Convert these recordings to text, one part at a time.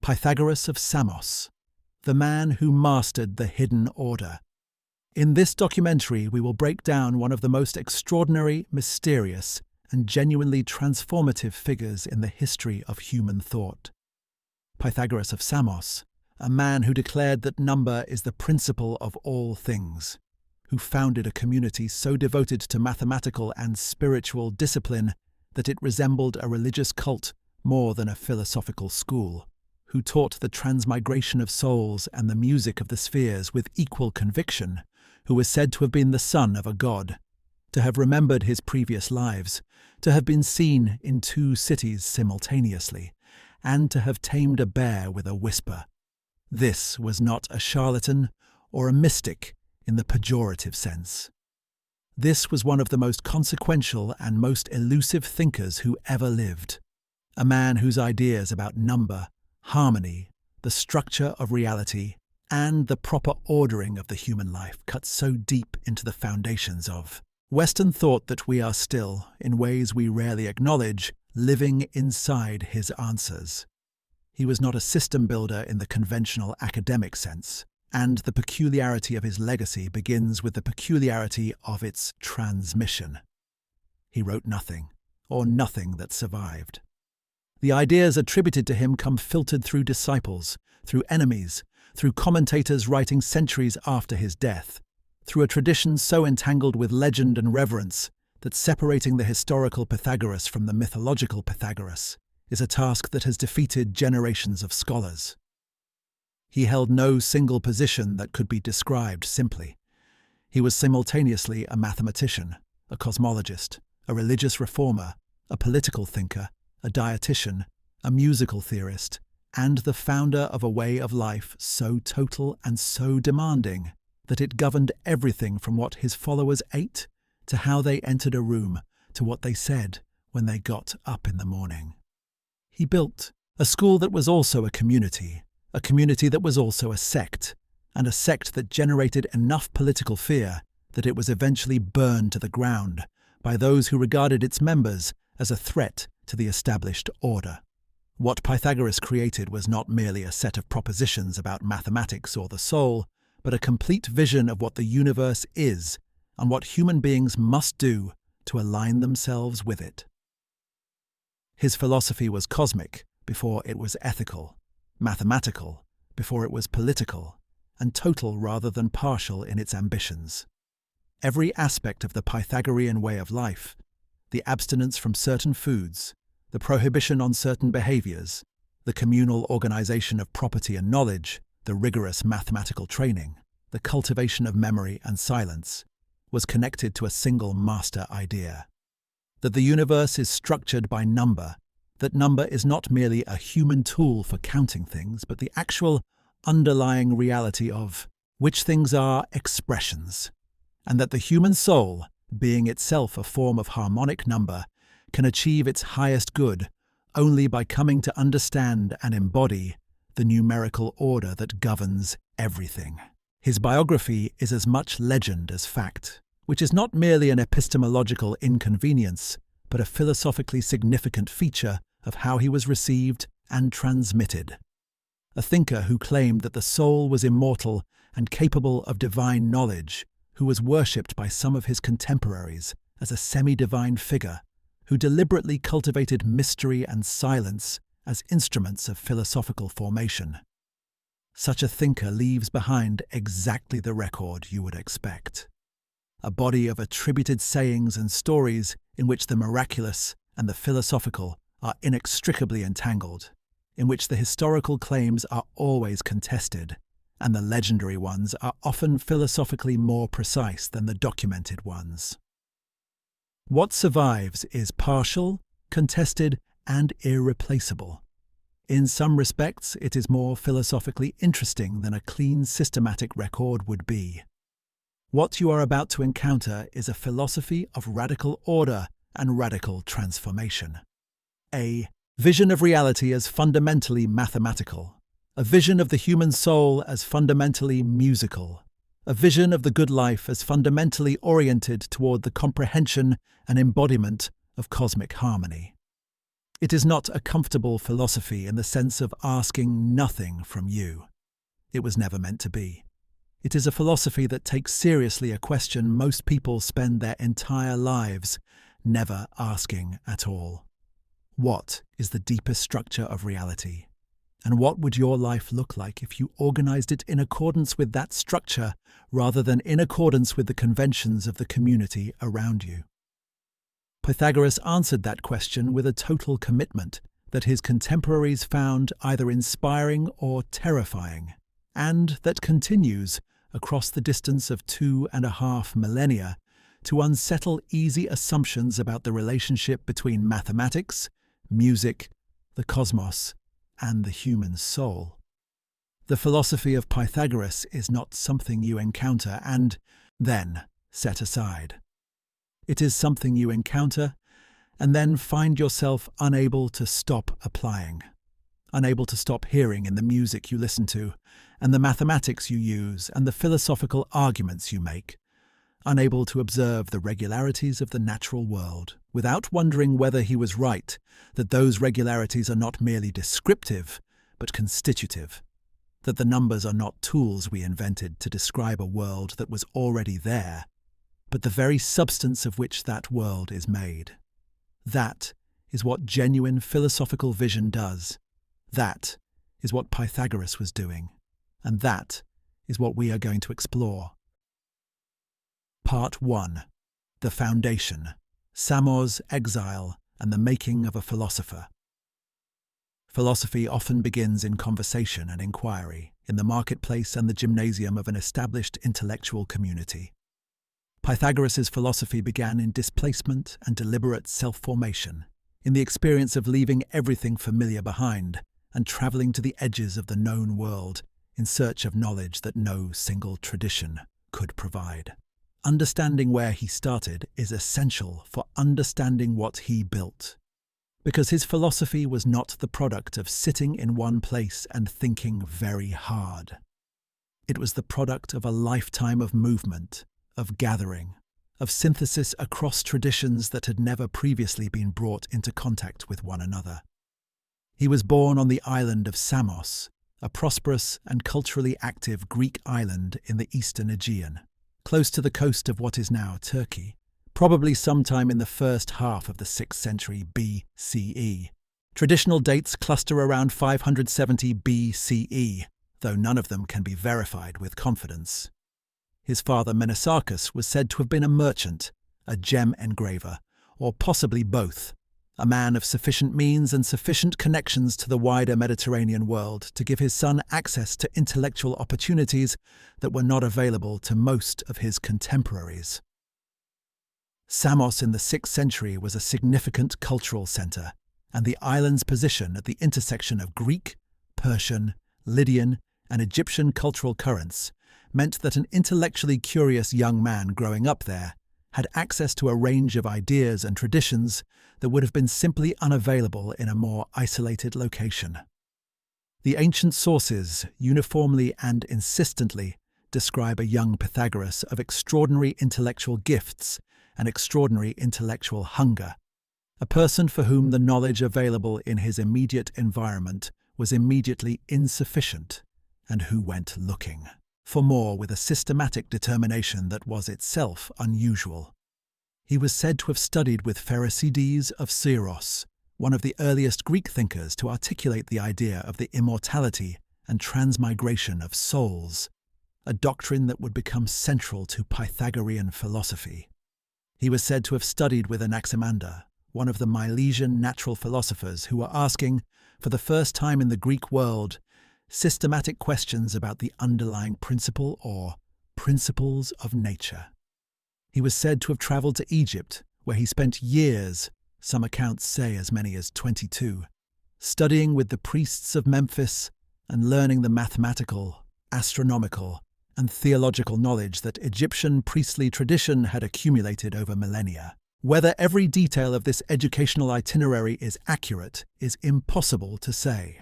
Pythagoras of Samos, the man who mastered the hidden order. In this documentary, we will break down one of the most extraordinary, mysterious, and genuinely transformative figures in the history of human thought. Pythagoras of Samos, a man who declared that number is the principle of all things, who founded a community so devoted to mathematical and spiritual discipline that it resembled a religious cult more than a philosophical school, who taught the transmigration of souls and the music of the spheres with equal conviction, who was said to have been the son of a god, to have remembered his previous lives, to have been seen in 2 cities simultaneously, and to have tamed a bear with a whisper. This was not a charlatan or a mystic in the pejorative sense. This was one of the most consequential and most elusive thinkers who ever lived, a man whose ideas about number, harmony, the structure of reality, and the proper ordering of the human life cut so deep into the foundations of Western thought that we are still, in ways we rarely acknowledge, living inside his answers. He was not a system builder in the conventional academic sense, and the peculiarity of his legacy begins with the peculiarity of its transmission. He wrote nothing, or nothing that survived. The ideas attributed to him come filtered through disciples, through enemies, through commentators writing centuries after his death, through a tradition so entangled with legend and reverence that separating the historical Pythagoras from the mythological Pythagoras is a task that has defeated generations of scholars. He held no single position that could be described simply. He was simultaneously a mathematician, a cosmologist, a religious reformer, a political thinker, a dietitian, a musical theorist, and the founder of a way of life so total and so demanding that it governed everything from what his followers ate to how they entered a room to what they said when they got up in the morning. He built a school that was also a community that was also a sect, and a sect that generated enough political fear that it was eventually burned to the ground by those who regarded its members as a threat to the established order. What Pythagoras created was not merely a set of propositions about mathematics or the soul, but a complete vision of what the universe is and what human beings must do to align themselves with it. His philosophy was cosmic before it was ethical, mathematical before it was political, and total rather than partial in its ambitions. Every aspect of the Pythagorean way of life, the abstinence from certain foods, the prohibition on certain behaviors, the communal organization of property and knowledge, the rigorous mathematical training, the cultivation of memory and silence, was connected to a single master idea: that the universe is structured by number, that number is not merely a human tool for counting things, but the actual underlying reality of which things are expressions, and that the human soul, being itself a form of harmonic number, can achieve its highest good only by coming to understand and embody the numerical order that governs everything. His biography is as much legend as fact, which is not merely an epistemological inconvenience, but a philosophically significant feature of how he was received and transmitted. A thinker who claimed that the soul was immortal and capable of divine knowledge, who was worshipped by some of his contemporaries as a semi-divine figure, who deliberately cultivated mystery and silence as instruments of philosophical formation. Such a thinker leaves behind exactly the record you would expect: a body of attributed sayings and stories in which the miraculous and the philosophical are inextricably entangled, in which the historical claims are always contested, and the legendary ones are often philosophically more precise than the documented ones. What survives is partial, contested, and irreplaceable. In some respects, it is more philosophically interesting than a clean, systematic record would be. What you are about to encounter is a philosophy of radical order and radical transformation. A vision of reality as fundamentally mathematical, a vision of the human soul as fundamentally musical, a vision of the good life as fundamentally oriented toward the comprehension and embodiment of cosmic harmony. It is not a comfortable philosophy in the sense of asking nothing from you. It was never meant to be. It is a philosophy that takes seriously a question most people spend their entire lives never asking at all. What is the deepest structure of reality? And what would your life look like if you organized it in accordance with that structure rather than in accordance with the conventions of the community around you? Pythagoras answered that question with a total commitment that his contemporaries found either inspiring or terrifying, and that continues, across the distance of 2.5 millennia, to unsettle easy assumptions about the relationship between mathematics, music, the cosmos, and the human soul. The philosophy of Pythagoras is not something you encounter and then set aside. It is something you encounter and then find yourself unable to stop applying, unable to stop hearing in the music you listen to, and the mathematics you use, and the philosophical arguments you make, unable to observe the regularities of the natural world, without wondering whether he was right, that those regularities are not merely descriptive, but constitutive, that the numbers are not tools we invented to describe a world that was already there, but the very substance of which that world is made. That is what genuine philosophical vision does. That is what Pythagoras was doing. And that is what we are going to explore. Part 1. The Foundation, Samos' Exile, and the Making of a Philosopher. Philosophy often begins in conversation and inquiry, in the marketplace and the gymnasium of an established intellectual community. Pythagoras' philosophy began in displacement and deliberate self-formation, in the experience of leaving everything familiar behind and travelling to the edges of the known world in search of knowledge that no single tradition could provide. Understanding where he started is essential for understanding what he built, because his philosophy was not the product of sitting in one place and thinking very hard. It was the product of a lifetime of movement, of gathering, of synthesis across traditions that had never previously been brought into contact with one another. He was born on the island of Samos, a prosperous and culturally active Greek island in the eastern Aegean, close to the coast of what is now Turkey, probably sometime in the first half of the 6th century BCE. Traditional dates cluster around 570 BCE, though none of them can be verified with confidence. His father Menesarchus was said to have been a merchant, a gem engraver, or possibly both, a man of sufficient means and sufficient connections to the wider Mediterranean world to give his son access to intellectual opportunities that were not available to most of his contemporaries. Samos in the 6th century was a significant cultural centre, and the island's position at the intersection of Greek, Persian, Lydian, and Egyptian cultural currents meant that an intellectually curious young man growing up there had access to a range of ideas and traditions that would have been simply unavailable in a more isolated location. The ancient sources uniformly and insistently describe a young Pythagoras of extraordinary intellectual gifts and extraordinary intellectual hunger, a person for whom the knowledge available in his immediate environment was immediately insufficient, and who went looking for more with a systematic determination that was itself unusual. He was said to have studied with Pherecydes of Syros, one of the earliest Greek thinkers to articulate the idea of the immortality and transmigration of souls, a doctrine that would become central to Pythagorean philosophy. He was said to have studied with Anaximander, one of the Milesian natural philosophers who were asking, for the first time in the Greek world, systematic questions about the underlying principle or principles of nature. He was said to have travelled to Egypt, where he spent years, some accounts say as many as 22, studying with the priests of Memphis and learning the mathematical, astronomical, and theological knowledge that Egyptian priestly tradition had accumulated over millennia. Whether every detail of this educational itinerary is accurate is impossible to say.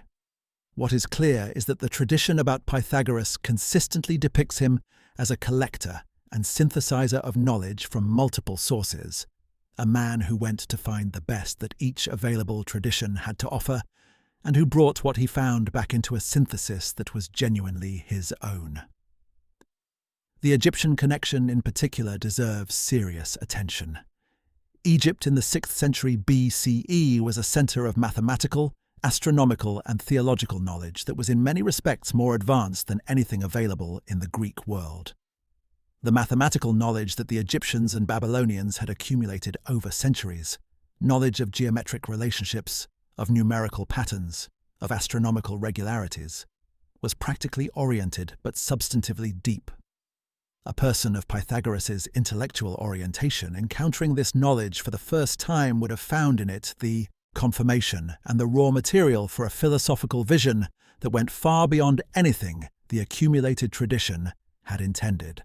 What is clear is that the tradition about Pythagoras consistently depicts him as a collector and synthesizer of knowledge from multiple sources, a man who went to find the best that each available tradition had to offer, and who brought what he found back into a synthesis that was genuinely his own. The Egyptian connection in particular deserves serious attention. Egypt in the 6th century BCE was a centre of mathematical, astronomical and theological knowledge that was in many respects more advanced than anything available in the Greek world. The mathematical knowledge that the Egyptians and Babylonians had accumulated over centuries, knowledge of geometric relationships, of numerical patterns, of astronomical regularities, was practically oriented but substantively deep. A person of Pythagoras' intellectual orientation encountering this knowledge for the first time would have found in it the confirmation and the raw material for a philosophical vision that went far beyond anything the accumulated tradition had intended.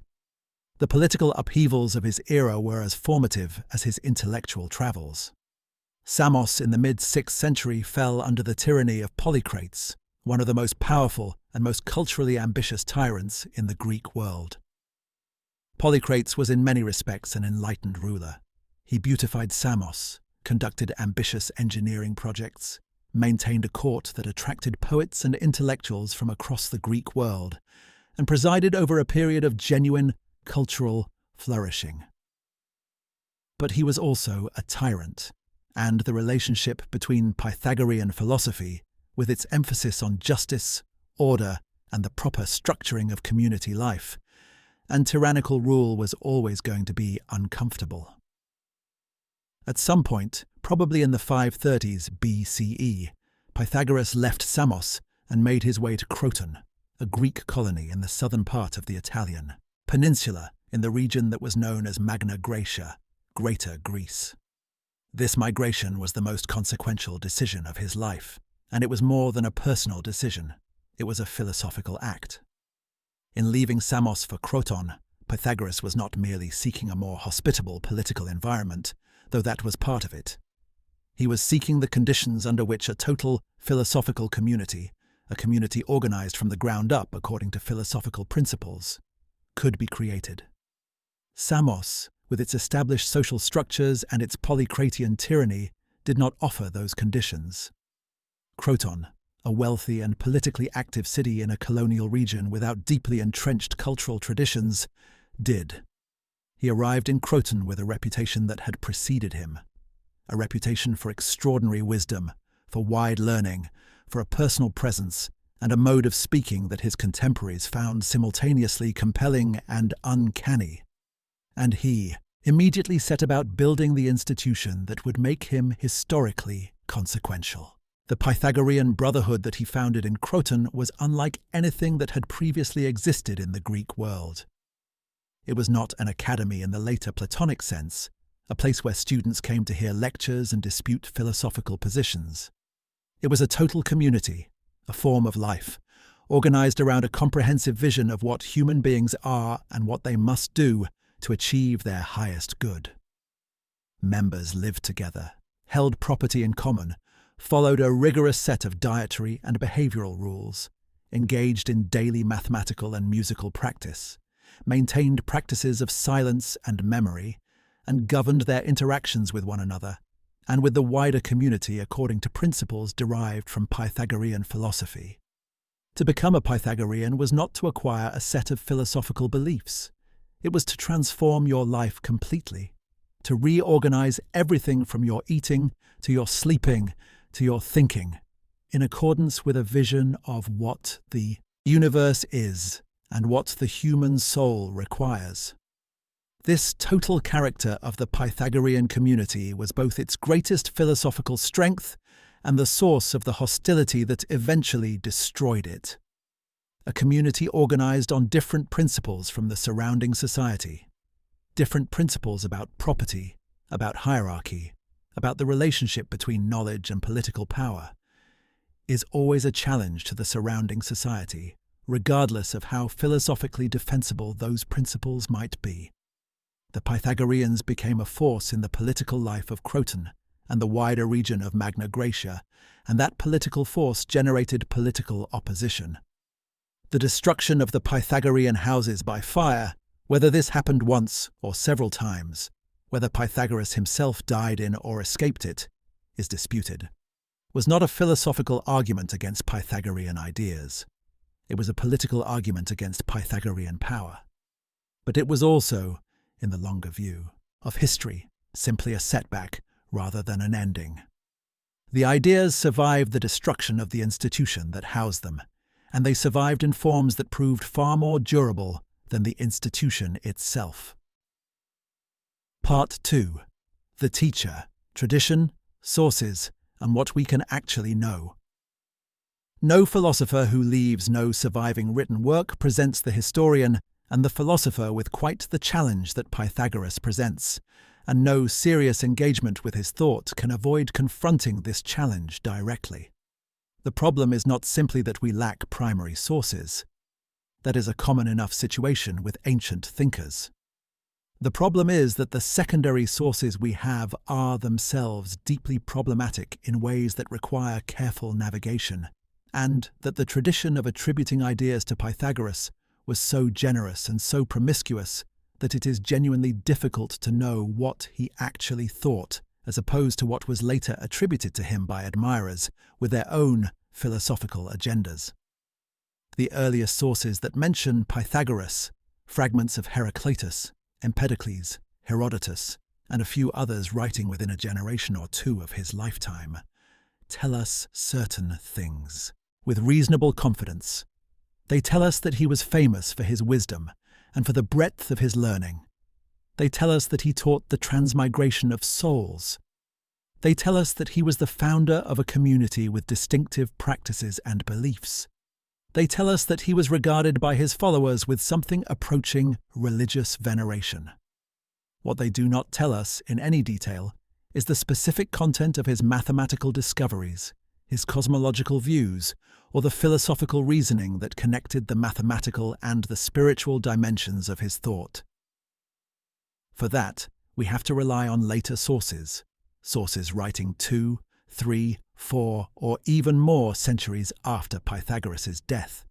The political upheavals of his era were as formative as his intellectual travels. Samos in the mid-6th century fell under the tyranny of Polycrates, one of the most powerful and most culturally ambitious tyrants in the Greek world. Polycrates was in many respects an enlightened ruler. He beautified Samos, conducted ambitious engineering projects, maintained a court that attracted poets and intellectuals from across the Greek world, and presided over a period of genuine cultural flourishing. But he was also a tyrant, and the relationship between Pythagorean philosophy, with its emphasis on justice, order, and the proper structuring of community life, and tyrannical rule was always going to be uncomfortable. At some point, probably in the 530s BCE, Pythagoras left Samos and made his way to Croton, a Greek colony in the southern part of the Italian peninsula in the region that was known as Magna Graecia, Greater Greece. This migration was the most consequential decision of his life, and it was more than a personal decision. It was a philosophical act. In leaving Samos for Croton, Pythagoras was not merely seeking a more hospitable political environment, though that was part of it. He was seeking the conditions under which a total philosophical community, a community organized from the ground up according to philosophical principles, could be created. Samos, with its established social structures and its Polycratian tyranny, did not offer those conditions. Croton, a wealthy and politically active city in a colonial region without deeply entrenched cultural traditions, did. He arrived in Croton with a reputation that had preceded him, a reputation for extraordinary wisdom, for wide learning, for a personal presence, and a mode of speaking that his contemporaries found simultaneously compelling and uncanny. And he immediately set about building the institution that would make him historically consequential. The Pythagorean brotherhood that he founded in Croton was unlike anything that had previously existed in the Greek world. It was not an academy in the later Platonic sense, a place where students came to hear lectures and dispute philosophical positions. It was a total community, a form of life, organized around a comprehensive vision of what human beings are and what they must do to achieve their highest good. Members lived together, held property in common, followed a rigorous set of dietary and behavioral rules, engaged in daily mathematical and musical practice, maintained practices of silence and memory, and governed their interactions with one another and with the wider community according to principles derived from Pythagorean philosophy. To become a Pythagorean was not to acquire a set of philosophical beliefs. It was to transform your life completely, to reorganize everything from your eating to your sleeping to your thinking, in accordance with a vision of what the universe is and what the human soul requires. This total character of the Pythagorean community was both its greatest philosophical strength and the source of the hostility that eventually destroyed it. A community organized on different principles from the surrounding society, different principles about property, about hierarchy, about the relationship between knowledge and political power, is always a challenge to the surrounding society, regardless of how philosophically defensible those principles might be. The Pythagoreans became a force in the political life of Croton and the wider region of Magna Graecia, and that political force generated political opposition. The destruction of the Pythagorean houses by fire, whether this happened once or several times, whether Pythagoras himself died in or escaped it, is disputed, was not a philosophical argument against Pythagorean ideas. It was a political argument against Pythagorean power. But it was also, in the longer view of history, simply a setback rather than an ending. The ideas survived the destruction of the institution that housed them, and they survived in forms that proved far more durable than the institution itself. Part 2. The Teacher, Tradition, Sources, and What We Can Actually Know. No philosopher who leaves no surviving written work presents the historian and the philosopher with quite the challenge that Pythagoras presents, and no serious engagement with his thought can avoid confronting this challenge directly. The problem is not simply that we lack primary sources. That is a common enough situation with ancient thinkers. The problem is that the secondary sources we have are themselves deeply problematic in ways that require careful navigation, and that the tradition of attributing ideas to Pythagoras was so generous and so promiscuous that it is genuinely difficult to know what he actually thought, as opposed to what was later attributed to him by admirers with their own philosophical agendas. The earliest sources that mention Pythagoras, fragments of Heraclitus, Empedocles, Herodotus, and a few others writing within a generation or two of his lifetime, tell us certain things with reasonable confidence. They tell us that he was famous for his wisdom and for the breadth of his learning. They tell us that he taught the transmigration of souls. They tell us that he was the founder of a community with distinctive practices and beliefs. They tell us that he was regarded by his followers with something approaching religious veneration. What they do not tell us in any detail is the specific content of his mathematical discoveries, his cosmological views, or the philosophical reasoning that connected the mathematical and the spiritual dimensions of his thought. For that, we have to rely on later sources writing 2, 3, 4, or even more centuries after Pythagoras' death.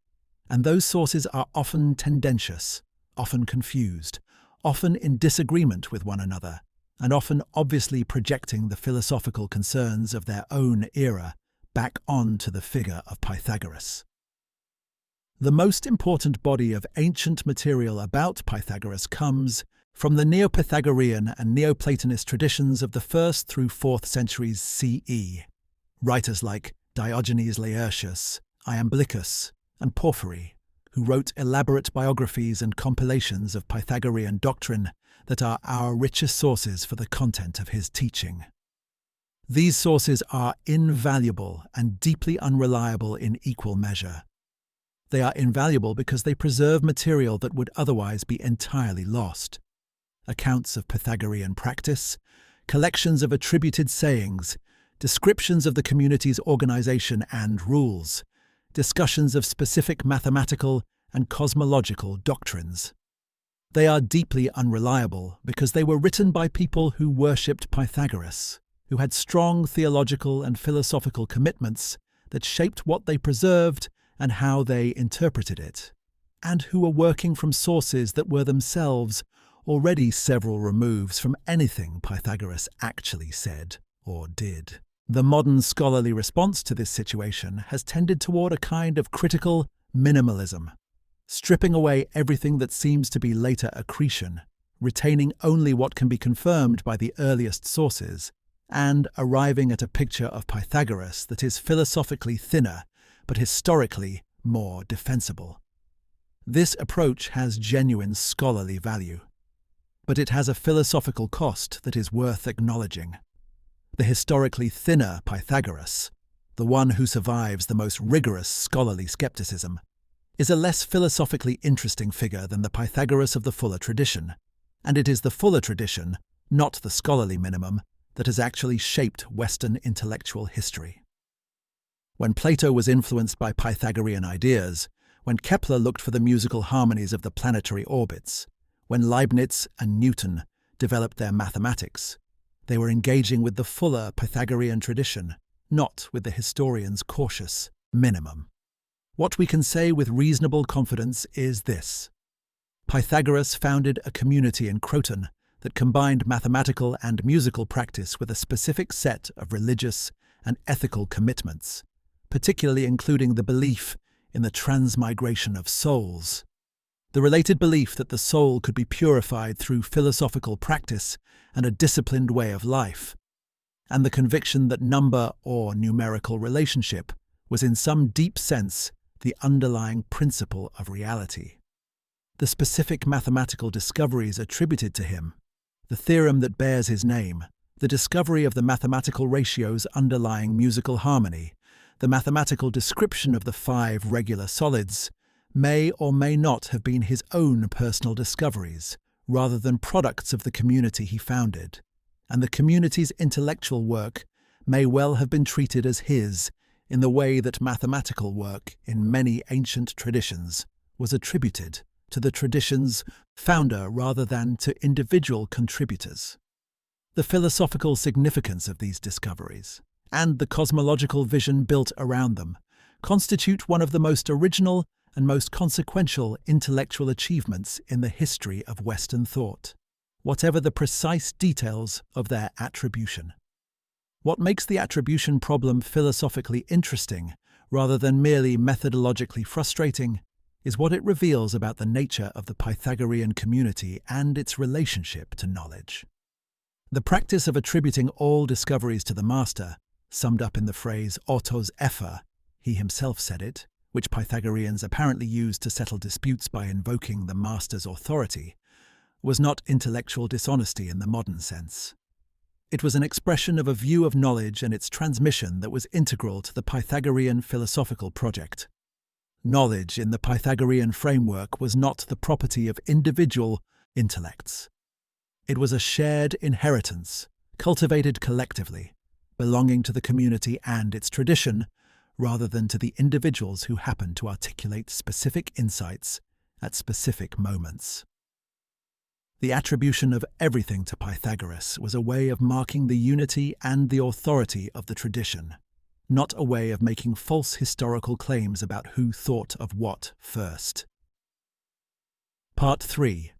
And those sources are often tendentious, often confused, often in disagreement with one another, and often obviously projecting the philosophical concerns of their own era back onto the figure of Pythagoras. The most important body of ancient material about Pythagoras comes from the Neo-Pythagorean and Neoplatonist traditions of the 1st through 4th centuries CE. Writers like Diogenes Laertius, Iamblichus, and Porphyry, who wrote elaborate biographies and compilations of Pythagorean doctrine that are our richest sources for the content of his teaching. These sources are invaluable and deeply unreliable in equal measure. They are invaluable because they preserve material that would otherwise be entirely lost. Accounts of Pythagorean practice, collections of attributed sayings, descriptions of the community's organization and rules, discussions of specific mathematical and cosmological doctrines. They are deeply unreliable because they were written by people who worshipped Pythagoras, who had strong theological and philosophical commitments that shaped what they preserved and how they interpreted it, and who were working from sources that were themselves already several removes from anything Pythagoras actually said or did. The modern scholarly response to this situation has tended toward a kind of critical minimalism, stripping away everything that seems to be later accretion, retaining only what can be confirmed by the earliest sources, and arriving at a picture of Pythagoras that is philosophically thinner, but historically more defensible. This approach has genuine scholarly value, but it has a philosophical cost that is worth acknowledging. The historically thinner Pythagoras, the one who survives the most rigorous scholarly skepticism, is a less philosophically interesting figure than the Pythagoras of the fuller tradition, and it is the fuller tradition, not the scholarly minimum, that has actually shaped Western intellectual history. When Plato was influenced by Pythagorean ideas, when Kepler looked for the musical harmonies of the planetary orbits, when Leibniz and Newton developed their mathematics, they were engaging with the fuller Pythagorean tradition, not with the historian's cautious minimum. What we can say with reasonable confidence is this: Pythagoras founded a community in Croton that combined mathematical and musical practice with a specific set of religious and ethical commitments, particularly including the belief in the transmigration of souls. The related belief that the soul could be purified through philosophical practice and a disciplined way of life, and the conviction that number or numerical relationship was in some deep sense the underlying principle of reality. The specific mathematical discoveries attributed to him, the theorem that bears his name, the discovery of the mathematical ratios underlying musical harmony, the mathematical description of the 5 regular solids, may or may not have been his own personal discoveries, rather than products of the community he founded, and the community's intellectual work may well have been treated as his in the way that mathematical work in many ancient traditions was attributed to the tradition's founder rather than to individual contributors. The philosophical significance of these discoveries, and the cosmological vision built around them, constitute one of the most original and most consequential intellectual achievements in the history of Western thought, whatever the precise details of their attribution. What makes the attribution problem philosophically interesting, rather than merely methodologically frustrating, is what it reveals about the nature of the Pythagorean community and its relationship to knowledge. The practice of attributing all discoveries to the master, summed up in the phrase autos epher, he himself said it, which Pythagoreans apparently used to settle disputes by invoking the master's authority, was not intellectual dishonesty in the modern sense. It was an expression of a view of knowledge and its transmission that was integral to the Pythagorean philosophical project. Knowledge in the Pythagorean framework was not the property of individual intellects. It was a shared inheritance, cultivated collectively, belonging to the community and its tradition, rather than to the individuals who happened to articulate specific insights at specific moments. The attribution of everything to Pythagoras was a way of marking the unity and the authority of the tradition, not a way of making false historical claims about who thought of what first. Part 3.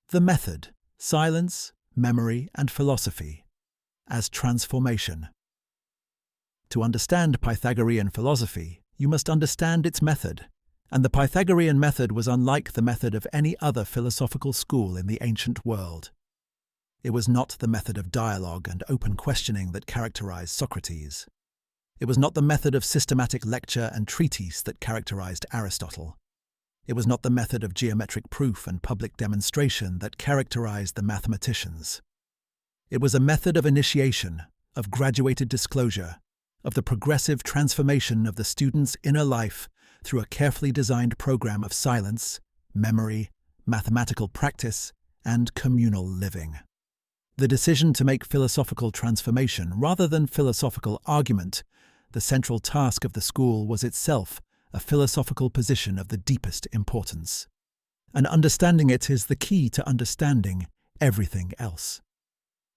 The method, silence, memory, and philosophy as transformation. To understand Pythagorean philosophy, you must understand its method, and the Pythagorean method was unlike the method of any other philosophical school in the ancient world. It was not the method of dialogue and open questioning that characterized Socrates. It was not the method of systematic lecture and treatise that characterized Aristotle. It was not the method of geometric proof and public demonstration that characterized the mathematicians. It was a method of initiation, of graduated disclosure, of the progressive transformation of the student's inner life through a carefully designed program of silence, memory, mathematical practice, and communal living. The decision to make philosophical transformation rather than philosophical argument, the central task of the school, was itself a philosophical position of the deepest importance. And understanding it is the key to understanding everything else.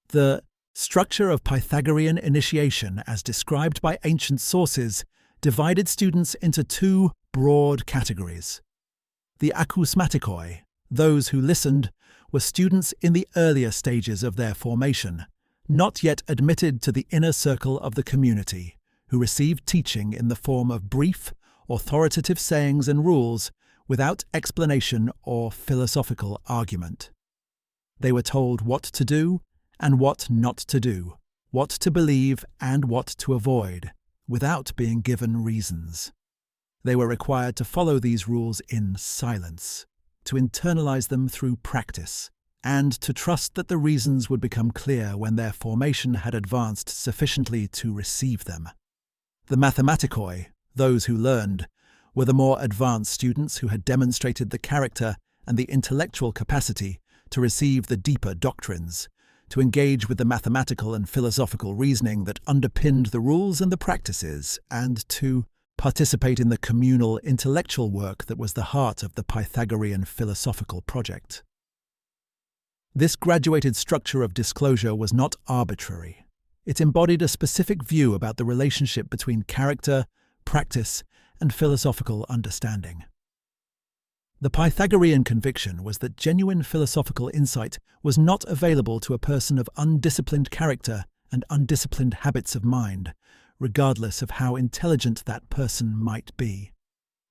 The structure of Pythagorean initiation, as described by ancient sources, divided students into 2 broad categories. The acousmatikoi, those who listened, were students in the earlier stages of their formation, not yet admitted to the inner circle of the community, who received teaching in the form of brief, authoritative sayings and rules without explanation or philosophical argument. They were told what to do and what not to do, what to believe and what to avoid, without being given reasons. They were required to follow these rules in silence, to internalize them through practice, and to trust that the reasons would become clear when their formation had advanced sufficiently to receive them. The mathematikoi, those who learned, were the more advanced students who had demonstrated the character and the intellectual capacity to receive the deeper doctrines, to engage with the mathematical and philosophical reasoning that underpinned the rules and the practices, and to participate in the communal intellectual work that was the heart of the Pythagorean philosophical project. This graduated structure of disclosure was not arbitrary. It embodied a specific view about the relationship between character, practice, and philosophical understanding. The Pythagorean conviction was that genuine philosophical insight was not available to a person of undisciplined character and undisciplined habits of mind, regardless of how intelligent that person might be.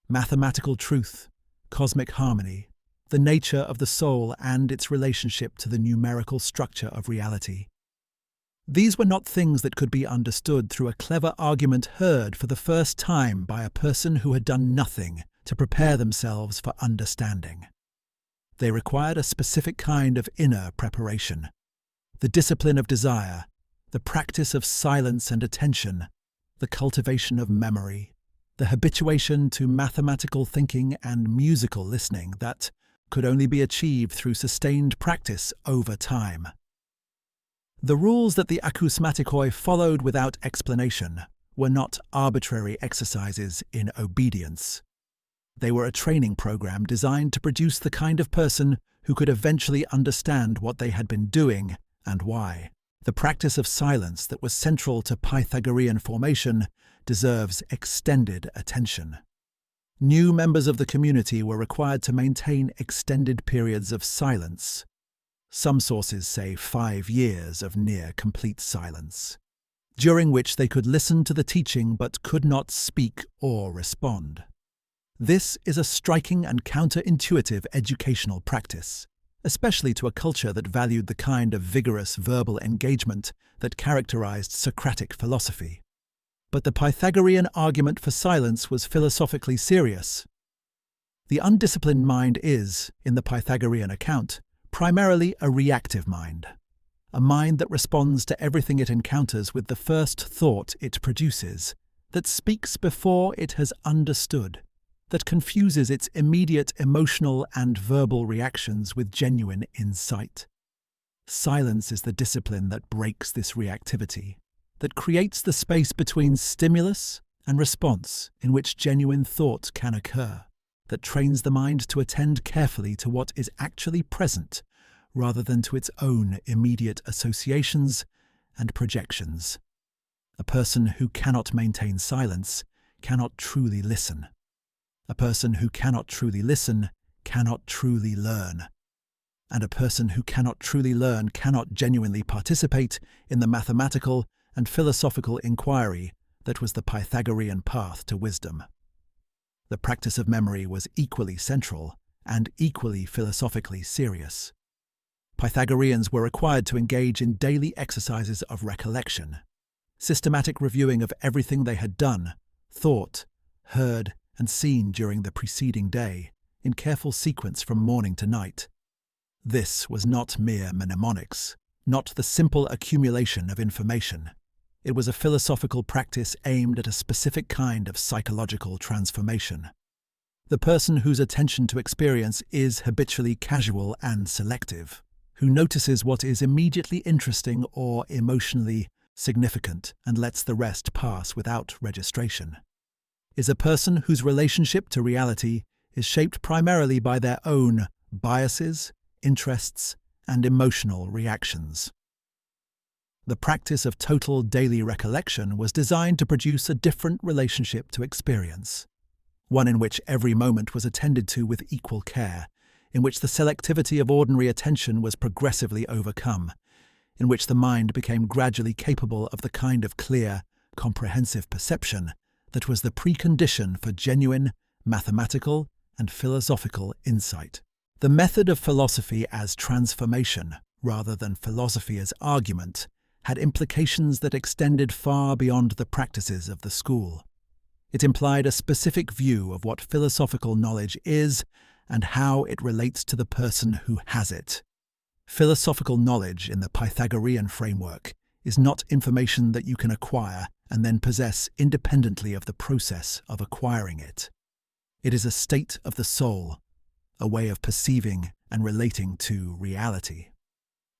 Mathematical truth, cosmic harmony, the nature of the soul and its relationship to the numerical structure of reality. These were not things that could be understood through a clever argument heard for the first time by a person who had done nothing to prepare themselves for understanding. They required a specific kind of inner preparation, the discipline of desire, the practice of silence and attention, the cultivation of memory, the habituation to mathematical thinking and musical listening that could only be achieved through sustained practice over time. The rules that the acousmatikoi followed without explanation were not arbitrary exercises in obedience. They were a training program designed to produce the kind of person who could eventually understand what they had been doing and why. The practice of silence that was central to Pythagorean formation deserves extended attention. New members of the community were required to maintain extended periods of silence. Some sources say 5 years of near-complete silence, during which they could listen to the teaching but could not speak or respond. This is a striking and counterintuitive educational practice, especially to a culture that valued the kind of vigorous verbal engagement that characterized Socratic philosophy. But the Pythagorean argument for silence was philosophically serious. The undisciplined mind is, in the Pythagorean account, primarily a reactive mind, a mind that responds to everything it encounters with the first thought it produces, that speaks before it has understood, that confuses its immediate emotional and verbal reactions with genuine insight. Silence is the discipline that breaks this reactivity, that creates the space between stimulus and response in which genuine thought can occur, that trains the mind to attend carefully to what is actually present rather than to its own immediate associations and projections. A person who cannot maintain silence cannot truly listen. A person who cannot truly listen cannot truly learn. And a person who cannot truly learn cannot genuinely participate in the mathematical and philosophical inquiry that was the Pythagorean path to wisdom. The practice of memory was equally central and equally philosophically serious. Pythagoreans were required to engage in daily exercises of recollection, systematic reviewing of everything they had done, thought, heard, and seen during the preceding day, in careful sequence from morning to night. This was not mere mnemonics, not the simple accumulation of information. It was a philosophical practice aimed at a specific kind of psychological transformation. The person whose attention to experience is habitually casual and selective, who notices what is immediately interesting or emotionally significant and lets the rest pass without registration, is a person whose relationship to reality is shaped primarily by their own biases, interests, and emotional reactions. The practice of total daily recollection was designed to produce a different relationship to experience, one in which every moment was attended to with equal care, in which the selectivity of ordinary attention was progressively overcome, in which the mind became gradually capable of the kind of clear, comprehensive perception that was the precondition for genuine mathematical and philosophical insight. The method of philosophy as transformation, rather than philosophy as argument, had implications that extended far beyond the practices of the school. It implied a specific view of what philosophical knowledge is and how it relates to the person who has it. Philosophical knowledge in the Pythagorean framework is not information that you can acquire and then possess independently of the process of acquiring it. It is a state of the soul, a way of perceiving and relating to reality,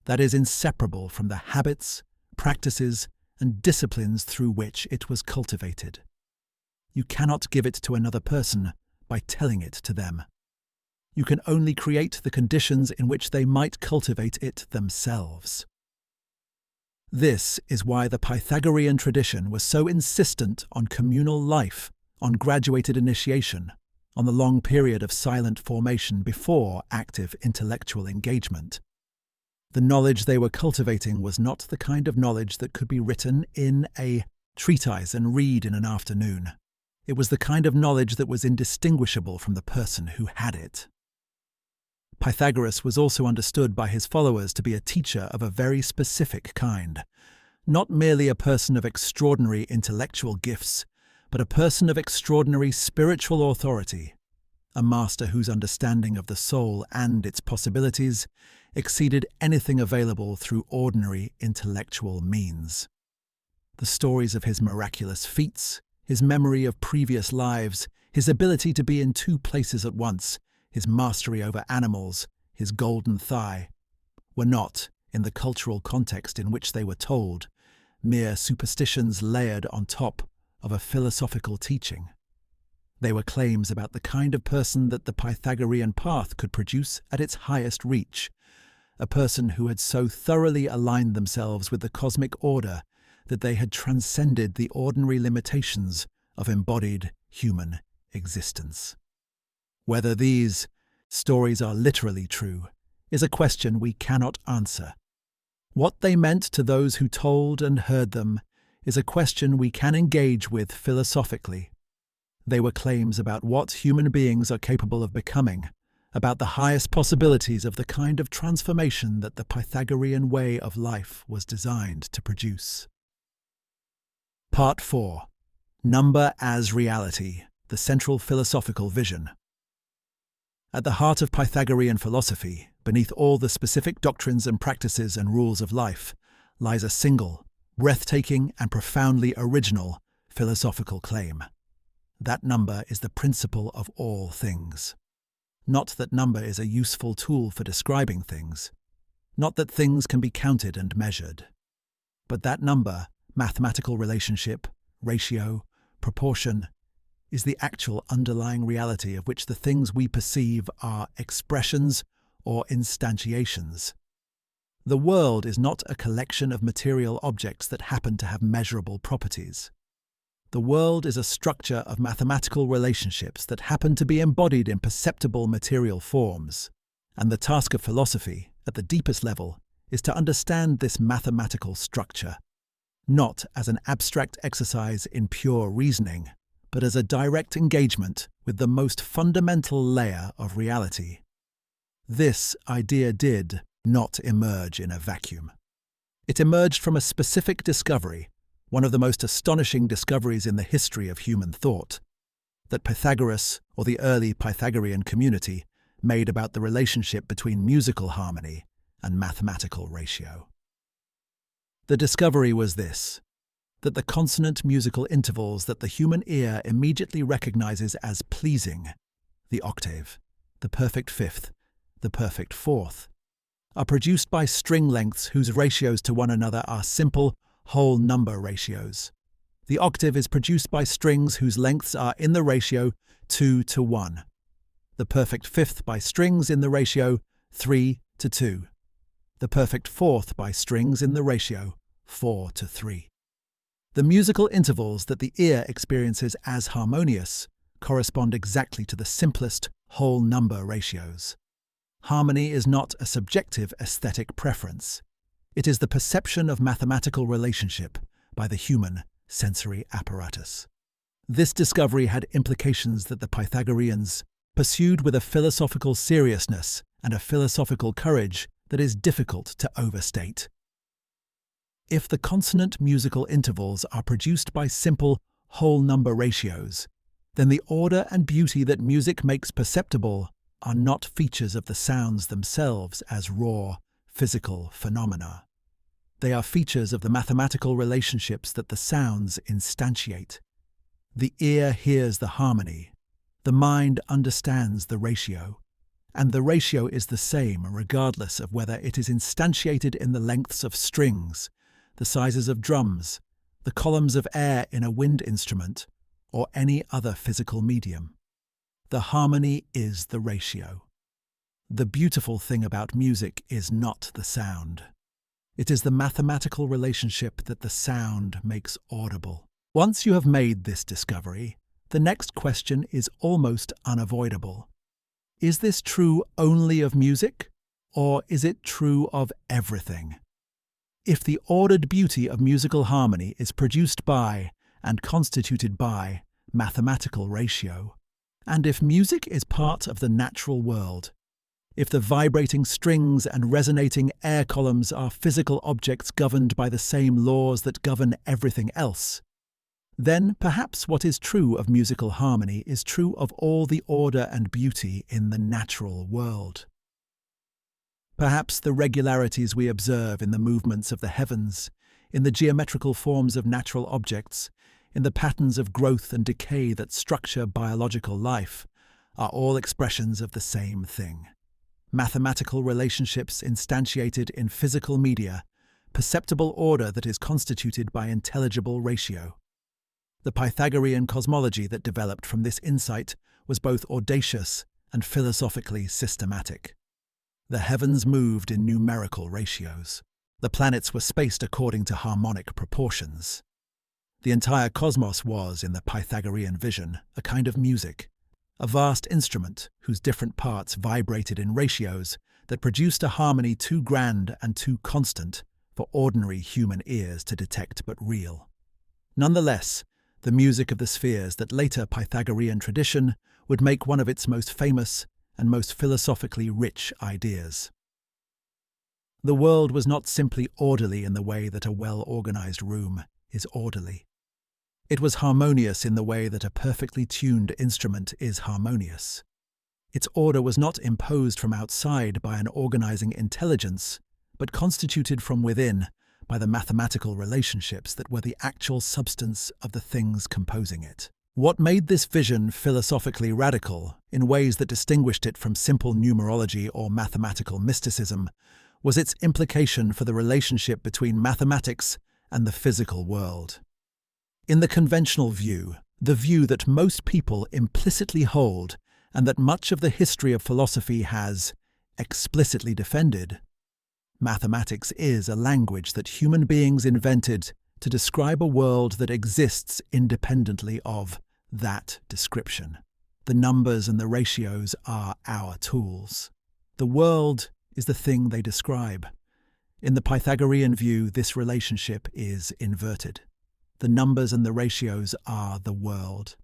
that is inseparable from the habits, practices, and disciplines through which it was cultivated. You cannot give it to another person by telling it to them. You can only create the conditions in which they might cultivate it themselves. This is why the Pythagorean tradition was so insistent on communal life, on graduated initiation, on the long period of silent formation before active intellectual engagement. The knowledge they were cultivating was not the kind of knowledge that could be written in a treatise and read in an afternoon. It was the kind of knowledge that was indistinguishable from the person who had it. Pythagoras was also understood by his followers to be a teacher of a very specific kind, not merely a person of extraordinary intellectual gifts, but a person of extraordinary spiritual authority, a master whose understanding of the soul and its possibilities exceeded anything available through ordinary intellectual means. The stories of his miraculous feats, his memory of previous lives, his ability to be in two places at once, his mastery over animals, his golden thigh, were not, in the cultural context in which they were told, mere superstitions layered on top of a philosophical teaching. They were claims about the kind of person that the Pythagorean path could produce at its highest reach, a person who had so thoroughly aligned themselves with the cosmic order that they had transcended the ordinary limitations of embodied human existence. Whether these stories are literally true is a question we cannot answer. What they meant to those who told and heard them is a question we can engage with philosophically. They were claims about what human beings are capable of becoming, about the highest possibilities of the kind of transformation that the Pythagorean way of life was designed to produce. Part 4. Number as Reality, the Central Philosophical Vision. At the heart of Pythagorean philosophy, beneath all the specific doctrines and practices and rules of life, lies a single, breathtaking and profoundly original philosophical claim. That number is the principle of all things. Not that number is a useful tool for describing things, not that things can be counted and measured, but that number, mathematical relationship, ratio, proportion, is the actual underlying reality of which the things we perceive are expressions or instantiations. The world is not a collection of material objects that happen to have measurable properties. The world is a structure of mathematical relationships that happen to be embodied in perceptible material forms, and the task of philosophy, at the deepest level, is to understand this mathematical structure, not as an abstract exercise in pure reasoning, but as a direct engagement with the most fundamental layer of reality. This idea did not emerge in a vacuum. It emerged from a specific discovery, one of the most astonishing discoveries in the history of human thought, that Pythagoras, or the early Pythagorean community, made about the relationship between musical harmony and mathematical ratio. The discovery was this: that the consonant musical intervals that the human ear immediately recognizes as pleasing, the octave, the perfect fifth, the perfect fourth, are produced by string lengths whose ratios to one another are simple whole number ratios. The octave is produced by strings whose lengths are in the ratio 2:1. The perfect fifth by strings in the ratio 3:2. The perfect fourth by strings in the ratio 4:3. The musical intervals that the ear experiences as harmonious correspond exactly to the simplest whole number ratios. Harmony is not a subjective aesthetic preference. It is the perception of mathematical relationship by the human sensory apparatus. This discovery had implications that the Pythagoreans pursued with a philosophical seriousness and a philosophical courage that is difficult to overstate. If the consonant musical intervals are produced by simple whole number ratios, then the order and beauty that music makes perceptible are not features of the sounds themselves as raw, physical phenomena. They are features of the mathematical relationships that the sounds instantiate. The ear hears the harmony, the mind understands the ratio, and the ratio is the same regardless of whether it is instantiated in the lengths of strings, the sizes of drums, the columns of air in a wind instrument, or any other physical medium. The harmony is the ratio. The beautiful thing about music is not the sound. It is the mathematical relationship that the sound makes audible. Once you have made this discovery, The next question is almost unavoidable. Is this true only of music, or is it true of everything? If the ordered beauty of musical harmony is produced by and constituted by mathematical ratio, and if music is part of the natural world, if the vibrating strings and resonating air columns are physical objects governed by the same laws that govern everything else, then perhaps what is true of musical harmony is true of all the order and beauty in the natural world. Perhaps the regularities we observe in the movements of the heavens, in the geometrical forms of natural objects, in the patterns of growth and decay that structure biological life, are all expressions of the same thing. Mathematical relationships instantiated in physical media, perceptible order that is constituted by intelligible ratio. The Pythagorean cosmology that developed from this insight was both audacious and philosophically systematic. The heavens moved in numerical ratios. The planets were spaced according to harmonic proportions. The entire cosmos was, in the Pythagorean vision, a kind of music, a vast instrument whose different parts vibrated in ratios that produced a harmony too grand and too constant for ordinary human ears to detect but real. Nonetheless, the music of the spheres that later Pythagorean tradition would make one of its most famous and most philosophically rich ideas. The world was not simply orderly in the way that a well-organized room is orderly. It was harmonious in the way that a perfectly tuned instrument is harmonious. Its order was not imposed from outside by an organizing intelligence, but constituted from within by the mathematical relationships that were the actual substance of the things composing it. What made this vision philosophically radical, in ways that distinguished it from simple numerology or mathematical mysticism, was its implication for the relationship between mathematics and the physical world. In the conventional view, the view that most people implicitly hold and that much of the history of philosophy has explicitly defended, mathematics is a language that human beings invented to describe a world that exists independently of that description. The numbers and the ratios are our tools. The world is the thing they describe. In the Pythagorean view, this relationship is inverted. The numbers and the ratios are the world.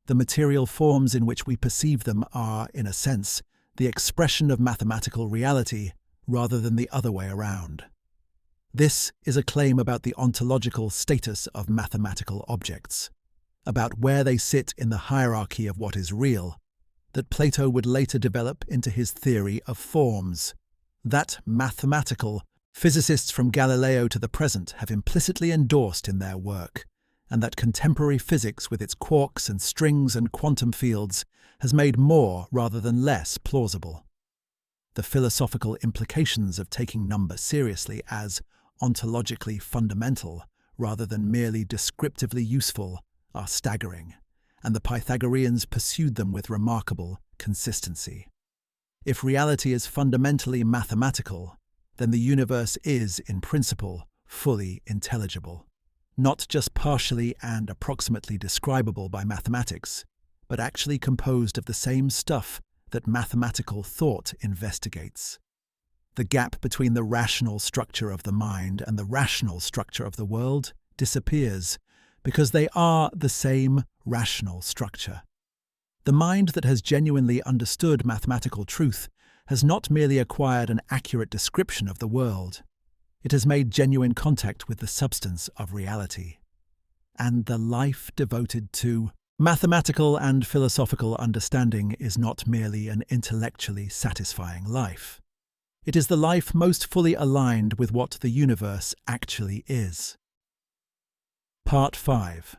The material forms in which we perceive them are, in a sense, the expression of mathematical reality rather than the other way around. This is a claim about the ontological status of mathematical objects, about where they sit in the hierarchy of what is real, that Plato would later develop into his theory of forms. That mathematical physicists from Galileo to the present have implicitly endorsed in their work, and that contemporary physics with its quarks and strings and quantum fields has made more rather than less plausible. The philosophical implications of taking number seriously as ontologically fundamental rather than merely descriptively useful are staggering, and the Pythagoreans pursued them with remarkable consistency. If reality is fundamentally mathematical, then the universe is, in principle, fully intelligible, not just partially and approximately describable by mathematics, but actually composed of the same stuff that mathematical thought investigates. The gap between the rational structure of the mind and the rational structure of the world disappears because they are the same rational structure. The mind that has genuinely understood mathematical truth has not merely acquired an accurate description of the world, it has made genuine contact with the substance of reality. And the life devoted to mathematical and philosophical understanding is not merely an intellectually satisfying life. It is the life most fully aligned with what the universe actually is. Part 5.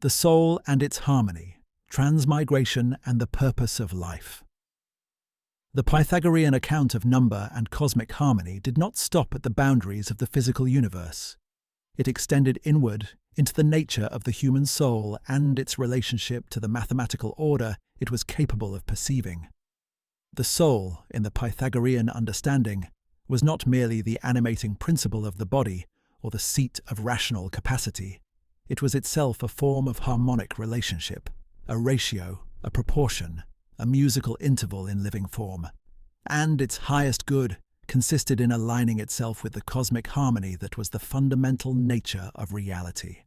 The Soul and its Harmony, Transmigration and the Purpose of Life. The Pythagorean account of number and cosmic harmony did not stop at the boundaries of the physical universe. It extended inward into the nature of the human soul and its relationship to the mathematical order it was capable of perceiving. The soul, in the Pythagorean understanding, was not merely the animating principle of the body or the seat of rational capacity. It was itself a form of harmonic relationship. a ratio, a proportion, a musical interval in living form, and its highest good consisted in aligning itself with the cosmic harmony that was the fundamental nature of reality.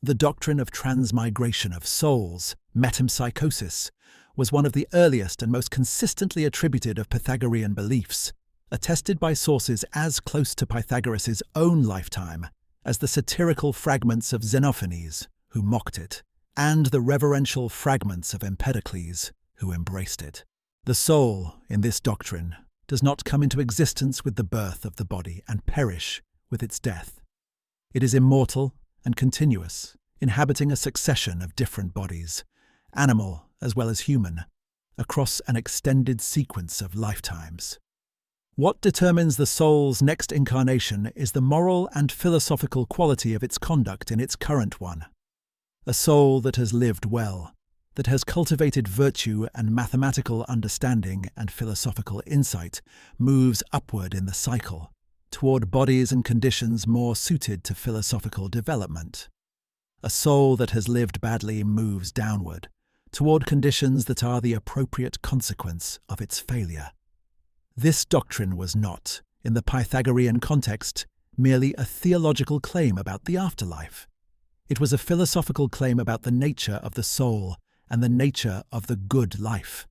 The doctrine of transmigration of souls, metempsychosis, was one of the earliest and most consistently attributed of Pythagorean beliefs, attested by sources as close to Pythagoras' own lifetime as the satirical fragments of Xenophanes, who mocked it, and the reverential fragments of Empedocles, who embraced it. The soul, in this doctrine, does not come into existence with the birth of the body and perish with its death. It is immortal and continuous, inhabiting a succession of different bodies, animal as well as human, across an extended sequence of lifetimes. What determines the soul's next incarnation is the moral and philosophical quality of its conduct in its current one. A soul that has lived well, that has cultivated virtue and mathematical understanding and philosophical insight, moves upward in the cycle, toward bodies and conditions more suited to philosophical development. A soul that has lived badly moves downward, toward conditions that are the appropriate consequence of its failure. This doctrine was not, in the Pythagorean context, merely a theological claim about the afterlife. It was a philosophical claim about the nature of the soul and the nature of the good life.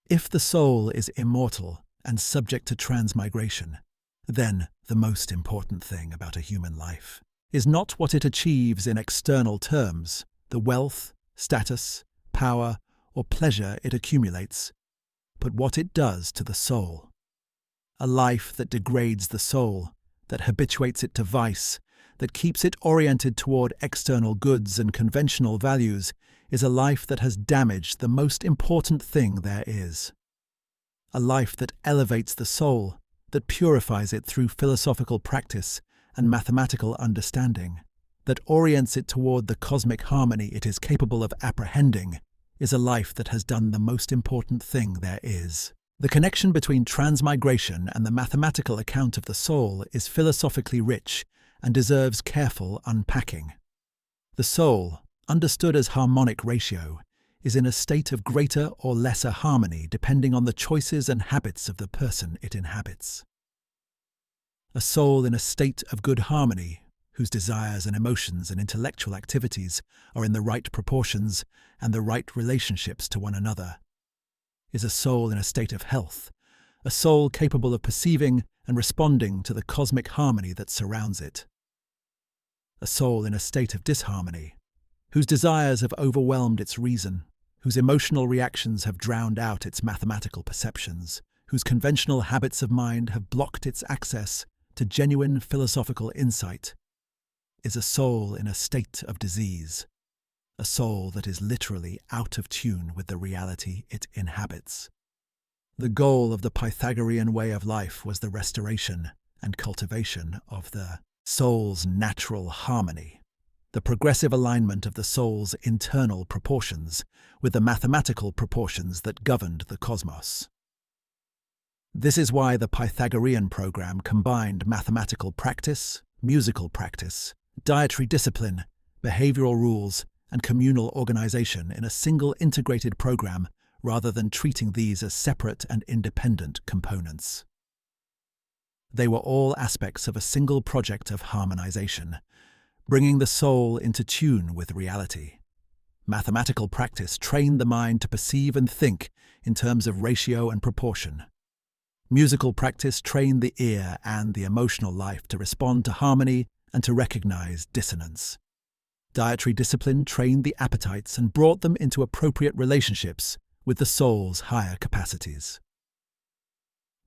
If the soul is immortal and subject to transmigration, then the most important thing about a human life is not what it achieves in external terms, the wealth, status, power, or pleasure it accumulates, but what it does to the soul. A life that degrades the soul, that habituates it to vice, that keeps it oriented toward external goods and conventional values, is a life that has damaged the most important thing there is. A life that elevates the soul, that purifies it through philosophical practice and mathematical understanding, that orients it toward the cosmic harmony it is capable of apprehending, is a life that has done the most important thing there is. The connection between transmigration and the mathematical account of the soul is philosophically rich and deserves careful unpacking. The soul, understood as harmonic ratio, is in a state of greater or lesser harmony depending on the choices and habits of the person it inhabits. A soul in a state of good harmony, whose desires and emotions and intellectual activities are in the right proportions and the right relationships to one another, is a soul in a state of health, a soul capable of perceiving and responding to the cosmic harmony that surrounds it. A soul in a state of disharmony, whose desires have overwhelmed its reason, whose emotional reactions have drowned out its mathematical perceptions, whose conventional habits of mind have blocked its access to genuine philosophical insight, is a soul in a state of disease, a soul that is literally out of tune with the reality it inhabits. The goal of the Pythagorean way of life was the restoration and cultivation of the soul's natural harmony, the progressive alignment of the soul's internal proportions with the mathematical proportions that governed the cosmos. This is why the Pythagorean program combined mathematical practice, musical practice, dietary discipline, behavioral rules, and communal organization in a single integrated program rather than treating these as separate and independent components. They were all aspects of a single project of harmonization, bringing the soul into tune with reality. Mathematical practice trained the mind to perceive and think in terms of ratio and proportion. Musical practice trained the ear and the emotional life to respond to harmony and to recognize dissonance. Dietary discipline trained the appetites and brought them into appropriate relationships with the soul's higher capacities.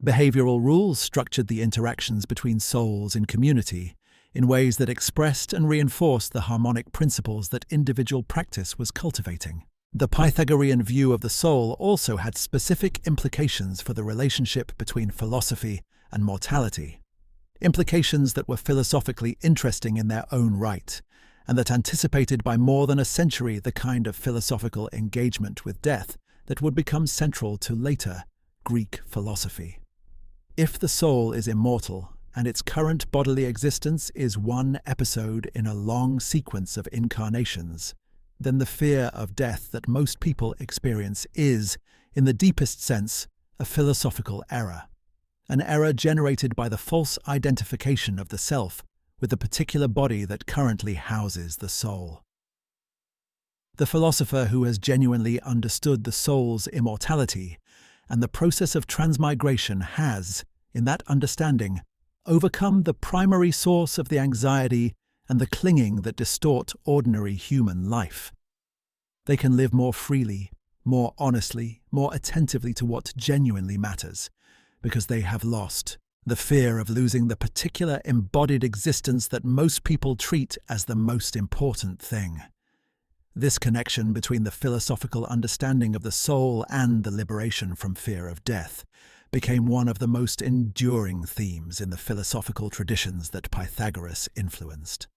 Behavioral rules structured the interactions between souls in community in ways that expressed and reinforced the harmonic principles that individual practice was cultivating. The Pythagorean view of the soul also had specific implications for the relationship between philosophy and mortality, implications that were philosophically interesting in their own right, and that anticipated by more than a century the kind of philosophical engagement with death that would become central to later Greek philosophy. If the soul is immortal, and its current bodily existence is one episode in a long sequence of incarnations, then the fear of death that most people experience is, in the deepest sense, a philosophical error. An error generated by the false identification of the self with the particular body that currently houses the soul. The philosopher who has genuinely understood the soul's immortality and the process of transmigration has, in that understanding, overcome the primary source of the anxiety and the clinging that distort ordinary human life. They can live more freely, more honestly, more attentively to what genuinely matters, because they have lost the fear of losing the particular embodied existence that most people treat as the most important thing. This connection between the philosophical understanding of the soul and the liberation from fear of death became one of the most enduring themes in the philosophical traditions that Pythagoras influenced.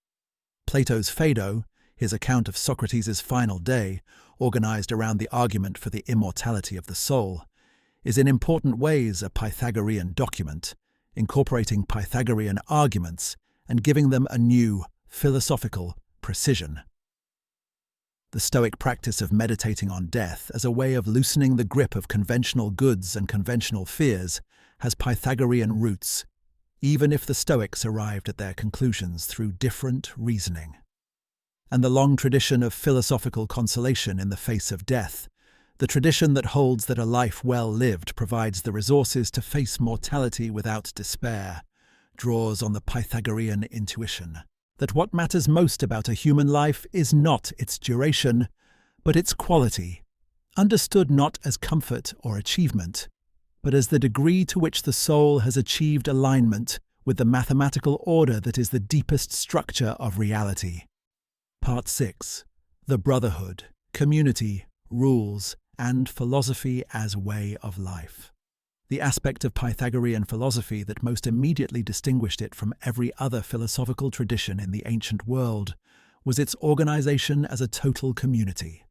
Plato's Phaedo, his account of Socrates' final day, organized around the argument for the immortality of the soul, is in important ways a Pythagorean document, incorporating Pythagorean arguments and giving them a new, philosophical precision. The Stoic practice of meditating on death as a way of loosening the grip of conventional goods and conventional fears has Pythagorean roots, even if the Stoics arrived at their conclusions through different reasoning. And the long tradition of philosophical consolation in the face of death, the tradition that holds that a life well lived provides the resources to face mortality without despair, draws on the Pythagorean intuition that what matters most about a human life is not its duration, but its quality, understood not as comfort or achievement, but as the degree to which the soul has achieved alignment with the mathematical order that is the deepest structure of reality. Part 6. The Brotherhood, Community, Rules, and Philosophy as Way of Life. The aspect of Pythagorean philosophy that most immediately distinguished it from every other philosophical tradition in the ancient world was its organization as a total community,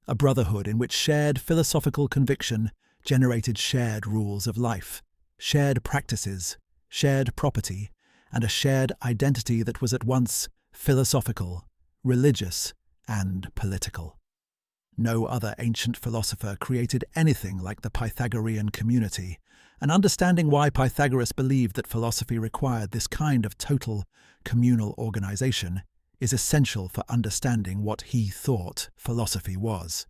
a brotherhood in which shared philosophical conviction generated shared rules of life, shared practices, shared property, and a shared identity that was at once philosophical, religious, and political. No other ancient philosopher created anything like the Pythagorean community, and understanding why Pythagoras believed that philosophy required this kind of total communal organization is essential for understanding what he thought philosophy was.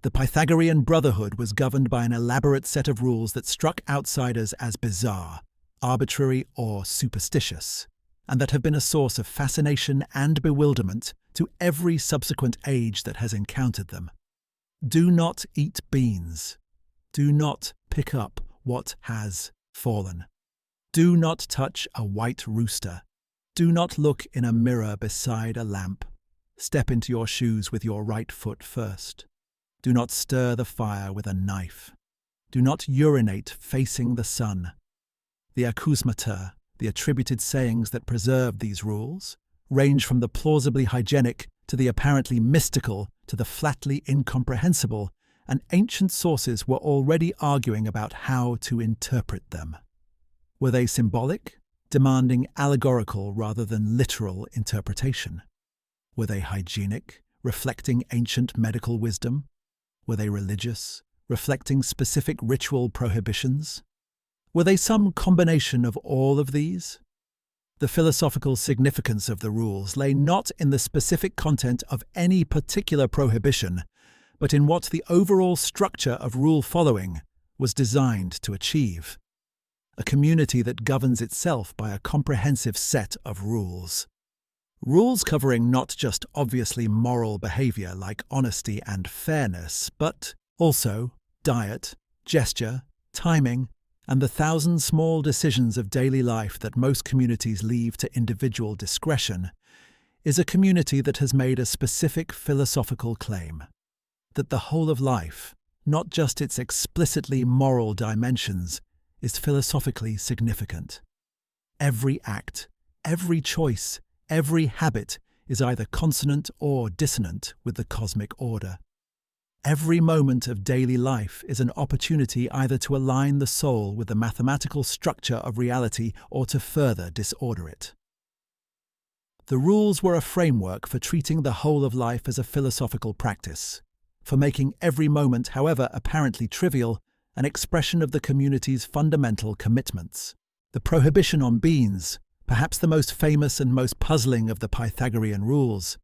The Pythagorean brotherhood was governed by an elaborate set of rules that struck outsiders as bizarre, arbitrary, or superstitious, and that have been a source of fascination and bewilderment to every subsequent age that has encountered them. Do not eat beans. Do not pick up what has fallen. Do not touch a white rooster. Do not look in a mirror beside a lamp. Step into your shoes with your right foot first. Do not stir the fire with a knife. Do not urinate facing the sun. The acousmata, the attributed sayings that preserve these rules, range from the plausibly hygienic to the apparently mystical to the flatly incomprehensible, and ancient sources were already arguing about how to interpret them. Were they symbolic, demanding allegorical rather than literal interpretation? Were they hygienic, reflecting ancient medical wisdom? Were they religious, reflecting specific ritual prohibitions? Were they some combination of all of these? The philosophical significance of the rules lay not in the specific content of any particular prohibition, but in what the overall structure of rule following was designed to achieve: a community that governs itself by a comprehensive set of rules. Rules covering not just obviously moral behavior like honesty and fairness, but also diet, gesture, timing, and the thousand small decisions of daily life that most communities leave to individual discretion, is a community that has made a specific philosophical claim: that the whole of life, not just its explicitly moral dimensions, is philosophically significant. Every act, every choice, every habit is either consonant or dissonant with the cosmic order. Every moment of daily life is an opportunity either to align the soul with the mathematical structure of reality or to further disorder it. The rules were a framework for treating the whole of life as a philosophical practice, for making every moment, however apparently trivial, an expression of the community's fundamental commitments. The prohibition on beans, perhaps the most famous and most puzzling of the Pythagorean rules,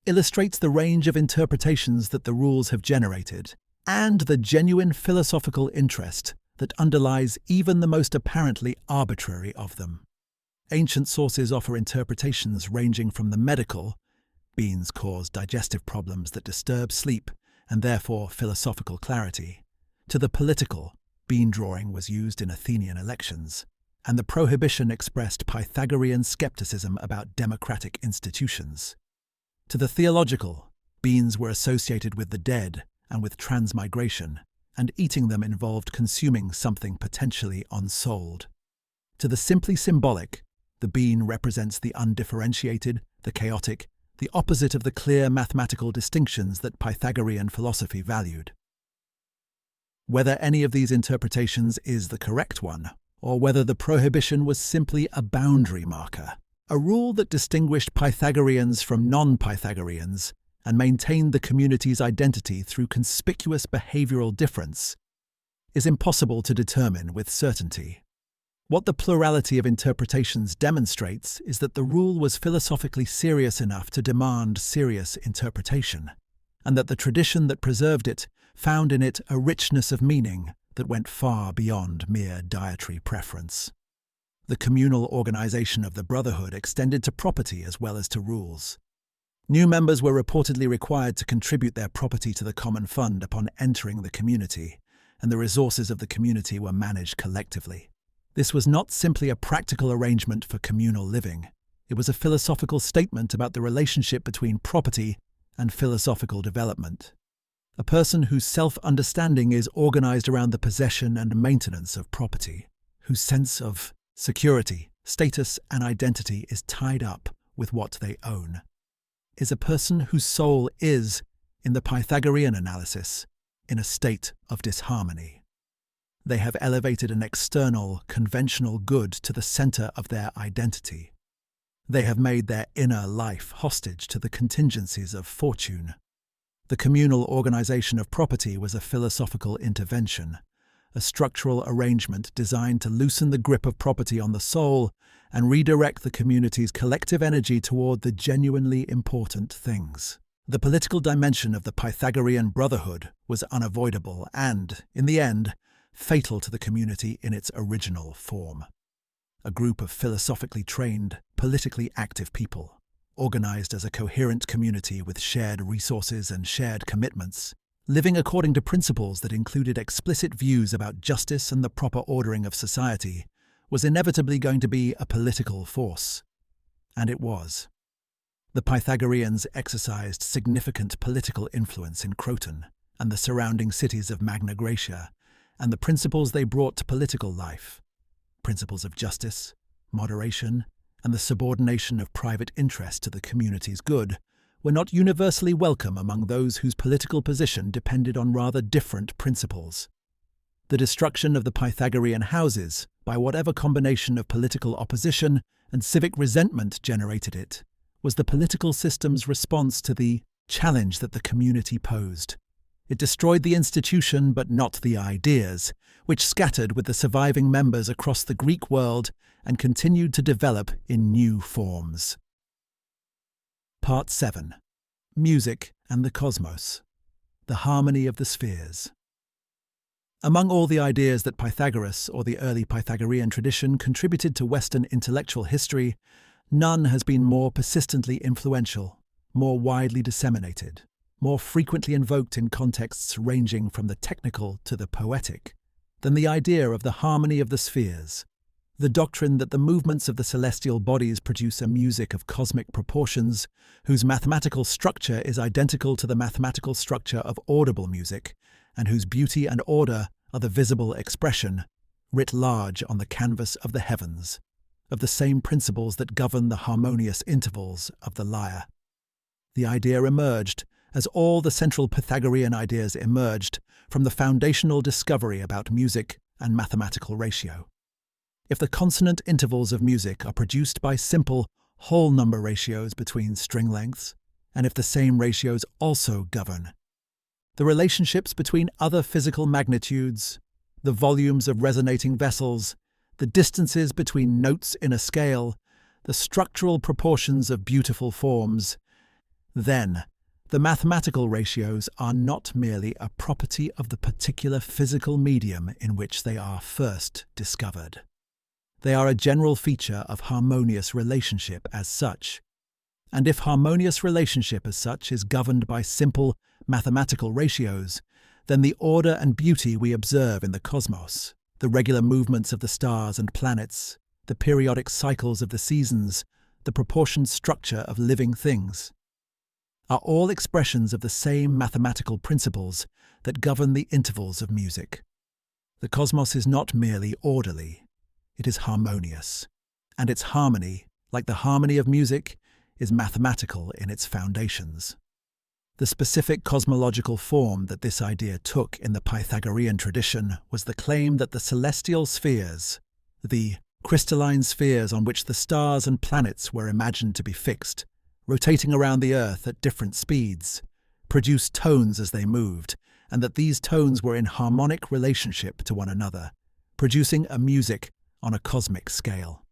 illustrates the range of interpretations that the rules have generated, and the genuine philosophical interest that underlies even the most apparently arbitrary of them. Ancient sources offer interpretations ranging from the medical, beans cause digestive problems that disturb sleep and therefore philosophical clarity, to the political, bean drawing was used in Athenian elections, and the prohibition expressed Pythagorean skepticism about democratic institutions. To the theological, beans were associated with the dead and with transmigration, and eating them involved consuming something potentially unsouled. To the simply symbolic, the bean represents the undifferentiated, the chaotic, the opposite of the clear mathematical distinctions that Pythagorean philosophy valued. Whether any of these interpretations is the correct one, or whether the prohibition was simply a boundary marker, a rule that distinguished Pythagoreans from non-Pythagoreans and maintained the community's identity through conspicuous behavioral difference, is impossible to determine with certainty. What the plurality of interpretations demonstrates is that the rule was philosophically serious enough to demand serious interpretation, and that the tradition that preserved it found in it a richness of meaning that went far beyond mere dietary preference. The communal organization of the Brotherhood extended to property as well as to rules. New members were reportedly required to contribute their property to the common fund upon entering the community, and the resources of the community were managed collectively. This was not simply a practical arrangement for communal living. It was a philosophical statement about the relationship between property and philosophical development. A person whose self-understanding is organized around the possession and maintenance of property, whose sense of security, status, and identity is tied up with what they own, is a person whose soul is, in the Pythagorean analysis, in a state of disharmony. They have elevated an external, conventional good to the center of their identity. They have made their inner life hostage to the contingencies of fortune. The communal organization of property was a philosophical intervention, a structural arrangement designed to loosen the grip of property on the soul and redirect the community's collective energy toward the genuinely important things. The political dimension of the Pythagorean Brotherhood was unavoidable and, in the end, fatal to the community in its original form. A group of philosophically trained, politically active people, organized as a coherent community with shared resources and shared commitments, living according to principles that included explicit views about justice and the proper ordering of society, was inevitably going to be a political force. And it was. The Pythagoreans exercised significant political influence in Croton and the surrounding cities of Magna Graecia, and the principles they brought to political life, principles of justice, moderation, and the subordination of private interest to the community's good, were not universally welcome among those whose political position depended on rather different principles. The destruction of the Pythagorean houses, by whatever combination of political opposition and civic resentment generated it, was the political system's response to the challenge that the community posed. It destroyed the institution but not the ideas, which scattered with the surviving members across the Greek world and continued to develop in new forms. Part 7. Music and the Cosmos. The Harmony of the Spheres. Among all the ideas that Pythagoras or the early Pythagorean tradition contributed to Western intellectual history, none has been more persistently influential, more widely disseminated, more frequently invoked in contexts ranging from the technical to the poetic, than the idea of the harmony of the spheres, the doctrine that the movements of the celestial bodies produce a music of cosmic proportions, whose mathematical structure is identical to the mathematical structure of audible music, and whose beauty and order are the visible expression, writ large on the canvas of the heavens, of the same principles that govern the harmonious intervals of the lyre. The idea emerged, as all the central Pythagorean ideas emerged, from the foundational discovery about music and mathematical ratio. If the consonant intervals of music are produced by simple, whole number ratios between string lengths, and if the same ratios also govern the relationships between other physical magnitudes, the volumes of resonating vessels, the distances between notes in a scale, the structural proportions of beautiful forms, then the mathematical ratios are not merely a property of the particular physical medium in which they are first discovered. They are a general feature of harmonious relationship as such. And if harmonious relationship as such is governed by simple mathematical ratios, then the order and beauty we observe in the cosmos, the regular movements of the stars and planets, the periodic cycles of the seasons, the proportioned structure of living things, are all expressions of the same mathematical principles that govern the intervals of music. The cosmos is not merely orderly, it is harmonious, and its harmony, like the harmony of music, is mathematical in its foundations. The specific cosmological form that this idea took in the Pythagorean tradition was the claim that the celestial spheres, the crystalline spheres on which the stars and planets were imagined to be fixed, rotating around the Earth at different speeds, produced tones as they moved, and that these tones were in harmonic relationship to one another, producing a music on a cosmic scale.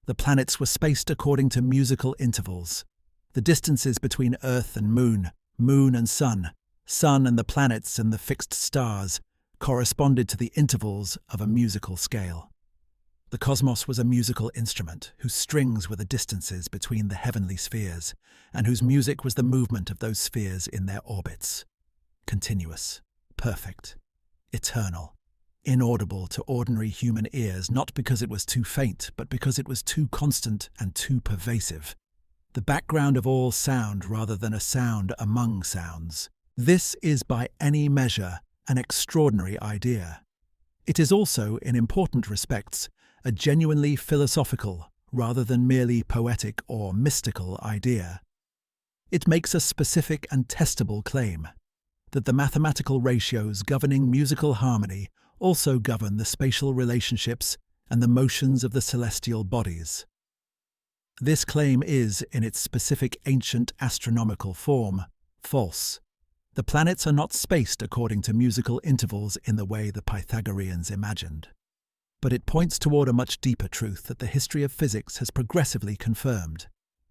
The planets were spaced according to musical intervals. The distances between Earth and Moon, Moon and Sun, Sun and the planets and the fixed stars, corresponded to the intervals of a musical scale. The cosmos was a musical instrument whose strings were the distances between the heavenly spheres, and whose music was the movement of those spheres in their orbits. Continuous, perfect, eternal, inaudible to ordinary human ears, not because it was too faint, but because it was too constant and too pervasive. The background of all sound rather than a sound among sounds. This is by any measure an extraordinary idea. It is also, in important respects, a genuinely philosophical rather than merely poetic or mystical idea. It makes a specific and testable claim that the mathematical ratios governing musical harmony also govern the spatial relationships and the motions of the celestial bodies. This claim is, in its specific ancient astronomical form, false. The planets are not spaced according to musical intervals in the way the Pythagoreans imagined. But it points toward a much deeper truth that the history of physics has progressively confirmed,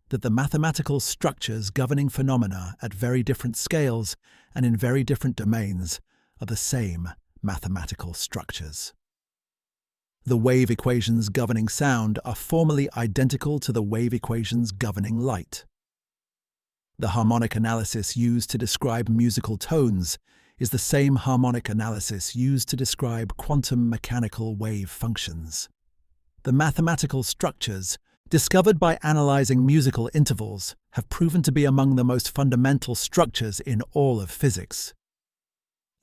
that the mathematical structures governing phenomena at very different scales and in very different domains are the same mathematical structures. The wave equations governing sound are formally identical to the wave equations governing light. The harmonic analysis used to describe musical tones is the same harmonic analysis used to describe quantum mechanical wave functions. The mathematical structures discovered by analyzing musical intervals have proven to be among the most fundamental structures in all of physics.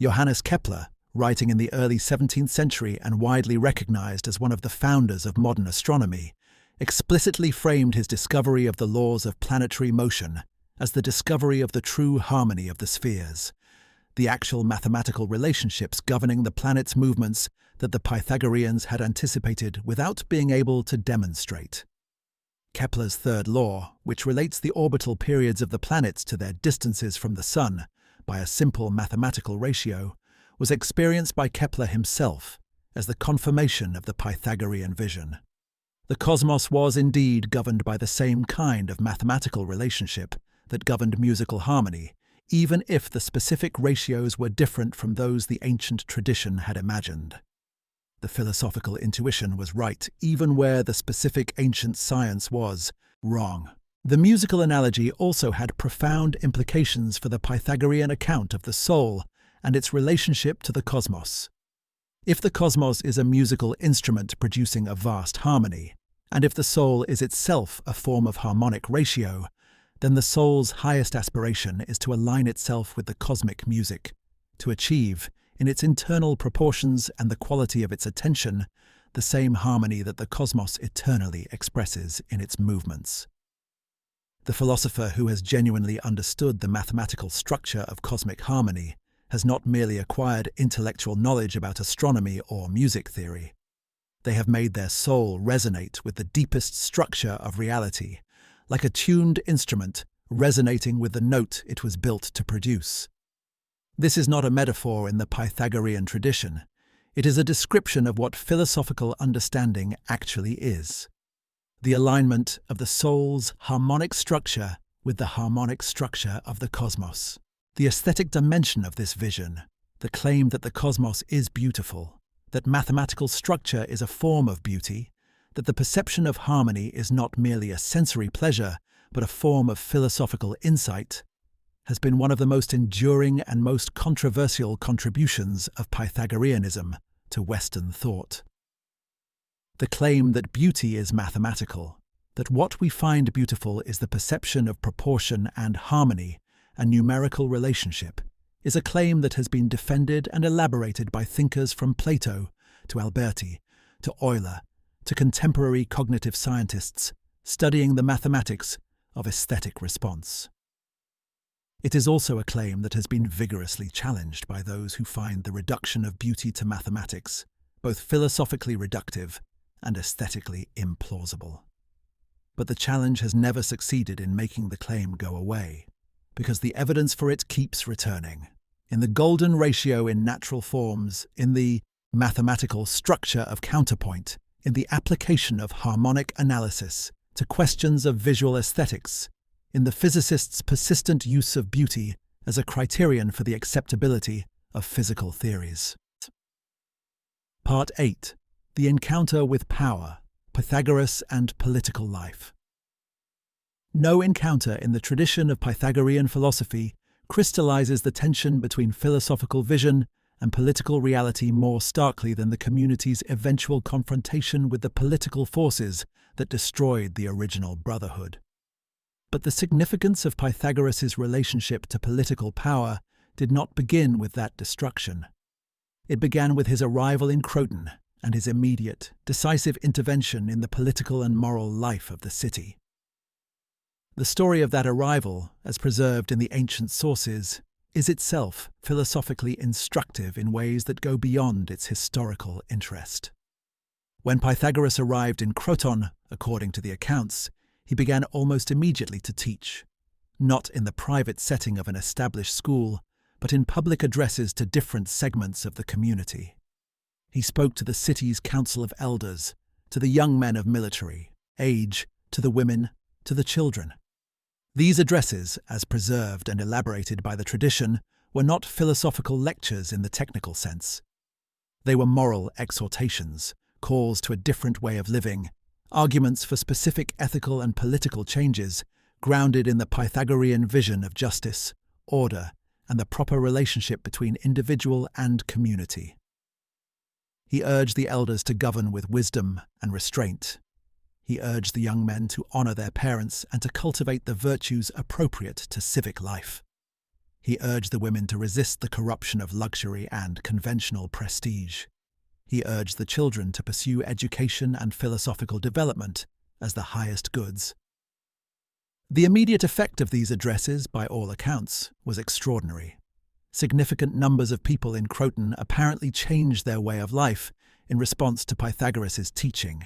Johannes Kepler, writing in the early 17th century and widely recognized as one of the founders of modern astronomy, explicitly framed his discovery of the laws of planetary motion as the discovery of the true harmony of the spheres, the actual mathematical relationships governing the planets' movements that the Pythagoreans had anticipated without being able to demonstrate. Kepler's third law, which relates the orbital periods of the planets to their distances from the Sun by a simple mathematical ratio, was experienced by Kepler himself as the confirmation of the Pythagorean vision. The cosmos was indeed governed by the same kind of mathematical relationship that governed musical harmony, even if the specific ratios were different from those the ancient tradition had imagined. The philosophical intuition was right, even where the specific ancient science was wrong. The musical analogy also had profound implications for the Pythagorean account of the soul and its relationship to the cosmos. If the cosmos is a musical instrument producing a vast harmony, and if the soul is itself a form of harmonic ratio, then the soul's highest aspiration is to align itself with the cosmic music, to achieve, in its internal proportions and the quality of its attention, the same harmony that the cosmos eternally expresses in its movements. The philosopher who has genuinely understood the mathematical structure of cosmic harmony has not merely acquired intellectual knowledge about astronomy or music theory. They have made their soul resonate with the deepest structure of reality like a tuned instrument resonating with the note it was built to produce. This is not a metaphor in the Pythagorean tradition. It is a description of what philosophical understanding actually is: the alignment of the soul's harmonic structure with the harmonic structure of the cosmos. The aesthetic dimension of this vision, the claim that the cosmos is beautiful, that mathematical structure is a form of beauty, that the perception of harmony is not merely a sensory pleasure, but a form of philosophical insight, has been one of the most enduring and most controversial contributions of Pythagoreanism to Western thought. The claim that beauty is mathematical, that what we find beautiful is the perception of proportion and harmony, a numerical relationship, is a claim that has been defended and elaborated by thinkers from Plato to Alberti to Euler to contemporary cognitive scientists studying the mathematics of aesthetic response. It is also a claim that has been vigorously challenged by those who find the reduction of beauty to mathematics both philosophically reductive and aesthetically implausible. But the challenge has never succeeded in making the claim go away, because the evidence for it keeps returning. In the golden ratio in natural forms, in the mathematical structure of counterpoint, in the application of harmonic analysis to questions of visual aesthetics, in the physicist's persistent use of beauty as a criterion for the acceptability of physical theories. Part 8. The encounter with power, Pythagoras and political life. No encounter in the tradition of Pythagorean philosophy crystallizes the tension between philosophical vision and political reality more starkly than the community's eventual confrontation with the political forces that destroyed the original brotherhood. But the significance of Pythagoras' relationship to political power did not begin with that destruction. It began with his arrival in Croton and his immediate, decisive intervention in the political and moral life of the city. The story of that arrival, as preserved in the ancient sources, is itself philosophically instructive in ways that go beyond its historical interest. When Pythagoras arrived in Croton, according to the accounts, he began almost immediately to teach, not in the private setting of an established school, but in public addresses to different segments of the community. He spoke to the city's council of elders, to the young men of military age, to the women, to the children. These addresses, as preserved and elaborated by the tradition, were not philosophical lectures in the technical sense. They were moral exhortations, calls to a different way of living, arguments for specific ethical and political changes grounded in the Pythagorean vision of justice, order, and the proper relationship between individual and community. He urged the elders to govern with wisdom and restraint. He urged the young men to honor their parents and to cultivate the virtues appropriate to civic life. He urged the women to resist the corruption of luxury and conventional prestige. He urged the children to pursue education and philosophical development as the highest goods. The immediate effect of these addresses, by all accounts, was extraordinary. Significant numbers of people in Croton apparently changed their way of life in response to Pythagoras' teaching,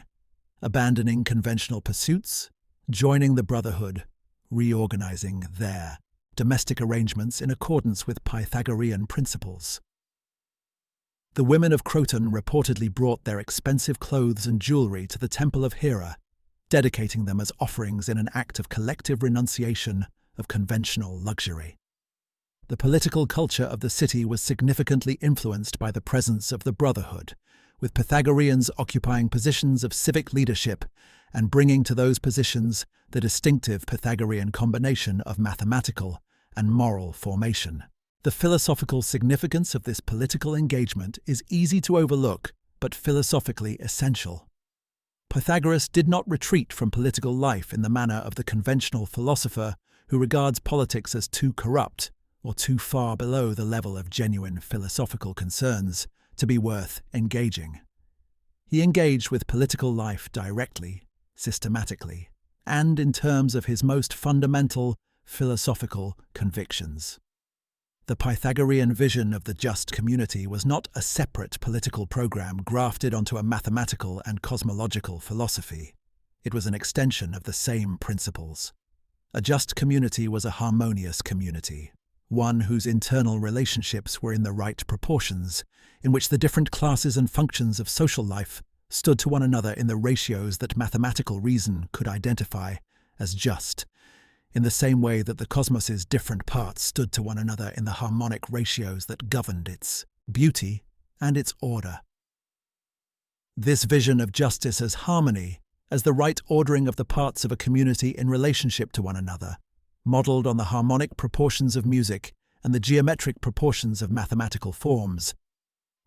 abandoning conventional pursuits, joining the brotherhood, reorganizing their domestic arrangements in accordance with Pythagorean principles. The women of Croton reportedly brought their expensive clothes and jewelry to the temple of Hera, dedicating them as offerings in an act of collective renunciation of conventional luxury. The political culture of the city was significantly influenced by the presence of the brotherhood, with Pythagoreans occupying positions of civic leadership and bringing to those positions the distinctive Pythagorean combination of mathematical and moral formation. The philosophical significance of this political engagement is easy to overlook, but philosophically essential. Pythagoras did not retreat from political life in the manner of the conventional philosopher who regards politics as too corrupt or too far below the level of genuine philosophical concerns to be worth engaging. He engaged with political life directly, systematically, and in terms of his most fundamental philosophical convictions. The Pythagorean vision of the just community was not a separate political program grafted onto a mathematical and cosmological philosophy. It was an extension of the same principles. A just community was a harmonious community, one whose internal relationships were in the right proportions, in which the different classes and functions of social life stood to one another in the ratios that mathematical reason could identify as just, in the same way that the cosmos's different parts stood to one another in the harmonic ratios that governed its beauty and its order. This vision of justice as harmony, as the right ordering of the parts of a community in relationship to one another, modelled on the harmonic proportions of music and the geometric proportions of mathematical forms,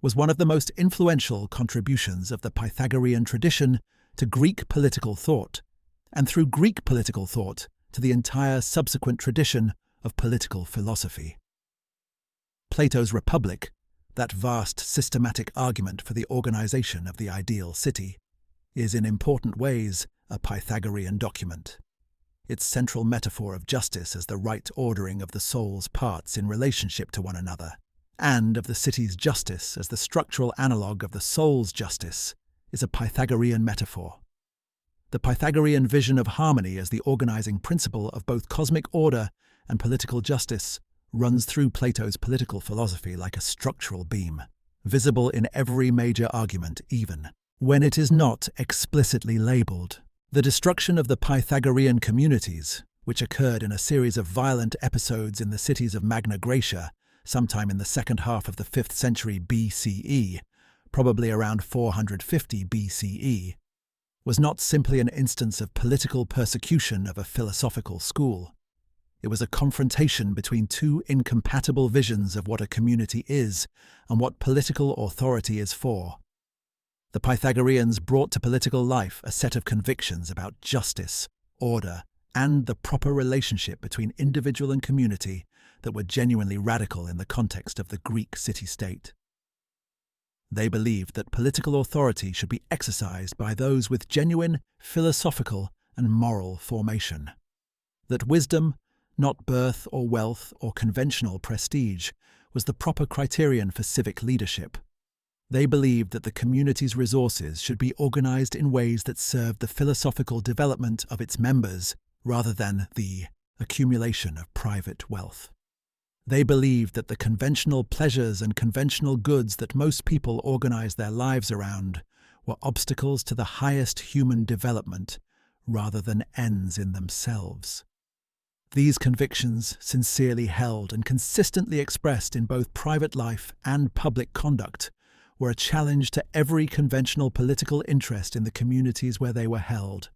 was one of the most influential contributions of the Pythagorean tradition to Greek political thought, and through Greek political thought to the entire subsequent tradition of political philosophy. Plato's Republic, that vast systematic argument for the organization of the ideal city, is in important ways a Pythagorean document. Its central metaphor of justice as the right ordering of the soul's parts in relationship to one another, and of the city's justice as the structural analogue of the soul's justice, is a Pythagorean metaphor. The Pythagorean vision of harmony as the organizing principle of both cosmic order and political justice runs through Plato's political philosophy like a structural beam, visible in every major argument even when it is not explicitly labelled. The destruction of the Pythagorean communities, which occurred in a series of violent episodes in the cities of Magna Graecia sometime in the second half of the 5th century BCE, probably around 450 BCE, was not simply an instance of political persecution of a philosophical school. It was a confrontation between two incompatible visions of what a community is and what political authority is for. The Pythagoreans brought to political life a set of convictions about justice, order, and the proper relationship between individual and community that were genuinely radical in the context of the Greek city-state. They believed that political authority should be exercised by those with genuine philosophical and moral formation. That wisdom, not birth or wealth or conventional prestige, was the proper criterion for civic leadership. They believed that the community's resources should be organized in ways that served the philosophical development of its members rather than the accumulation of private wealth. They believed that the conventional pleasures and conventional goods that most people organize their lives around were obstacles to the highest human development rather than ends in themselves. These convictions, sincerely held and consistently expressed in both private life and public conduct, were a challenge to every conventional political interest in the communities where they were held.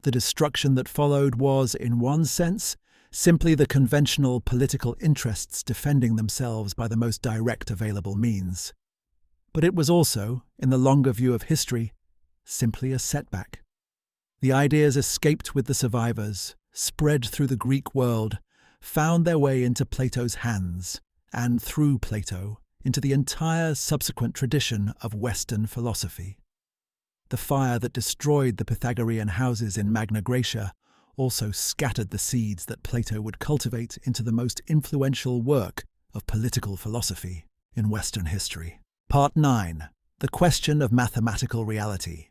The destruction that followed was, in one sense, simply the conventional political interests defending themselves by the most direct available means. But it was also, in the longer view of history, simply a setback. The ideas escaped with the survivors, spread through the Greek world, found their way into Plato's hands, and through Plato, into the entire subsequent tradition of Western philosophy. The fire that destroyed the Pythagorean houses in Magna Graecia also scattered the seeds that Plato would cultivate into the most influential work of political philosophy in Western history. Part 9. The question of mathematical reality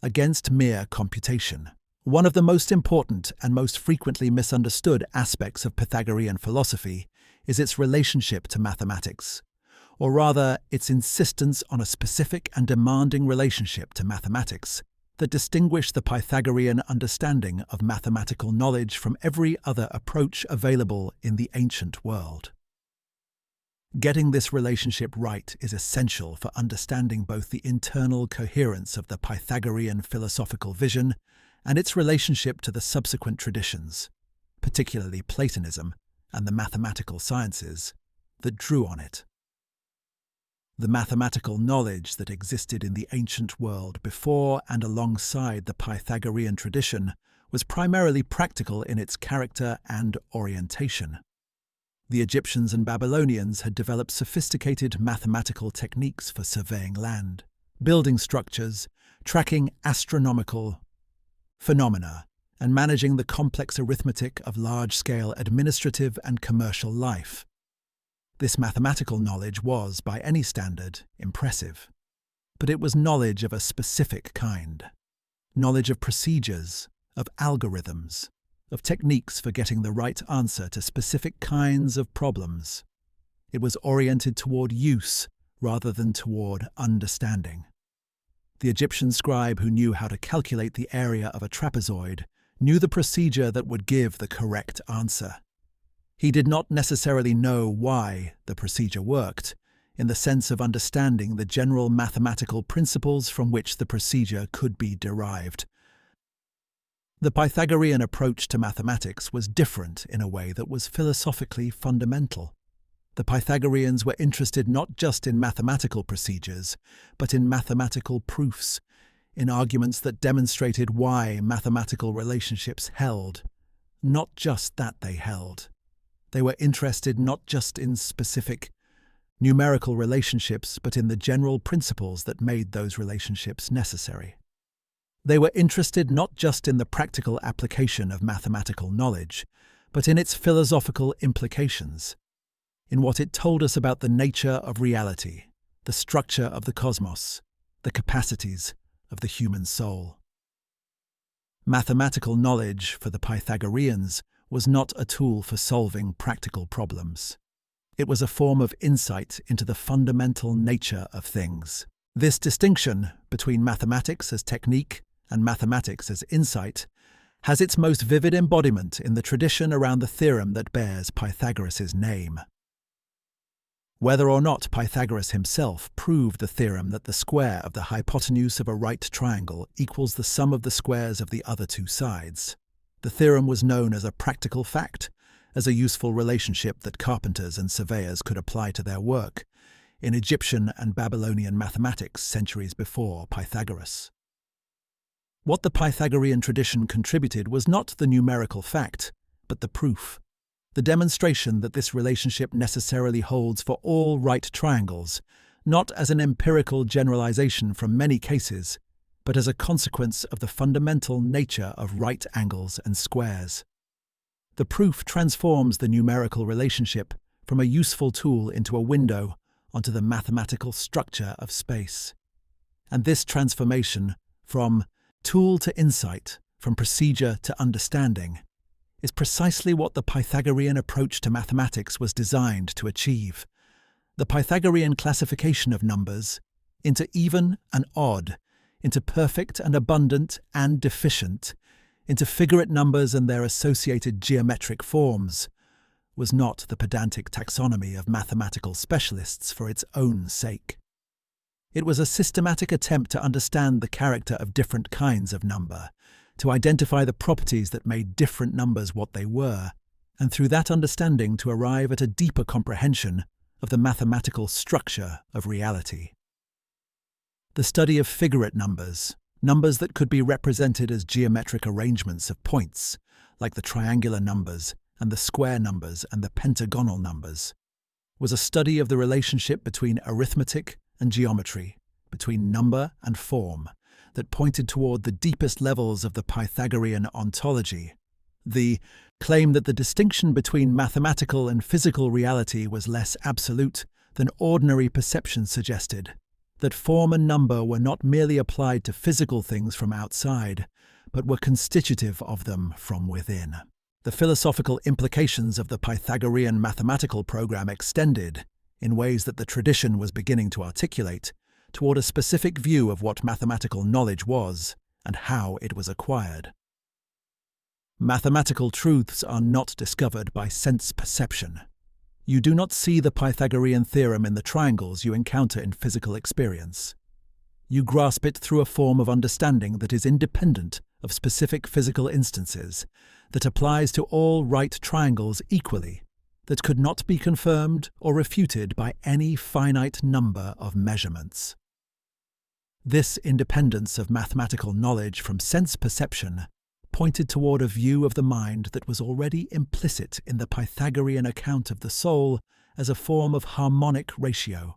against mere computation. One of the most important and most frequently misunderstood aspects of Pythagorean philosophy is its relationship to mathematics, or rather its insistence on a specific and demanding relationship to mathematics that distinguished the Pythagorean understanding of mathematical knowledge from every other approach available in the ancient world. Getting this relationship right is essential for understanding both the internal coherence of the Pythagorean philosophical vision and its relationship to the subsequent traditions, particularly Platonism and the mathematical sciences, that drew on it. The mathematical knowledge that existed in the ancient world before and alongside the Pythagorean tradition was primarily practical in its character and orientation. The Egyptians and Babylonians had developed sophisticated mathematical techniques for surveying land, building structures, tracking astronomical phenomena, and managing the complex arithmetic of large-scale administrative and commercial life. This mathematical knowledge was, by any standard, impressive. But it was knowledge of a specific kind. knowledge of procedures, of algorithms, of techniques for getting the right answer to specific kinds of problems. It was oriented toward use rather than toward understanding. The Egyptian scribe who knew how to calculate the area of a trapezoid knew the procedure that would give the correct answer. He did not necessarily know why the procedure worked, in the sense of understanding the general mathematical principles from which the procedure could be derived. The Pythagorean approach to mathematics was different in a way that was philosophically fundamental. The Pythagoreans were interested not just in mathematical procedures, but in mathematical proofs, in arguments that demonstrated why mathematical relationships held, not just that they held. They were interested not just in specific numerical relationships, but in the general principles that made those relationships necessary. They were interested not just in the practical application of mathematical knowledge, but in its philosophical implications, in what it told us about the nature of reality, the structure of the cosmos, the capacities of the human soul. Mathematical knowledge, for the Pythagoreans, was not a tool for solving practical problems. It was a form of insight into the fundamental nature of things. This distinction between mathematics as technique and mathematics as insight has its most vivid embodiment in the tradition around the theorem that bears Pythagoras' name. Whether or not Pythagoras himself proved the theorem that the square of the hypotenuse of a right triangle equals the sum of the squares of the other two sides, the theorem was known as a practical fact, as a useful relationship that carpenters and surveyors could apply to their work in Egyptian and Babylonian mathematics centuries before Pythagoras. What the Pythagorean tradition contributed was not the numerical fact, but the proof, the demonstration that this relationship necessarily holds for all right triangles, not as an empirical generalization from many cases, but as a consequence of the fundamental nature of right angles and squares. The proof transforms the numerical relationship from a useful tool into a window onto the mathematical structure of space. And this transformation from tool to insight, from procedure to understanding, is precisely what the Pythagorean approach to mathematics was designed to achieve. The Pythagorean classification of numbers into even and odd, into perfect and abundant and deficient, into figurate numbers and their associated geometric forms, was not the pedantic taxonomy of mathematical specialists for its own sake. It was a systematic attempt to understand the character of different kinds of number, to identify the properties that made different numbers what they were, and through that understanding to arrive at a deeper comprehension of the mathematical structure of reality. The study of figurate numbers, numbers that could be represented as geometric arrangements of points, like the triangular numbers and the square numbers and the pentagonal numbers, was a study of the relationship between arithmetic and geometry, between number and form, that pointed toward the deepest levels of the Pythagorean ontology. The claim that the distinction between mathematical and physical reality was less absolute than ordinary perception suggested, that form and number were not merely applied to physical things from outside, but were constitutive of them from within. The philosophical implications of the Pythagorean mathematical program extended, in ways that the tradition was beginning to articulate, toward a specific view of what mathematical knowledge was and how it was acquired. Mathematical truths are not discovered by sense perception. You do not see the Pythagorean theorem in the triangles you encounter in physical experience. You grasp it through a form of understanding that is independent of specific physical instances, that applies to all right triangles equally, that could not be confirmed or refuted by any finite number of measurements. This independence of mathematical knowledge from sense perception pointed toward a view of the mind that was already implicit in the Pythagorean account of the soul as a form of harmonic ratio.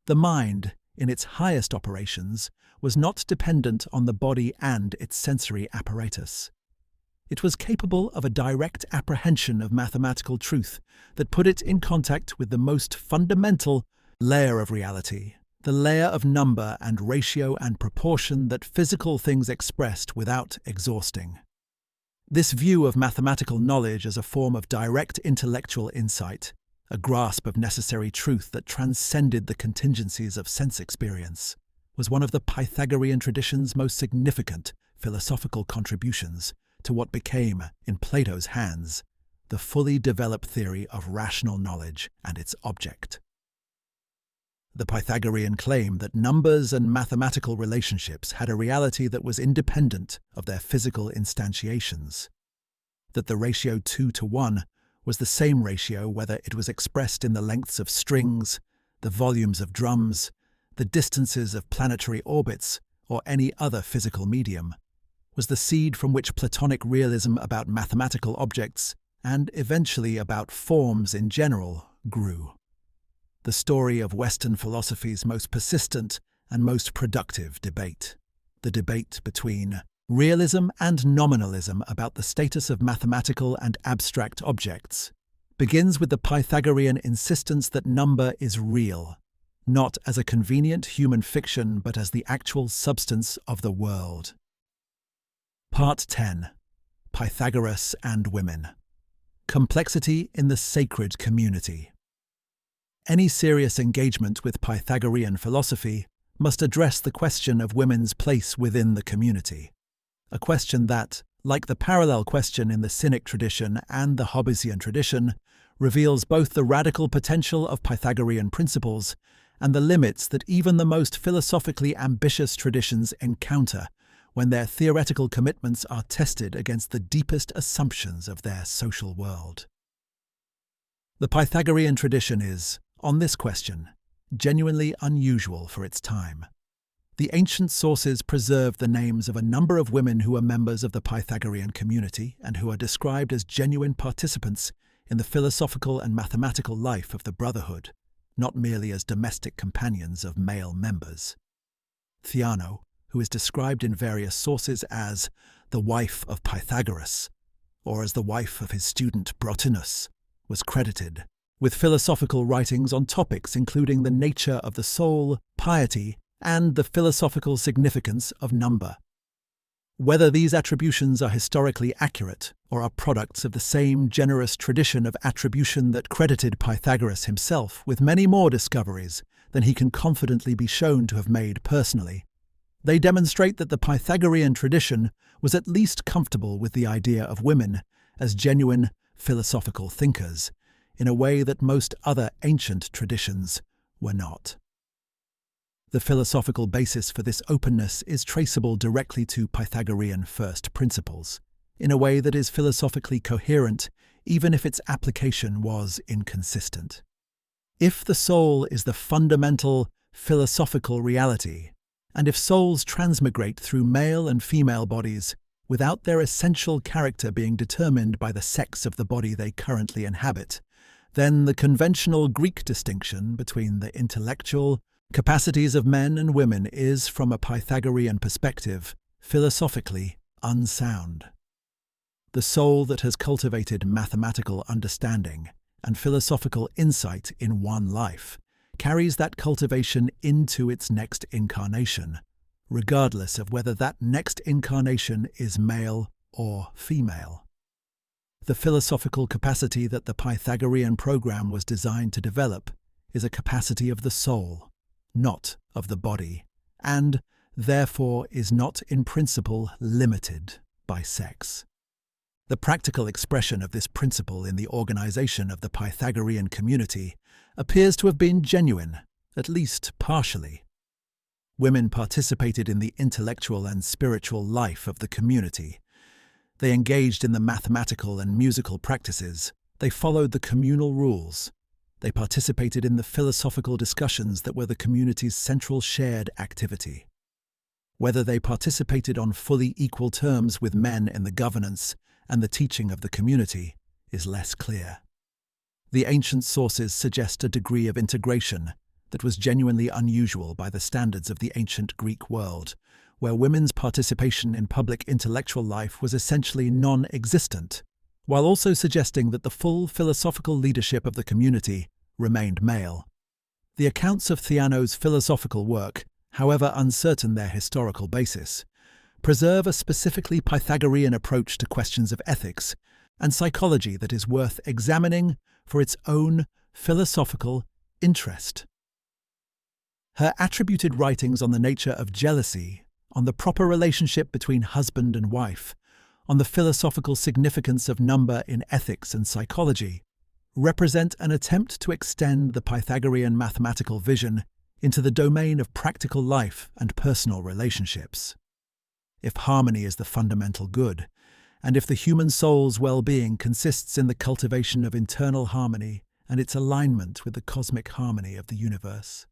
The mind, in its highest operations, was not dependent on the body and its sensory apparatus. It was capable of a direct apprehension of mathematical truth that put it in contact with the most fundamental layer of reality, the layer of number and ratio and proportion that physical things expressed without exhausting. This view of mathematical knowledge as a form of direct intellectual insight, a grasp of necessary truth that transcended the contingencies of sense experience, was one of the Pythagorean tradition's most significant philosophical contributions to what became, in Plato's hands, the fully developed theory of rational knowledge and its object. The Pythagorean claim that numbers and mathematical relationships had a reality that was independent of their physical instantiations, that the ratio 2:1 was the same ratio whether it was expressed in the lengths of strings, the volumes of drums, the distances of planetary orbits, or any other physical medium, was the seed from which Platonic realism about mathematical objects, and eventually about forms in general, grew. The story of Western philosophy's most persistent and most productive debate, the debate between realism and nominalism about the status of mathematical and abstract objects, begins with the Pythagorean insistence that number is real, not as a convenient human fiction but as the actual substance of the world. Part 10. Pythagoras and Women. Complexity in the sacred community. Any serious engagement with Pythagorean philosophy must address the question of women's place within the community, a question that, like the parallel question in the Cynic tradition and the Hobbesian tradition, reveals both the radical potential of Pythagorean principles and the limits that even the most philosophically ambitious traditions encounter when their theoretical commitments are tested against the deepest assumptions of their social world. The Pythagorean tradition is, on this question, genuinely unusual for its time. The ancient sources preserve the names of a number of women who are members of the Pythagorean community and who are described as genuine participants in the philosophical and mathematical life of the brotherhood, not merely as domestic companions of male members. Theano, who is described in various sources as the wife of Pythagoras, or as the wife of his student Brotinus, was credited with philosophical writings on topics including the nature of the soul, piety, and the philosophical significance of number. Whether these attributions are historically accurate or are products of the same generous tradition of attribution that credited Pythagoras himself with many more discoveries than he can confidently be shown to have made personally, they demonstrate that the Pythagorean tradition was at least comfortable with the idea of women as genuine philosophical thinkers, in a way that most other ancient traditions were not. The philosophical basis for this openness is traceable directly to Pythagorean first principles, in a way that is philosophically coherent, even if its application was inconsistent. If the soul is the fundamental philosophical reality, and if souls transmigrate through male and female bodies without their essential character being determined by the sex of the body they currently inhabit, then the conventional Greek distinction between the intellectual capacities of men and women is, from a Pythagorean perspective, philosophically unsound. The soul that has cultivated mathematical understanding and philosophical insight in one life carries that cultivation into its next incarnation, regardless of whether that next incarnation is male or female. The philosophical capacity that the Pythagorean program was designed to develop is a capacity of the soul, not of the body, and, therefore, is not in principle limited by sex. The practical expression of this principle in the organization of the Pythagorean community appears to have been genuine, at least partially. Women participated in the intellectual and spiritual life of the community. They engaged in the mathematical and musical practices. They followed the communal rules. They participated in the philosophical discussions that were the community's central shared activity. Whether they participated on fully equal terms with men in the governance and the teaching of the community is less clear. The ancient sources suggest a degree of integration that was genuinely unusual by the standards of the ancient Greek world, where women's participation in public intellectual life was essentially non-existent, while also suggesting that the full philosophical leadership of the community remained male. The accounts of Theano's philosophical work, however uncertain their historical basis, preserve a specifically Pythagorean approach to questions of ethics and psychology that is worth examining for its own philosophical interest. Her attributed writings on the nature of jealousy, on the proper relationship between husband and wife, on the philosophical significance of number in ethics and psychology, represent an attempt to extend the Pythagorean mathematical vision into the domain of practical life and personal relationships. If harmony is the fundamental good, and if the human soul's well-being consists in the cultivation of internal harmony and its alignment with the cosmic harmony of the universe,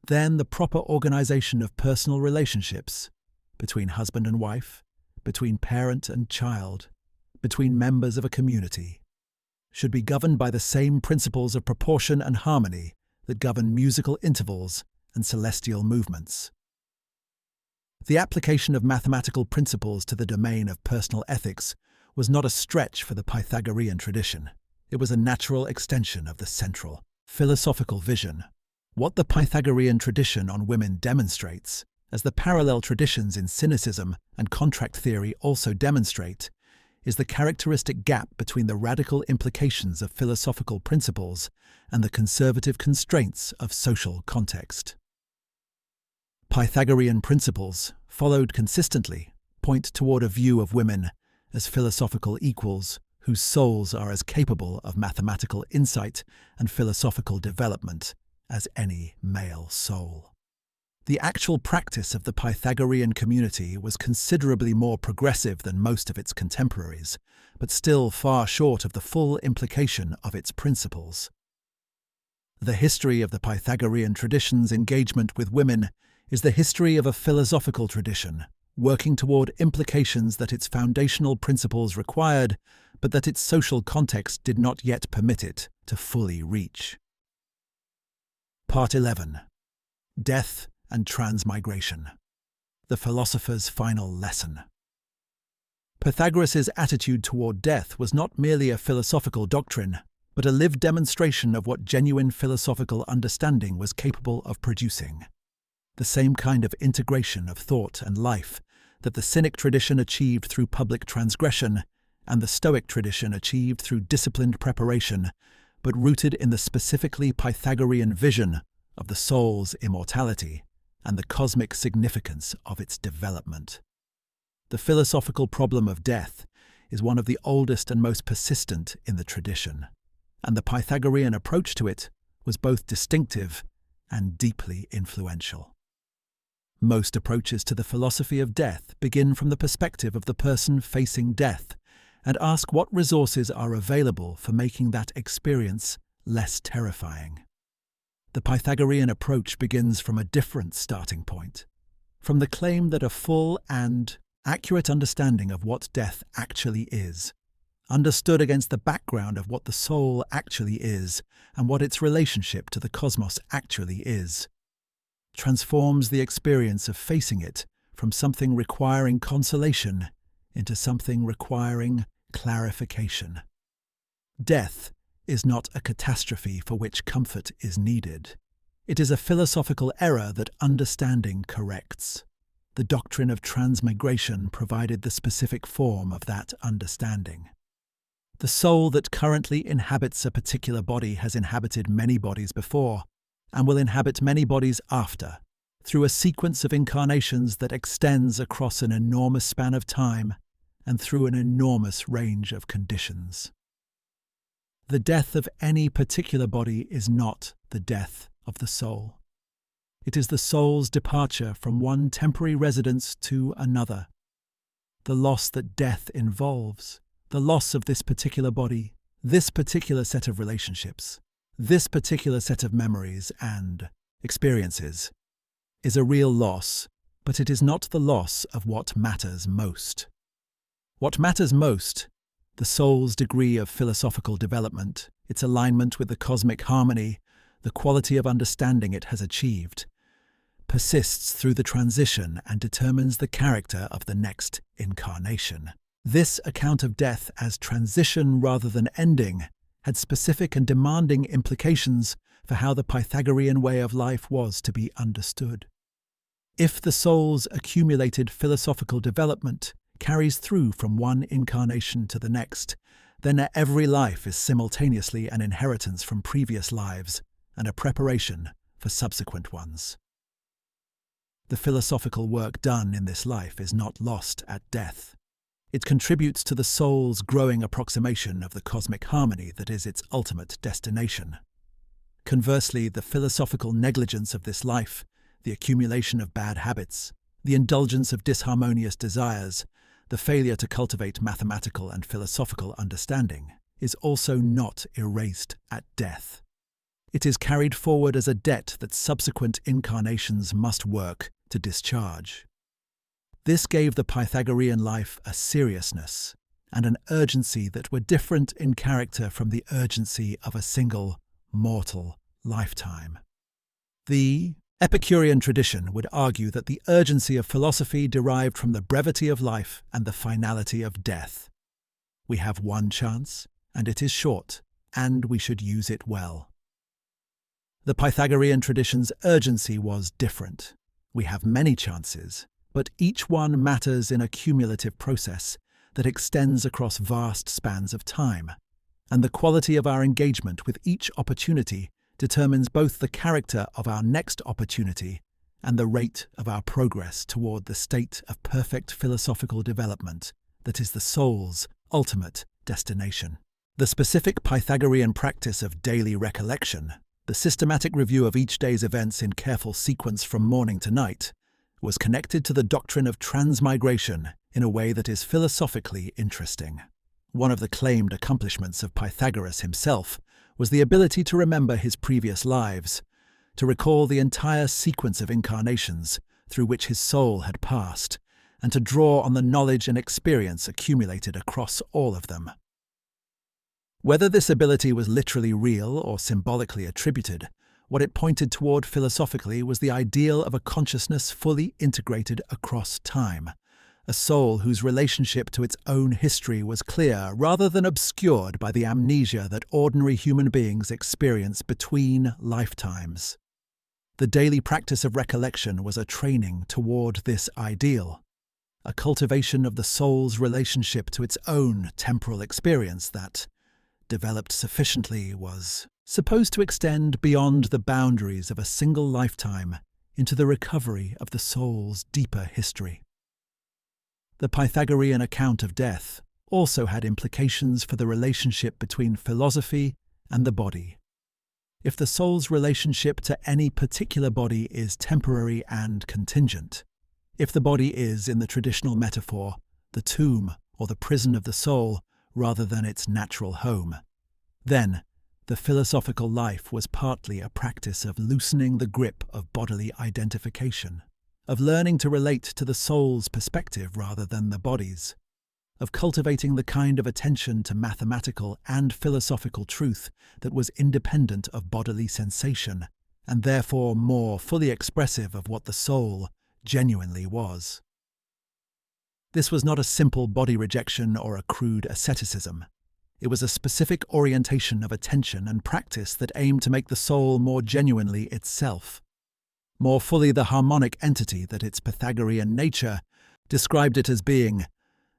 then the proper organization of personal relationships between husband and wife, between parent and child, between members of a community, should be governed by the same principles of proportion and harmony that govern musical intervals and celestial movements. The application of mathematical principles to the domain of personal ethics was not a stretch for the Pythagorean tradition. It was a natural extension of the central philosophical vision. What the Pythagorean tradition on women demonstrates, as the parallel traditions in cynicism and contract theory also demonstrate, is the characteristic gap between the radical implications of philosophical principles and the conservative constraints of social context. Pythagorean principles, followed consistently, point toward a view of women as philosophical equals whose souls are as capable of mathematical insight and philosophical development as any male soul. The actual practice of the Pythagorean community was considerably more progressive than most of its contemporaries, but still far short of the full implication of its principles. The history of the Pythagorean tradition's engagement with women is the history of a philosophical tradition, working toward implications that its foundational principles required, but that its social context did not yet permit it to fully reach. Part 11. Death and Transmigration. The philosopher's final lesson. Pythagoras' attitude toward death was not merely a philosophical doctrine, but a lived demonstration of what genuine philosophical understanding was capable of producing. The same kind of integration of thought and life that the Cynic tradition achieved through public transgression and the Stoic tradition achieved through disciplined preparation, but rooted in the specifically Pythagorean vision of the soul's immortality and the cosmic significance of its development. The philosophical problem of death is one of the oldest and most persistent in the tradition, and the Pythagorean approach to it was both distinctive and deeply influential. Most approaches to the philosophy of death begin from the perspective of the person facing death and ask what resources are available for making that experience less terrifying. The Pythagorean approach begins from a different starting point, from the claim that a full and accurate understanding of what death actually is, understood against the background of what the soul actually is and what its relationship to the cosmos actually is, transforms the experience of facing it from something requiring consolation into something requiring clarification. Death is not a catastrophe for which comfort is needed. It is a philosophical error that understanding corrects. The doctrine of transmigration provided the specific form of that understanding. The soul that currently inhabits a particular body has inhabited many bodies before, and will inhabit many bodies after, through a sequence of incarnations that extends across an enormous span of time and through an enormous range of conditions. The death of any particular body is not the death of the soul. It is the soul's departure from one temporary residence to another. The loss that death involves, the loss of this particular body, this particular set of relationships, this particular set of memories and experiences, is a real loss, but it is not the loss of what matters most. What matters most, the soul's degree of philosophical development, its alignment with the cosmic harmony, the quality of understanding it has achieved, persists through the transition and determines the character of the next incarnation. This account of death as transition rather than ending had specific and demanding implications for how the Pythagorean way of life was to be understood. If the soul's accumulated philosophical development carries through from one incarnation to the next, then every life is simultaneously an inheritance from previous lives and a preparation for subsequent ones. The philosophical work done in this life is not lost at death. It contributes to the soul's growing approximation of the cosmic harmony that is its ultimate destination. Conversely, the philosophical negligence of this life, the accumulation of bad habits, the indulgence of disharmonious desires, the failure to cultivate mathematical and philosophical understanding, is also not erased at death. It is carried forward as a debt that subsequent incarnations must work to discharge. This gave the Pythagorean life a seriousness and an urgency that were different in character from the urgency of a single mortal lifetime. The Epicurean tradition would argue that the urgency of philosophy derived from the brevity of life and the finality of death. We have one chance, and it is short, and we should use it well. The Pythagorean tradition's urgency was different. We have many chances, but each one matters in a cumulative process that extends across vast spans of time, and the quality of our engagement with each opportunity determines both the character of our next opportunity and the rate of our progress toward the state of perfect philosophical development that is the soul's ultimate destination. The specific Pythagorean practice of daily recollection, the systematic review of each day's events in careful sequence from morning to night, was connected to the doctrine of transmigration in a way that is philosophically interesting. One of the claimed accomplishments of Pythagoras himself was the ability to remember his previous lives, to recall the entire sequence of incarnations through which his soul had passed, and to draw on the knowledge and experience accumulated across all of them. Whether this ability was literally real or symbolically attributed, what it pointed toward philosophically was the ideal of a consciousness fully integrated across time, a soul whose relationship to its own history was clear rather than obscured by the amnesia that ordinary human beings experience between lifetimes. The daily practice of recollection was a training toward this ideal, a cultivation of the soul's relationship to its own temporal experience that, developed sufficiently, was supposed to extend beyond the boundaries of a single lifetime into the recovery of the soul's deeper history. The Pythagorean account of death also had implications for the relationship between philosophy and the body. If the soul's relationship to any particular body is temporary and contingent, if the body is, in the traditional metaphor, the tomb or the prison of the soul rather than its natural home, then the philosophical life was partly a practice of loosening the grip of bodily identification, of learning to relate to the soul's perspective rather than the body's, of cultivating the kind of attention to mathematical and philosophical truth that was independent of bodily sensation and therefore more fully expressive of what the soul genuinely was. This was not a simple body rejection or a crude asceticism. It was a specific orientation of attention and practice that aimed to make the soul more genuinely itself, more fully the harmonic entity that its Pythagorean nature described it as being,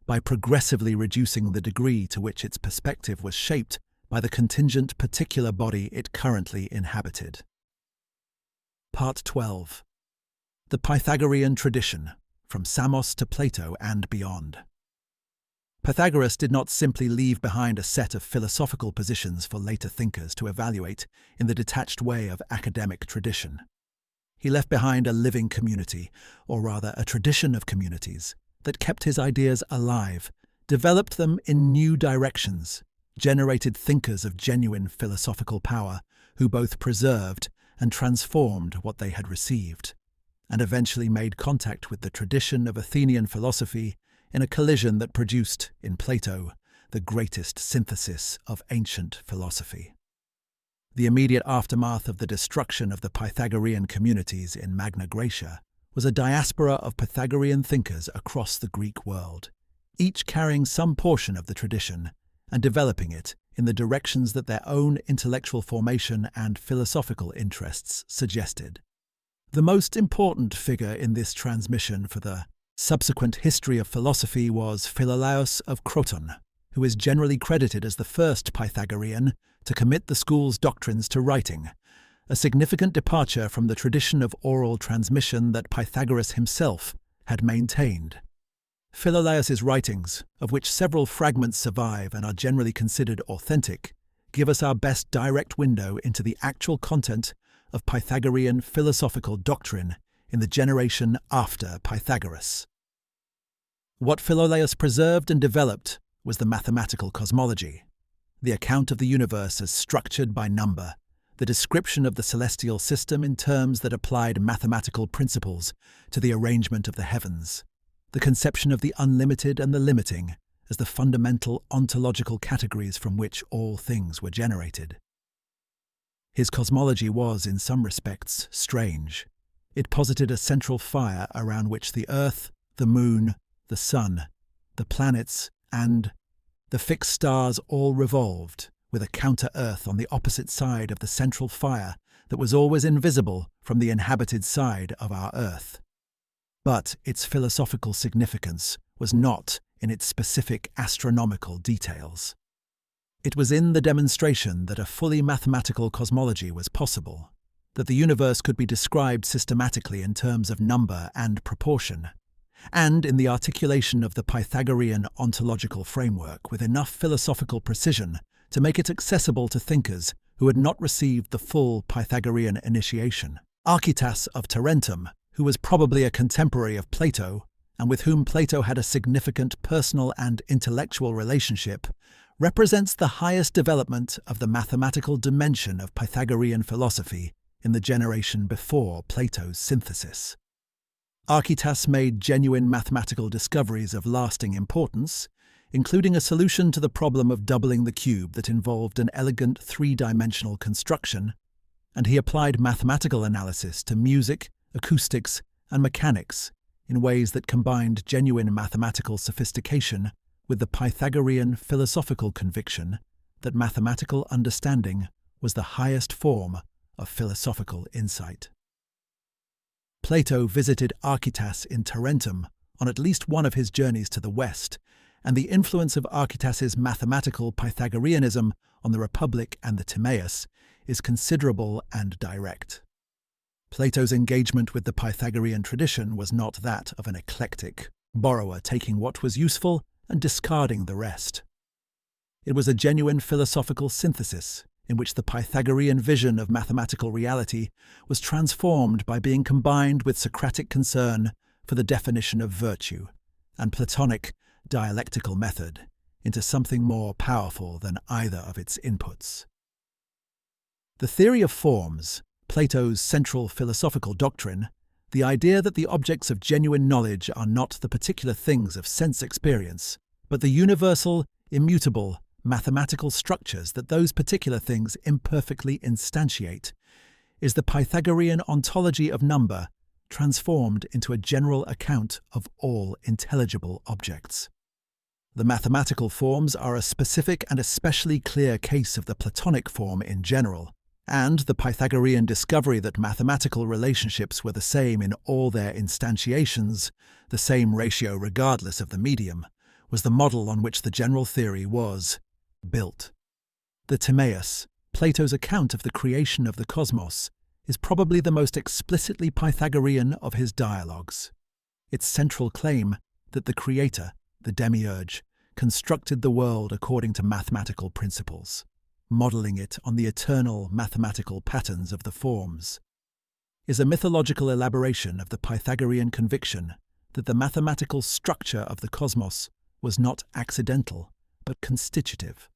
by progressively reducing the degree to which its perspective was shaped by the contingent particular body it currently inhabited. Part 12. The Pythagorean Tradition, from Samos to Plato and beyond. Pythagoras did not simply leave behind a set of philosophical positions for later thinkers to evaluate in the detached way of academic tradition. He left behind a living community, or rather a tradition of communities, that kept his ideas alive, developed them in new directions, generated thinkers of genuine philosophical power who both preserved and transformed what they had received, and eventually made contact with the tradition of Athenian philosophy in a collision that produced, in Plato, the greatest synthesis of ancient philosophy. The immediate aftermath of the destruction of the Pythagorean communities in Magna Graecia was a diaspora of Pythagorean thinkers across the Greek world, each carrying some portion of the tradition and developing it in the directions that their own intellectual formation and philosophical interests suggested. The most important figure in this transmission for the subsequent history of philosophy was Philolaus of Croton, who is generally credited as the first Pythagorean to commit the school's doctrines to writing, a significant departure from the tradition of oral transmission that Pythagoras himself had maintained. Philolaus's writings, of which several fragments survive and are generally considered authentic, give us our best direct window into the actual content of Pythagorean philosophical doctrine in the generation after Pythagoras. What Philolaus preserved and developed was the mathematical cosmology, the account of the universe as structured by number, the description of the celestial system in terms that applied mathematical principles to the arrangement of the heavens, the conception of the unlimited and the limiting as the fundamental ontological categories from which all things were generated. His cosmology was, in some respects, strange. It posited a central fire around which the earth, the moon, the sun, the planets, and the fixed stars all revolved, with a counter-earth on the opposite side of the central fire that was always invisible from the inhabited side of our earth. But its philosophical significance was not in its specific astronomical details. It was in the demonstration that a fully mathematical cosmology was possible, that the universe could be described systematically in terms of number and proportion, and in the articulation of the Pythagorean ontological framework with enough philosophical precision to make it accessible to thinkers who had not received the full Pythagorean initiation. Archytas of Tarentum, who was probably a contemporary of Plato, and with whom Plato had a significant personal and intellectual relationship, represents the highest development of the mathematical dimension of Pythagorean philosophy in the generation before Plato's synthesis. Archytas made genuine mathematical discoveries of lasting importance, including a solution to the problem of doubling the cube that involved an elegant three-dimensional construction, and he applied mathematical analysis to music, acoustics, and mechanics in ways that combined genuine mathematical sophistication with the Pythagorean philosophical conviction that mathematical understanding was the highest form of philosophical insight. Plato visited Archytas in Tarentum on at least one of his journeys to the west, and the influence of Archytas's mathematical Pythagoreanism on the Republic and the Timaeus is considerable and direct. Plato's engagement with the Pythagorean tradition was not that of an eclectic borrower taking what was useful and discarding the rest. It was a genuine philosophical synthesis in which the Pythagorean vision of mathematical reality was transformed by being combined with Socratic concern for the definition of virtue and Platonic dialectical method into something more powerful than either of its inputs. The theory of forms, Plato's central philosophical doctrine, the idea that the objects of genuine knowledge are not the particular things of sense experience, but the universal, immutable, mathematical structures that those particular things imperfectly instantiate, is the Pythagorean ontology of number transformed into a general account of all intelligible objects. The mathematical forms are a specific and especially clear case of the Platonic form in general, and the Pythagorean discovery that mathematical relationships were the same in all their instantiations, the same ratio regardless of the medium, was the model on which the general theory was built. The Timaeus, Plato's account of the creation of the cosmos, is probably the most explicitly Pythagorean of his dialogues. Its central claim that the creator, the demiurge, constructed the world according to mathematical principles, modelling it on the eternal mathematical patterns of the forms, is a mythological elaboration of the Pythagorean conviction that the mathematical structure of the cosmos was not accidental, but constitutive.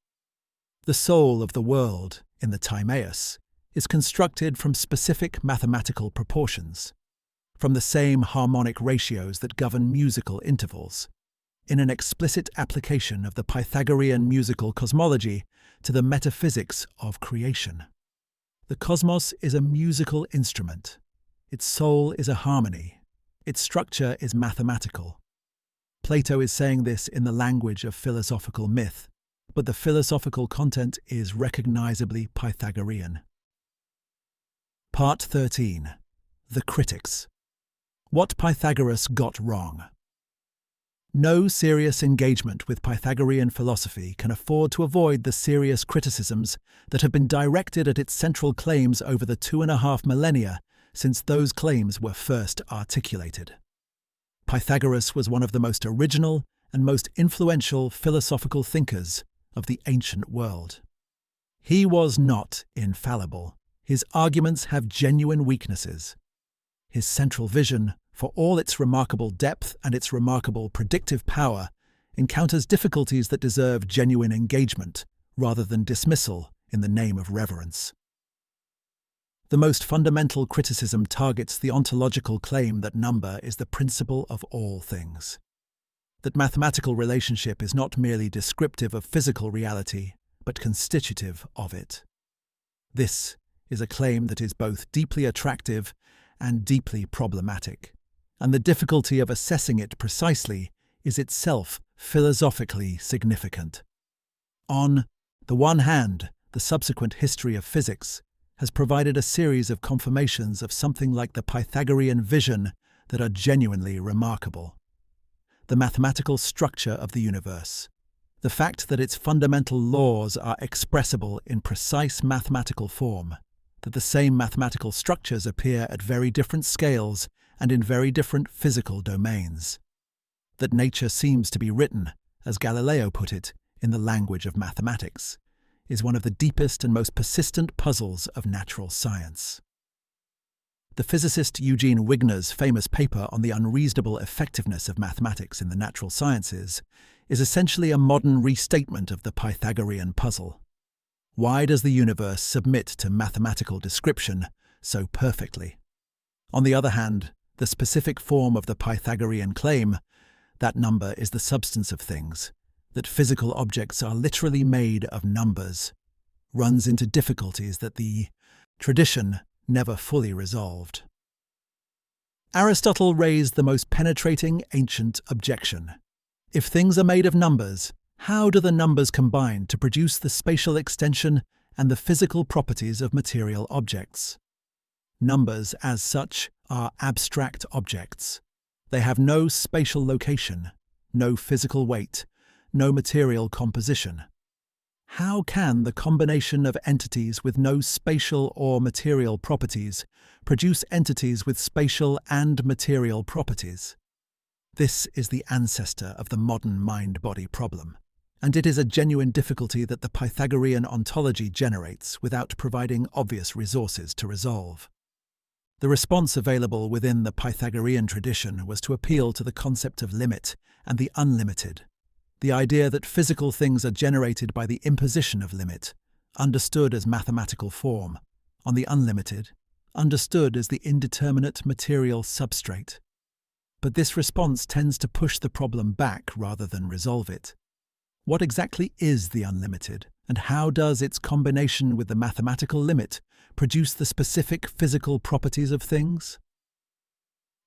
The soul of the world, in the Timaeus, is constructed from specific mathematical proportions, from the same harmonic ratios that govern musical intervals, in an explicit application of the Pythagorean musical cosmology to the metaphysics of creation. The cosmos is a musical instrument. Its soul is a harmony. Its structure is mathematical. Plato is saying this in the language of philosophical myth, but the philosophical content is recognizably Pythagorean. Part 13. The Critics. What Pythagoras got wrong. No serious engagement with Pythagorean philosophy can afford to avoid the serious criticisms that have been directed at its central claims over the 2.5 millennia since those claims were first articulated. Pythagoras was one of the most original and most influential philosophical thinkers of the ancient world. He was not infallible. His arguments have genuine weaknesses. His central vision, for all its remarkable depth and its remarkable predictive power, encounters difficulties that deserve genuine engagement rather than dismissal in the name of reverence. The most fundamental criticism targets the ontological claim that number is the principle of all things, that mathematical relationship is not merely descriptive of physical reality, but constitutive of it. This is a claim that is both deeply attractive and deeply problematic, and the difficulty of assessing it precisely is itself philosophically significant. On the one hand, the subsequent history of physics has provided a series of confirmations of something like the Pythagorean vision that are genuinely remarkable. The mathematical structure of the universe, the fact that its fundamental laws are expressible in precise mathematical form, that the same mathematical structures appear at very different scales and in very different physical domains, that nature seems to be written, as Galileo put it, in the language of mathematics, is one of the deepest and most persistent puzzles of natural science. The physicist Eugene Wigner's famous paper on the unreasonable effectiveness of mathematics in the natural sciences is essentially a modern restatement of the Pythagorean puzzle. Why does the universe submit to mathematical description so perfectly? On the other hand, the specific form of the Pythagorean claim, that number is the substance of things, that physical objects are literally made of numbers, runs into difficulties that the tradition never fully resolved. Aristotle raised the most penetrating ancient objection. If things are made of numbers, how do the numbers combine to produce the spatial extension and the physical properties of material objects? Numbers, as such, are abstract objects. They have no spatial location, no physical weight, no material composition. How can the combination of entities with no spatial or material properties produce entities with spatial and material properties? This is the ancestor of the modern mind-body problem, and it is a genuine difficulty that the Pythagorean ontology generates without providing obvious resources to resolve. The response available within the Pythagorean tradition was to appeal to the concept of limit and the unlimited, the idea that physical things are generated by the imposition of limit, understood as mathematical form, on the unlimited, understood as the indeterminate material substrate. But this response tends to push the problem back rather than resolve it. What exactly is the unlimited, and how does its combination with the mathematical limit produce the specific physical properties of things?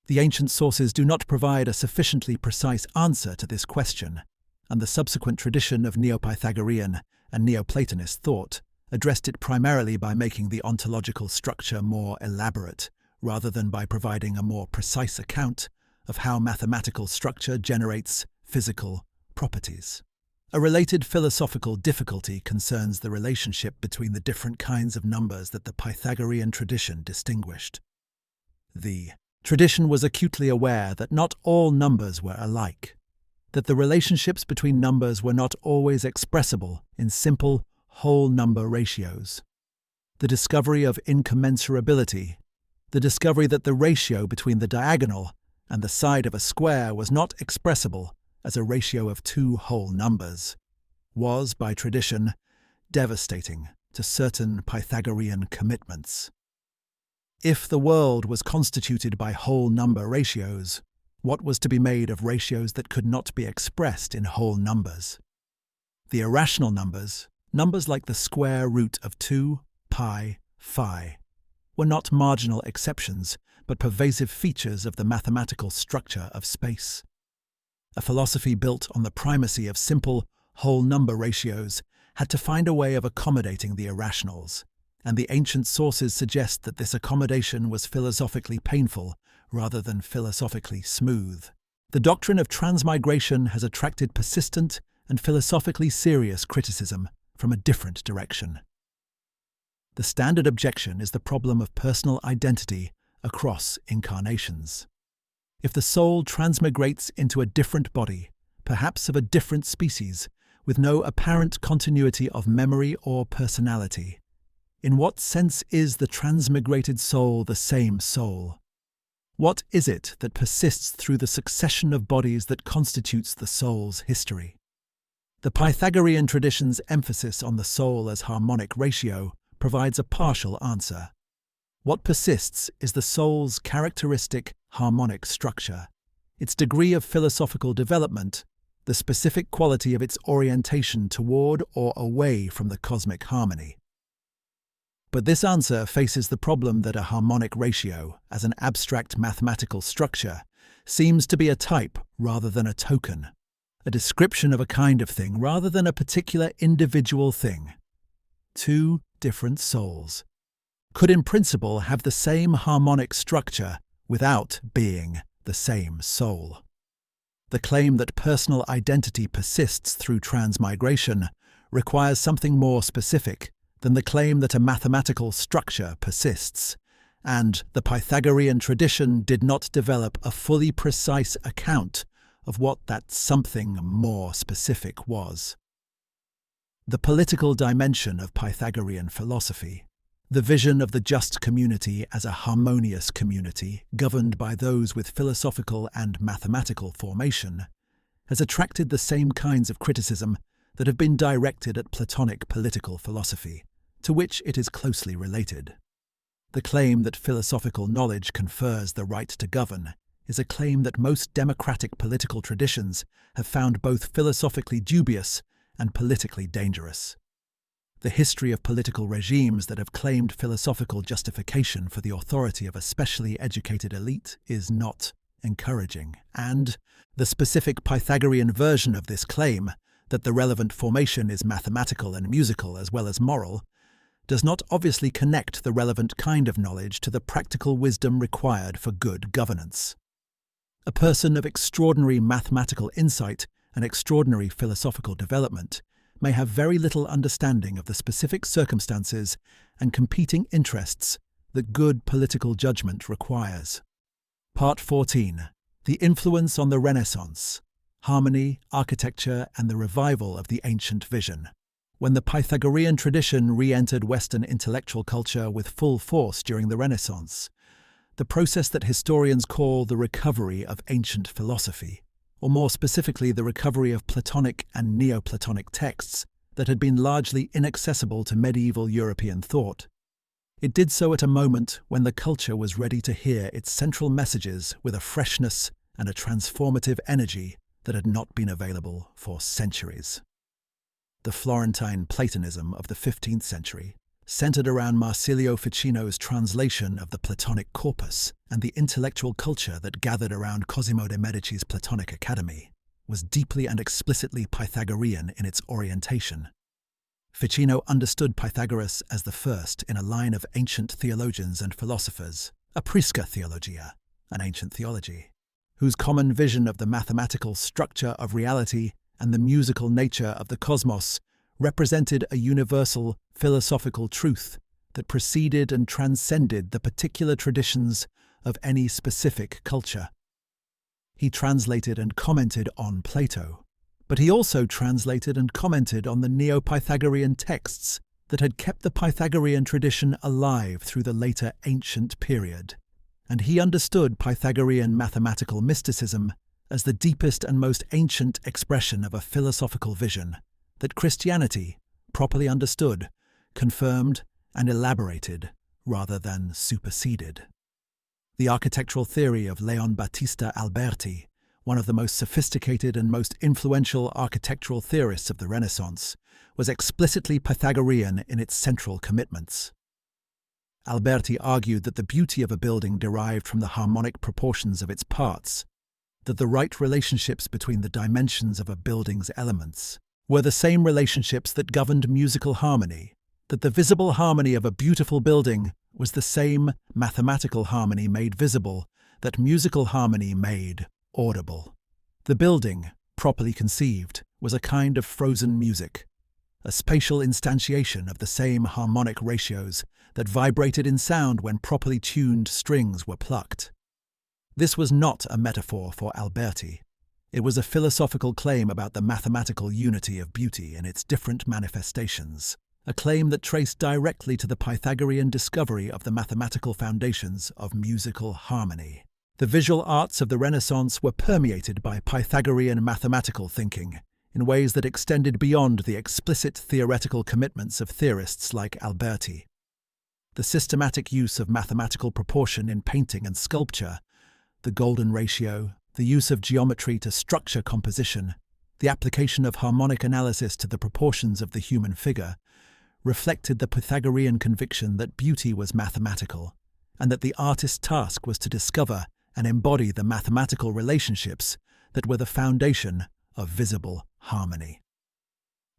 The ancient sources do not provide a sufficiently precise answer to this question, and the subsequent tradition of Neo-Pythagorean and Neoplatonist thought addressed it primarily by making the ontological structure more elaborate, rather than by providing a more precise account of how mathematical structure generates physical properties. A related philosophical difficulty concerns the relationship between the different kinds of numbers that the Pythagorean tradition distinguished. The tradition was acutely aware that not all numbers were alike, that the relationships between numbers were not always expressible in simple whole number ratios. The discovery of incommensurability, the discovery that the ratio between the diagonal and the side of a square was not expressible as a ratio of two whole numbers, was, by tradition, devastating to certain Pythagorean commitments. If the world was constituted by whole number ratios, what was to be made of ratios that could not be expressed in whole numbers? The irrational numbers, numbers like the square root of 2, pi, phi, were not marginal exceptions, but pervasive features of the mathematical structure of space. A philosophy built on the primacy of simple, whole number ratios, had to find a way of accommodating the irrationals, and the ancient sources suggest that this accommodation was philosophically painful rather than philosophically smooth. The doctrine of transmigration has attracted persistent and philosophically serious criticism from a different direction. The standard objection is the problem of personal identity across incarnations. If the soul transmigrates into a different body, perhaps of a different species, with no apparent continuity of memory or personality, in what sense is the transmigrated soul the same soul? What is it that persists through the succession of bodies that constitutes the soul's history? The Pythagorean tradition's emphasis on the soul as harmonic ratio provides a partial answer. What persists is the soul's characteristic harmonic structure, its degree of philosophical development, the specific quality of its orientation toward or away from the cosmic harmony. But this answer faces the problem that a harmonic ratio, as an abstract mathematical structure, seems to be a type rather than a token, a description of a kind of thing rather than a particular individual thing. Two different souls could in principle have the same harmonic structure without being the same soul. The claim that personal identity persists through transmigration requires something more specific than the claim that a mathematical structure persists, and the Pythagorean tradition did not develop a fully precise account of what that something more specific was. The political dimension of Pythagorean philosophy, the vision of the just community as a harmonious community governed by those with philosophical and mathematical formation, has attracted the same kinds of criticism that have been directed at Platonic political philosophy, to which it is closely related. The claim that philosophical knowledge confers the right to govern is a claim that most democratic political traditions have found both philosophically dubious and politically dangerous. The history of political regimes that have claimed philosophical justification for the authority of a specially educated elite is not encouraging, and the specific Pythagorean version of this claim, that the relevant formation is mathematical and musical as well as moral, does not obviously connect the relevant kind of knowledge to the practical wisdom required for good governance. A person of extraordinary mathematical insight and extraordinary philosophical development may have very little understanding of the specific circumstances and competing interests that good political judgment requires. Part 14. The influence on the Renaissance, harmony, architecture, and the revival of the ancient vision. When the Pythagorean tradition re-entered Western intellectual culture with full force during the Renaissance, the process that historians call the recovery of ancient philosophy, or more specifically the recovery of Platonic and Neoplatonic texts that had been largely inaccessible to medieval European thought. It did so at a moment when the culture was ready to hear its central messages with a freshness and a transformative energy that had not been available for centuries. The Florentine Platonism of the 15th century, centered around Marsilio Ficino's translation of the Platonic corpus and the intellectual culture that gathered around Cosimo de' Medici's Platonic Academy, was deeply and explicitly Pythagorean in its orientation. Ficino understood Pythagoras as the first in a line of ancient theologians and philosophers, a prisca theologia, an ancient theology, whose common vision of the mathematical structure of reality and the musical nature of the cosmos represented a universal philosophical truth that preceded and transcended the particular traditions of any specific culture. He translated and commented on Plato, but he also translated and commented on the Neo-Pythagorean texts that had kept the Pythagorean tradition alive through the later ancient period, and he understood Pythagorean mathematical mysticism as the deepest and most ancient expression of a philosophical vision that Christianity, properly understood, confirmed and elaborated rather than superseded. The architectural theory of Leon Battista Alberti, one of the most sophisticated and most influential architectural theorists of the Renaissance, was explicitly Pythagorean in its central commitments. Alberti argued that the beauty of a building derived from the harmonic proportions of its parts, that the right relationships between the dimensions of a building's elements were the same relationships that governed musical harmony, that the visible harmony of a beautiful building was the same mathematical harmony made visible that musical harmony made audible. The building, properly conceived, was a kind of frozen music, a spatial instantiation of the same harmonic ratios that vibrated in sound when properly tuned strings were plucked. This was not a metaphor for Alberti. It was a philosophical claim about the mathematical unity of beauty in its different manifestations, a claim that traced directly to the Pythagorean discovery of the mathematical foundations of musical harmony. The visual arts of the Renaissance were permeated by Pythagorean mathematical thinking in ways that extended beyond the explicit theoretical commitments of theorists like Alberti. The systematic use of mathematical proportion in painting and sculpture, the golden ratio, the use of geometry to structure composition, the application of harmonic analysis to the proportions of the human figure, reflected the Pythagorean conviction that beauty was mathematical, and that the artist's task was to discover and embody the mathematical relationships that were the foundation of visible harmony.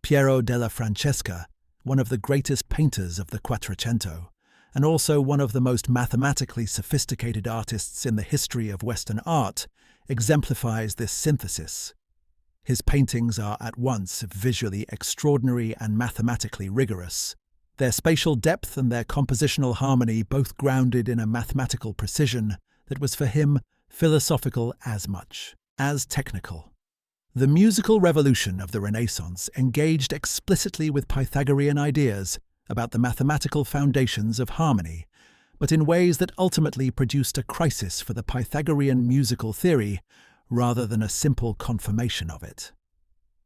Piero della Francesca, one of the greatest painters of the Quattrocento, and also one of the most mathematically sophisticated artists in the history of Western art, exemplifies this synthesis. His paintings are at once visually extraordinary and mathematically rigorous, their spatial depth and their compositional harmony both grounded in a mathematical precision that was for him philosophical as much as technical. The musical revolution of the Renaissance engaged explicitly with Pythagorean ideas about the mathematical foundations of harmony, but in ways that ultimately produced a crisis for the Pythagorean musical theory rather than a simple confirmation of it.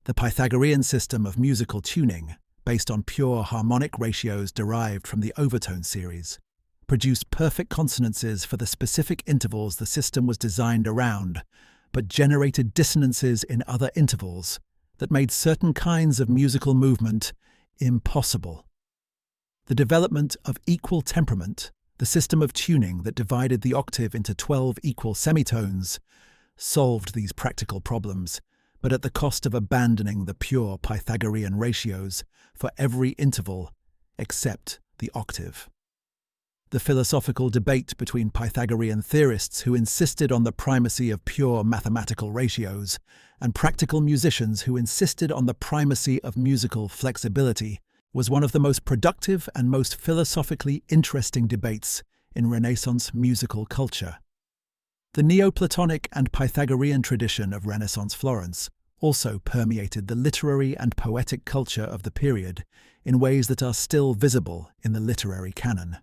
The Pythagorean system of musical tuning, based on pure harmonic ratios derived from the overtone series, produced perfect consonances for the specific intervals the system was designed around, but generated dissonances in other intervals that made certain kinds of musical movement impossible. The development of equal temperament, the system of tuning that divided the octave into 12 equal semitones, solved these practical problems, but at the cost of abandoning the pure Pythagorean ratios for every interval except the octave. The philosophical debate between Pythagorean theorists who insisted on the primacy of pure mathematical ratios and practical musicians who insisted on the primacy of musical flexibility was one of the most productive and most philosophically interesting debates in Renaissance musical culture. The Neoplatonic and Pythagorean tradition of Renaissance Florence also permeated the literary and poetic culture of the period in ways that are still visible in the literary canon.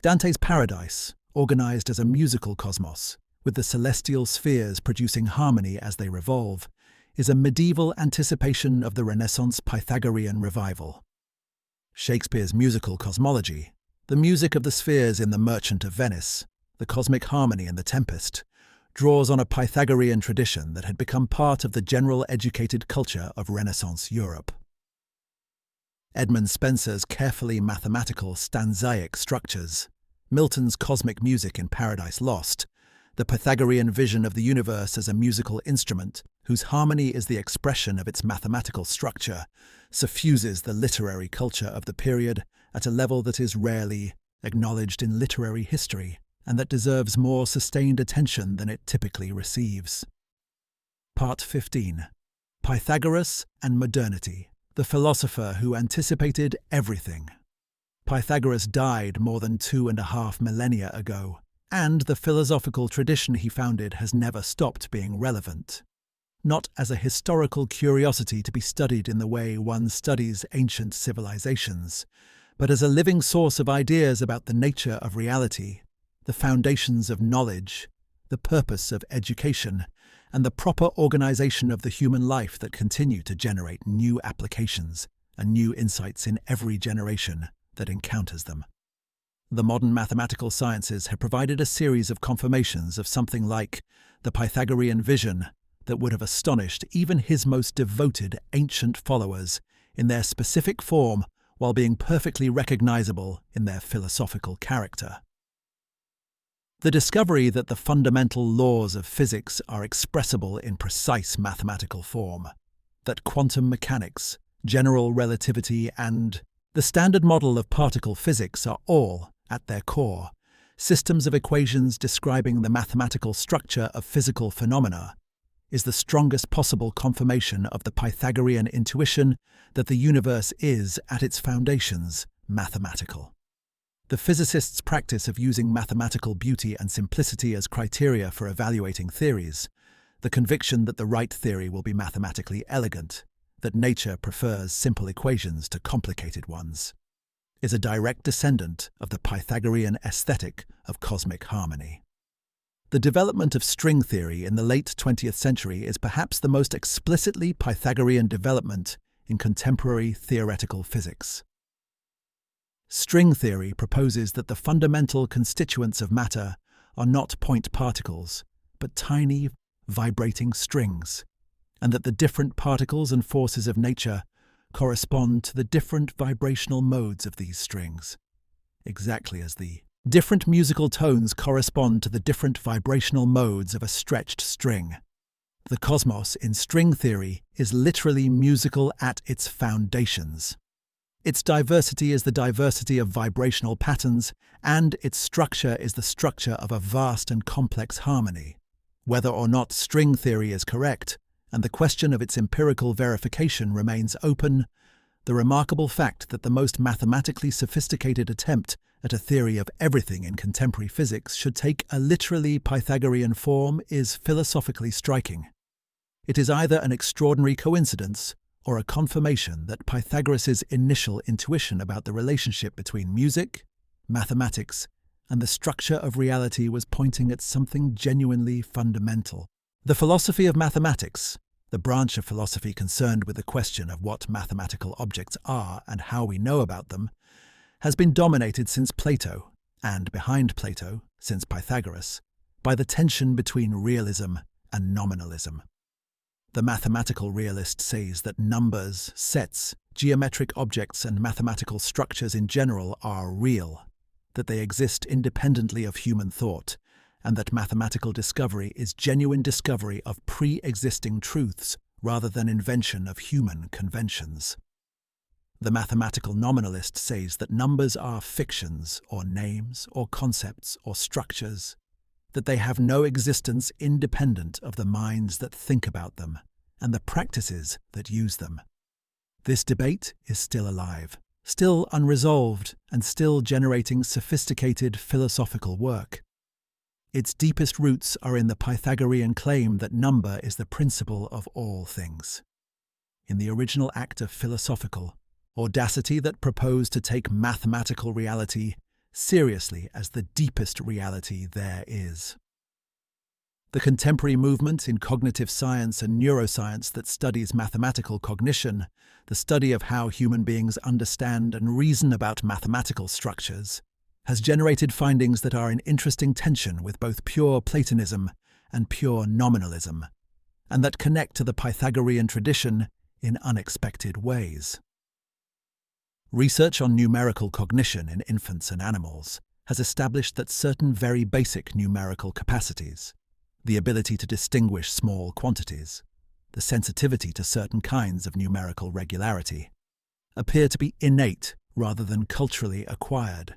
Dante's Paradise, organized as a musical cosmos, with the celestial spheres producing harmony as they revolve, is a medieval anticipation of the Renaissance Pythagorean revival. Shakespeare's musical cosmology, the music of the spheres in The Merchant of Venice, the cosmic harmony in The Tempest, draws on a Pythagorean tradition that had become part of the general educated culture of Renaissance Europe. Edmund Spenser's carefully mathematical stanzaic structures, Milton's cosmic music in Paradise Lost, the Pythagorean vision of the universe as a musical instrument whose harmony is the expression of its mathematical structure, suffuses the literary culture of the period at a level that is rarely acknowledged in literary history and that deserves more sustained attention than it typically receives. Part 15. Pythagoras and Modernity, the philosopher who anticipated everything. Pythagoras died more than 2.5 millennia ago, and the philosophical tradition he founded has never stopped being relevant. Not as a historical curiosity to be studied in the way one studies ancient civilizations, but as a living source of ideas about the nature of reality, the foundations of knowledge, the purpose of education, and the proper organization of the human life that continue to generate new applications and new insights in every generation that encounters them. The modern mathematical sciences have provided a series of confirmations of something like the Pythagorean vision that would have astonished even his most devoted ancient followers in their specific form while being perfectly recognizable in their philosophical character. The discovery that the fundamental laws of physics are expressible in precise mathematical form, that quantum mechanics, general relativity, and the standard model of particle physics are all, at their core, systems of equations describing the mathematical structure of physical phenomena, is the strongest possible confirmation of the Pythagorean intuition that the universe is, at its foundations, mathematical. The physicist's practice of using mathematical beauty and simplicity as criteria for evaluating theories, the conviction that the right theory will be mathematically elegant, that nature prefers simple equations to complicated ones, is a direct descendant of the Pythagorean aesthetic of cosmic harmony. The development of string theory in the late 20th century is perhaps the most explicitly Pythagorean development in contemporary theoretical physics. String theory proposes that the fundamental constituents of matter are not point particles, but tiny, vibrating strings, and that the different particles and forces of nature correspond to the different vibrational modes of these strings, exactly as the different musical tones correspond to the different vibrational modes of a stretched string. The cosmos in string theory is literally musical at its foundations. Its diversity is the diversity of vibrational patterns, and its structure is the structure of a vast and complex harmony. Whether or not string theory is correct, and the question of its empirical verification remains open, the remarkable fact that the most mathematically sophisticated attempt at a theory of everything in contemporary physics should take a literally Pythagorean form is philosophically striking. It is either an extraordinary coincidence or a confirmation that Pythagoras' initial intuition about the relationship between music, mathematics, and the structure of reality was pointing at something genuinely fundamental. The philosophy of mathematics, the branch of philosophy concerned with the question of what mathematical objects are and how we know about them, has been dominated since Plato, and behind Plato, since Pythagoras, by the tension between realism and nominalism. The mathematical realist says that numbers, sets, geometric objects, and mathematical structures in general are real, that they exist independently of human thought, and that mathematical discovery is genuine discovery of pre-existing truths rather than invention of human conventions. The mathematical nominalist says that numbers are fictions, or names, or concepts, or structures, that they have no existence independent of the minds that think about them and the practices that use them. This debate is still alive, still unresolved, and still generating sophisticated philosophical work. Its deepest roots are in the Pythagorean claim that number is the principle of all things. In the original act of philosophical audacity that proposed to take mathematical reality seriously as the deepest reality there is. The contemporary movement in cognitive science and neuroscience that studies mathematical cognition, the study of how human beings understand and reason about mathematical structures, has generated findings that are in interesting tension with both pure Platonism and pure nominalism, and that connect to the Pythagorean tradition in unexpected ways. Research on numerical cognition in infants and animals has established that certain very basic numerical capacities, the ability to distinguish small quantities, the sensitivity to certain kinds of numerical regularity, appear to be innate rather than culturally acquired.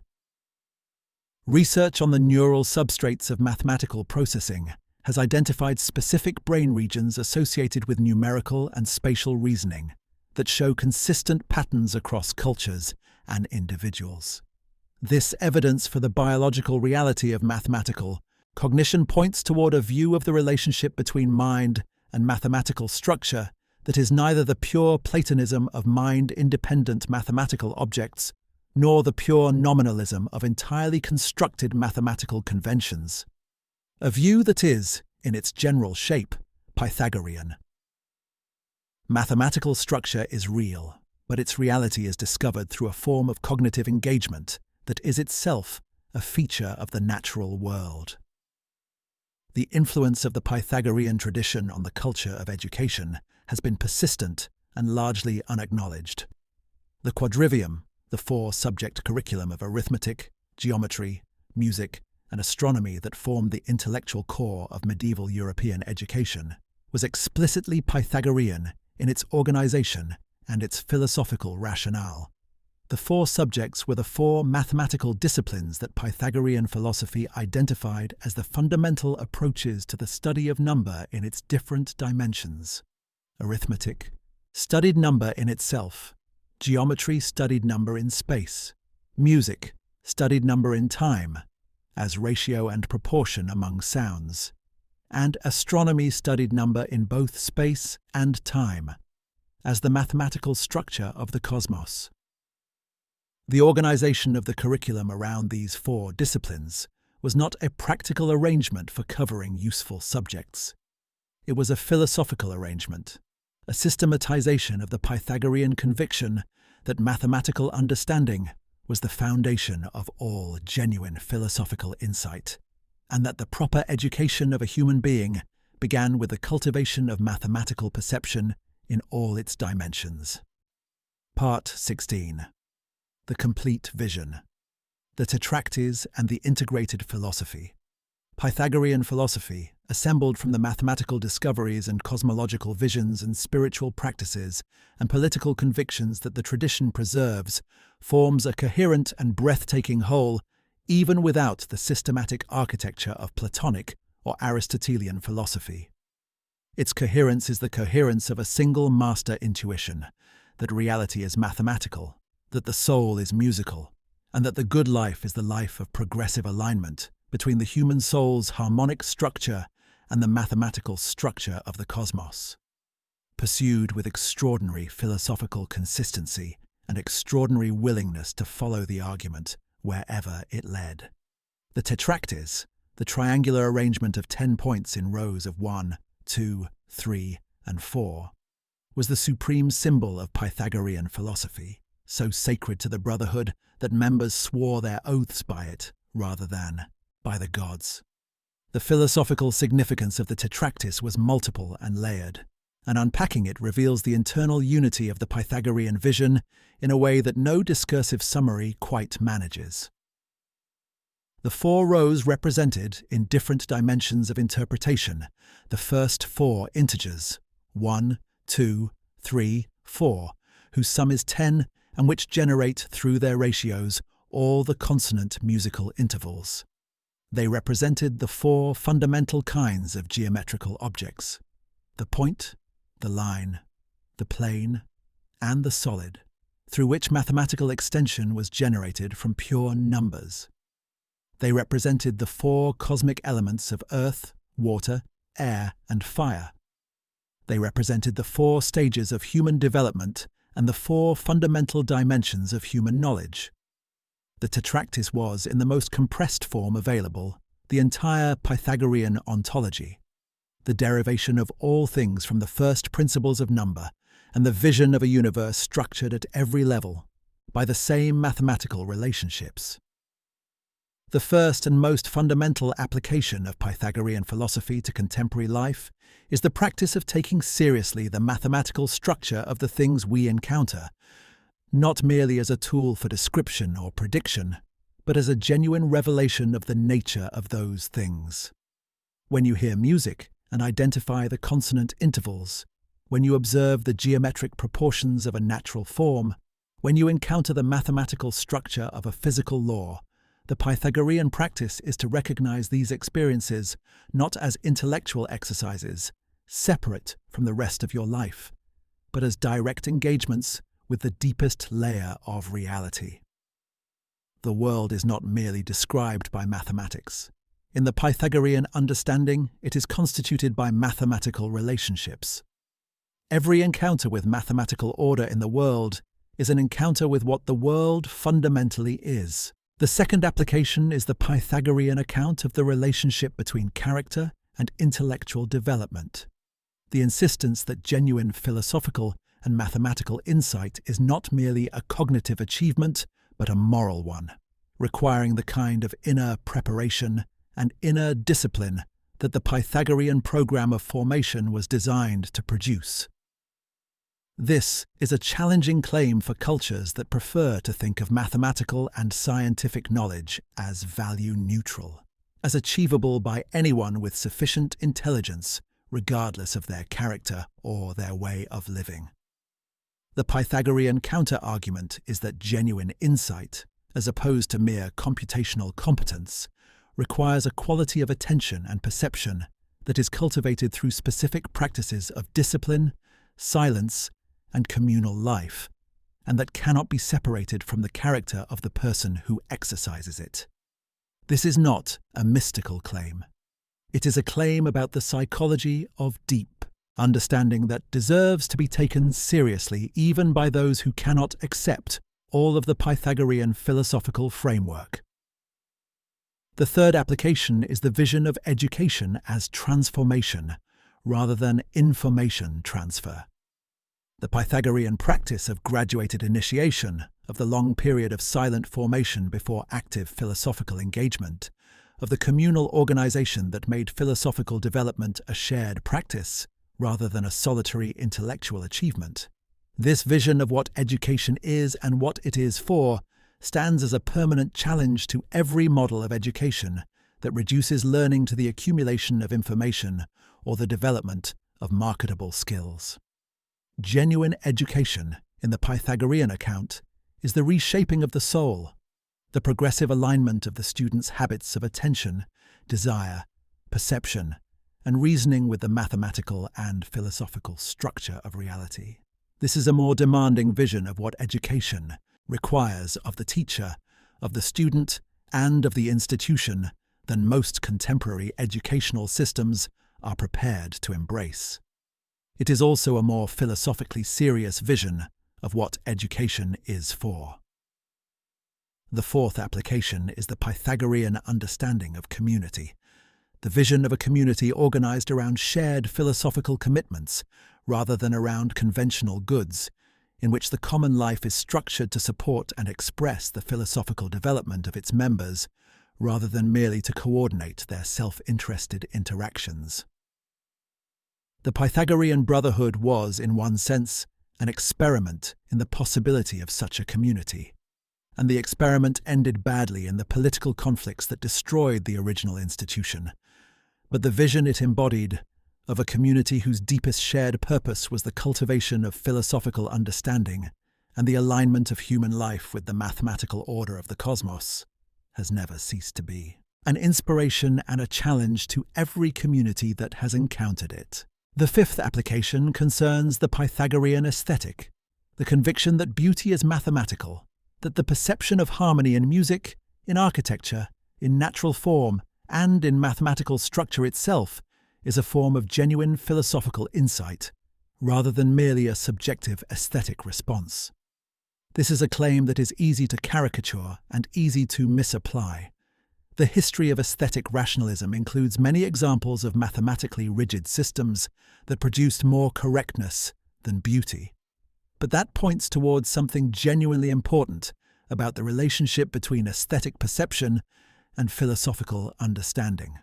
Research on the neural substrates of mathematical processing has identified specific brain regions associated with numerical and spatial reasoning that show consistent patterns across cultures and individuals. This evidence for the biological reality of mathematical cognition points toward a view of the relationship between mind and mathematical structure that is neither the pure Platonism of mind-independent mathematical objects nor the pure nominalism of entirely constructed mathematical conventions. A view that is, in its general shape, Pythagorean. Mathematical structure is real, but its reality is discovered through a form of cognitive engagement that is itself a feature of the natural world. The influence of the Pythagorean tradition on the culture of education has been persistent and largely unacknowledged. The quadrivium, the four-subject curriculum of arithmetic, geometry, music, and astronomy that formed the intellectual core of medieval European education, was explicitly Pythagorean in its organization and its philosophical rationale. The four subjects were the four mathematical disciplines that Pythagorean philosophy identified as the fundamental approaches to the study of number in its different dimensions. Arithmetic studied number in itself, geometry studied number in space, music studied number in time, as ratio and proportion among sounds, and astronomy studied number in both space and time, as the mathematical structure of the cosmos. The organization of the curriculum around these four disciplines was not a practical arrangement for covering useful subjects. It was a philosophical arrangement, a systematization of the Pythagorean conviction that mathematical understanding was the foundation of all genuine philosophical insight, and that the proper education of a human being began with the cultivation of mathematical perception in all its dimensions. Part 16. The Complete Vision. The Tetractys and the Integrated Philosophy. Pythagorean philosophy, assembled from the mathematical discoveries and cosmological visions and spiritual practices and political convictions that the tradition preserves, forms a coherent and breathtaking whole, even without the systematic architecture of Platonic or Aristotelian philosophy. Its coherence is the coherence of a single master intuition, that reality is mathematical, that the soul is musical, and that the good life is the life of progressive alignment between the human soul's harmonic structure and the mathematical structure of the cosmos. Pursued with extraordinary philosophical consistency and extraordinary willingness to follow the argument wherever it led. The Tetractys, the triangular arrangement of 10 points in rows of 1, 2, 3, and 4, was the supreme symbol of Pythagorean philosophy, so sacred to the brotherhood that members swore their oaths by it rather than by the gods. The philosophical significance of the Tetractys was multiple and layered, and unpacking it reveals the internal unity of the Pythagorean vision in a way that no discursive summary quite manages. The 4 rows represented, in different dimensions of interpretation, the first 4 integers, 1, 2, 3, 4, whose sum is 10 and which generate, through their ratios, all the consonant musical intervals. They represented the 4 fundamental kinds of geometrical objects: the point, the line, the plane, and the solid, through which mathematical extension was generated from pure numbers. They represented the 4 cosmic elements of earth, water, air, and fire. They represented the 4 stages of human development and the 4 fundamental dimensions of human knowledge. The Tetractys was, in the most compressed form available, the entire Pythagorean ontology, the derivation of all things from the first principles of number, and the vision of a universe structured at every level by the same mathematical relationships. The first and most fundamental application of Pythagorean philosophy to contemporary life is the practice of taking seriously the mathematical structure of the things we encounter, not merely as a tool for description or prediction, but as a genuine revelation of the nature of those things. When you hear music and identify the consonant intervals, when you observe the geometric proportions of a natural form, when you encounter the mathematical structure of a physical law, the Pythagorean practice is to recognize these experiences not as intellectual exercises, separate from the rest of your life, but as direct engagements with the deepest layer of reality. The world is not merely described by mathematics. In the Pythagorean understanding, it is constituted by mathematical relationships. Every encounter with mathematical order in the world is an encounter with what the world fundamentally is. The second application is the Pythagorean account of the relationship between character and intellectual development. The insistence that genuine philosophical and mathematical insight is not merely a cognitive achievement, but a moral one, requiring the kind of inner preparation and inner discipline that the Pythagorean program of formation was designed to produce. This is a challenging claim for cultures that prefer to think of mathematical and scientific knowledge as value neutral, as achievable by anyone with sufficient intelligence, regardless of their character or their way of living. The Pythagorean counter-argument is that genuine insight, as opposed to mere computational competence, requires a quality of attention and perception that is cultivated through specific practices of discipline, silence, and communal life, and that cannot be separated from the character of the person who exercises it. This is not a mystical claim. It is a claim about the psychology of deep understanding that deserves to be taken seriously even by those who cannot accept all of the Pythagorean philosophical framework. The third application is the vision of education as transformation rather than information transfer. The Pythagorean practice of graduated initiation, of the long period of silent formation before active philosophical engagement, of the communal organization that made philosophical development a shared practice rather than a solitary intellectual achievement. This vision of what education is and what it is for stands as a permanent challenge to every model of education that reduces learning to the accumulation of information or the development of marketable skills. Genuine education, in the Pythagorean account, is the reshaping of the soul, the progressive alignment of the student's habits of attention, desire, perception, and reasoning with the mathematical and philosophical structure of reality. This is a more demanding vision of what education requires of the teacher, of the student, and of the institution than most contemporary educational systems are prepared to embrace. It is also a more philosophically serious vision of what education is for. The fourth application is the Pythagorean understanding of community, the vision of a community organized around shared philosophical commitments rather than around conventional goods, in which the common life is structured to support and express the philosophical development of its members rather than merely to coordinate their self-interested interactions. The Pythagorean brotherhood was, in one sense, an experiment in the possibility of such a community, and the experiment ended badly in the political conflicts that destroyed the original institution. But the vision it embodied, of a community whose deepest shared purpose was the cultivation of philosophical understanding and the alignment of human life with the mathematical order of the cosmos, has never ceased to be an inspiration and a challenge to every community that has encountered it. The fifth application concerns the Pythagorean aesthetic, the conviction that beauty is mathematical, that the perception of harmony in music, in architecture, in natural form, and in mathematical structure itself is a form of genuine philosophical insight, rather than merely a subjective aesthetic response. This is a claim that is easy to caricature and easy to misapply. The history of aesthetic rationalism includes many examples of mathematically rigid systems that produced more correctness than beauty. But that points towards something genuinely important about the relationship between aesthetic perception and philosophical understanding.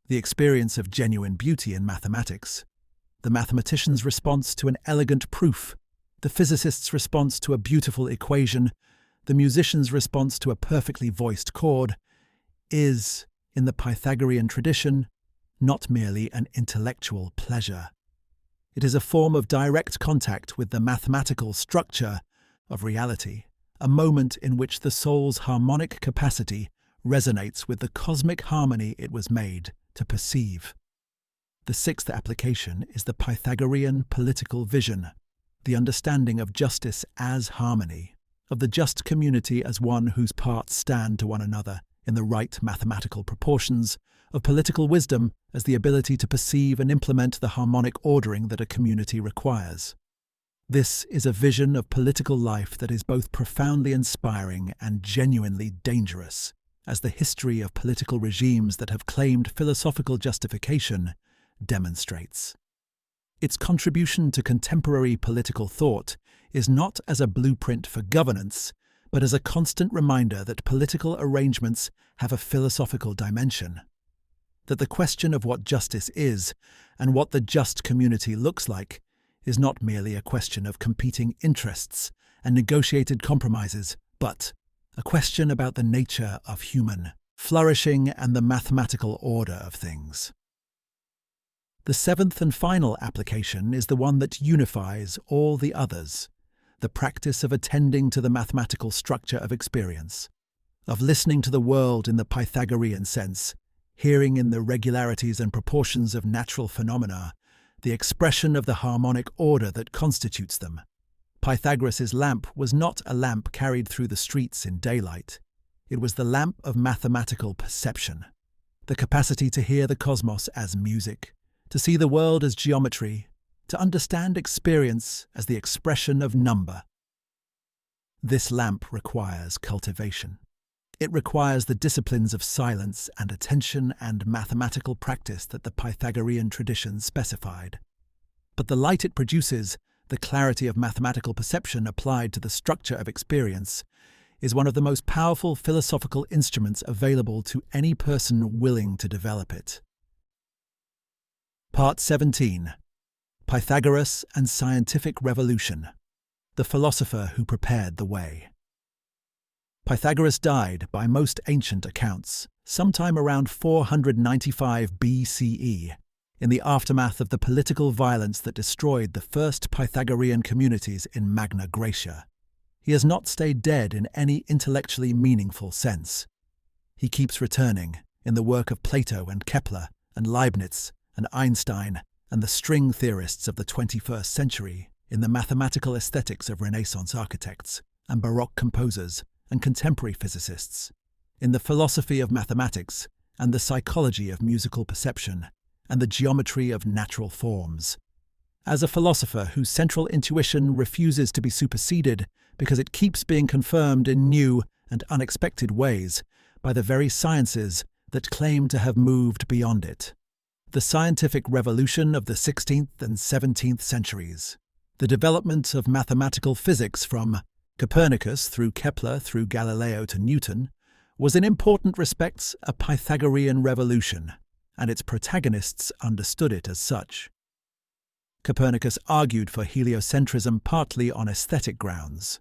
The experience of genuine beauty in mathematics, the mathematician's response to an elegant proof, the physicist's response to a beautiful equation, the musician's response to a perfectly voiced chord, is, in the Pythagorean tradition, not merely an intellectual pleasure. It is a form of direct contact with the mathematical structure of reality, a moment in which the soul's harmonic capacity resonates with the cosmic harmony it was made to perceive. The sixth application is the Pythagorean political vision, the understanding of justice as harmony, of the just community as one whose parts stand to one another in the right mathematical proportions, of political wisdom as the ability to perceive and implement the harmonic ordering that a community requires. This is a vision of political life that is both profoundly inspiring and genuinely dangerous, as the history of political regimes that have claimed philosophical justification demonstrates. Its contribution to contemporary political thought is not as a blueprint for governance, but as a constant reminder that political arrangements have a philosophical dimension, that the question of what justice is and what the just community looks like is not merely a question of competing interests and negotiated compromises, but a question about the nature of human flourishing and the mathematical order of things. The seventh and final application is the one that unifies all the others, the practice of attending to the mathematical structure of experience, of listening to the world in the Pythagorean sense, hearing in the regularities and proportions of natural phenomena, the expression of the harmonic order that constitutes them. Pythagoras' lamp was not a lamp carried through the streets in daylight. It was the lamp of mathematical perception, the capacity to hear the cosmos as music, to see the world as geometry, to understand experience as the expression of number. This lamp requires cultivation. It requires the disciplines of silence and attention and mathematical practice that the Pythagorean tradition specified. But the light it produces, the clarity of mathematical perception applied to the structure of experience, is one of the most powerful philosophical instruments available to any person willing to develop it. Part 17. Pythagoras and Scientific Revolution. The philosopher who prepared the way. Pythagoras died, by most ancient accounts, sometime around 495 BCE, in the aftermath of the political violence that destroyed the first Pythagorean communities in Magna Graecia. He has not stayed dead in any intellectually meaningful sense. He keeps returning, in the work of Plato and Kepler and Leibniz and Einstein and the string theorists of the 21st century, in the mathematical aesthetics of Renaissance architects and Baroque composers and contemporary physicists, in the philosophy of mathematics and the psychology of musical perception and the geometry of natural forms. As a philosopher whose central intuition refuses to be superseded because it keeps being confirmed in new and unexpected ways by the very sciences that claim to have moved beyond it. The scientific revolution of the 16th and 17th centuries, the development of mathematical physics from Copernicus through Kepler through Galileo to Newton, was in important respects a Pythagorean revolution, and its protagonists understood it as such. Copernicus argued for heliocentrism partly on aesthetic grounds,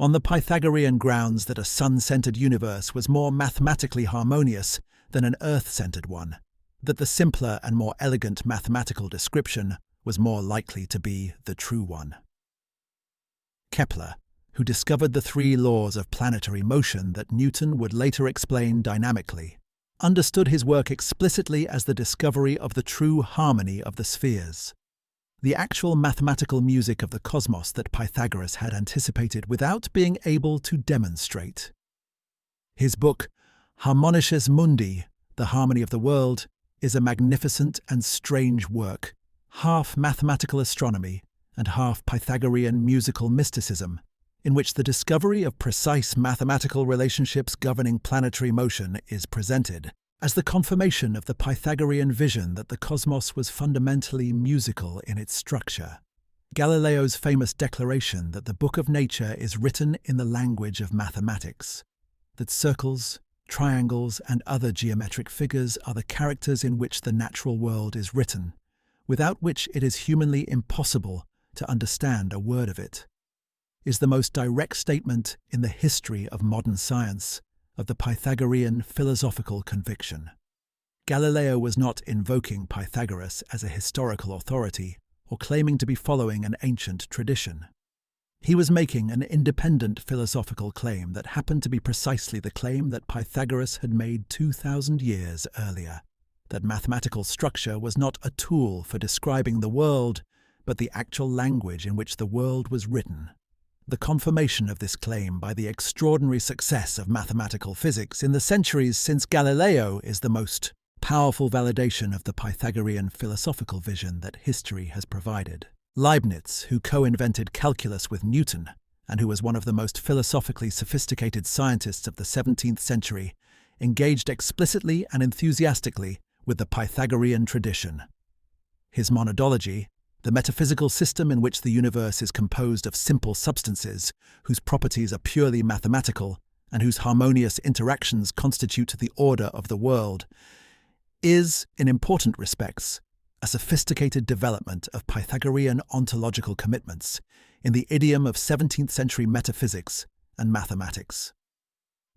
on the Pythagorean grounds that a sun-centered universe was more mathematically harmonious than an earth-centered one, that the simpler and more elegant mathematical description was more likely to be the true one. Kepler, who discovered the three laws of planetary motion that Newton would later explain dynamically, understood his work explicitly as the discovery of the true harmony of the spheres, the actual mathematical music of the cosmos that Pythagoras had anticipated without being able to demonstrate. His book, Harmonices Mundi, The Harmony of the World, is a magnificent and strange work, half mathematical astronomy and half Pythagorean musical mysticism, in which the discovery of precise mathematical relationships governing planetary motion is presented as the confirmation of the Pythagorean vision that the cosmos was fundamentally musical in its structure. Galileo's famous declaration that the book of nature is written in the language of mathematics, that circles, triangles, and other geometric figures are the characters in which the natural world is written, without which it is humanly impossible to understand a word of it, is the most direct statement in the history of modern science of the Pythagorean philosophical conviction. Galileo was not invoking Pythagoras as a historical authority or claiming to be following an ancient tradition. He was making an independent philosophical claim that happened to be precisely the claim that Pythagoras had made 2,000 years earlier, that mathematical structure was not a tool for describing the world, but the actual language in which the world was written. The confirmation of this claim by the extraordinary success of mathematical physics in the centuries since Galileo is the most powerful validation of the Pythagorean philosophical vision that history has provided. Leibniz, who co-invented calculus with Newton, and who was one of the most philosophically sophisticated scientists of the 17th century, engaged explicitly and enthusiastically with the Pythagorean tradition. His monadology, the metaphysical system in which the universe is composed of simple substances, whose properties are purely mathematical, and whose harmonious interactions constitute the order of the world, is, in important respects, a sophisticated development of Pythagorean ontological commitments in the idiom of 17th century metaphysics and mathematics.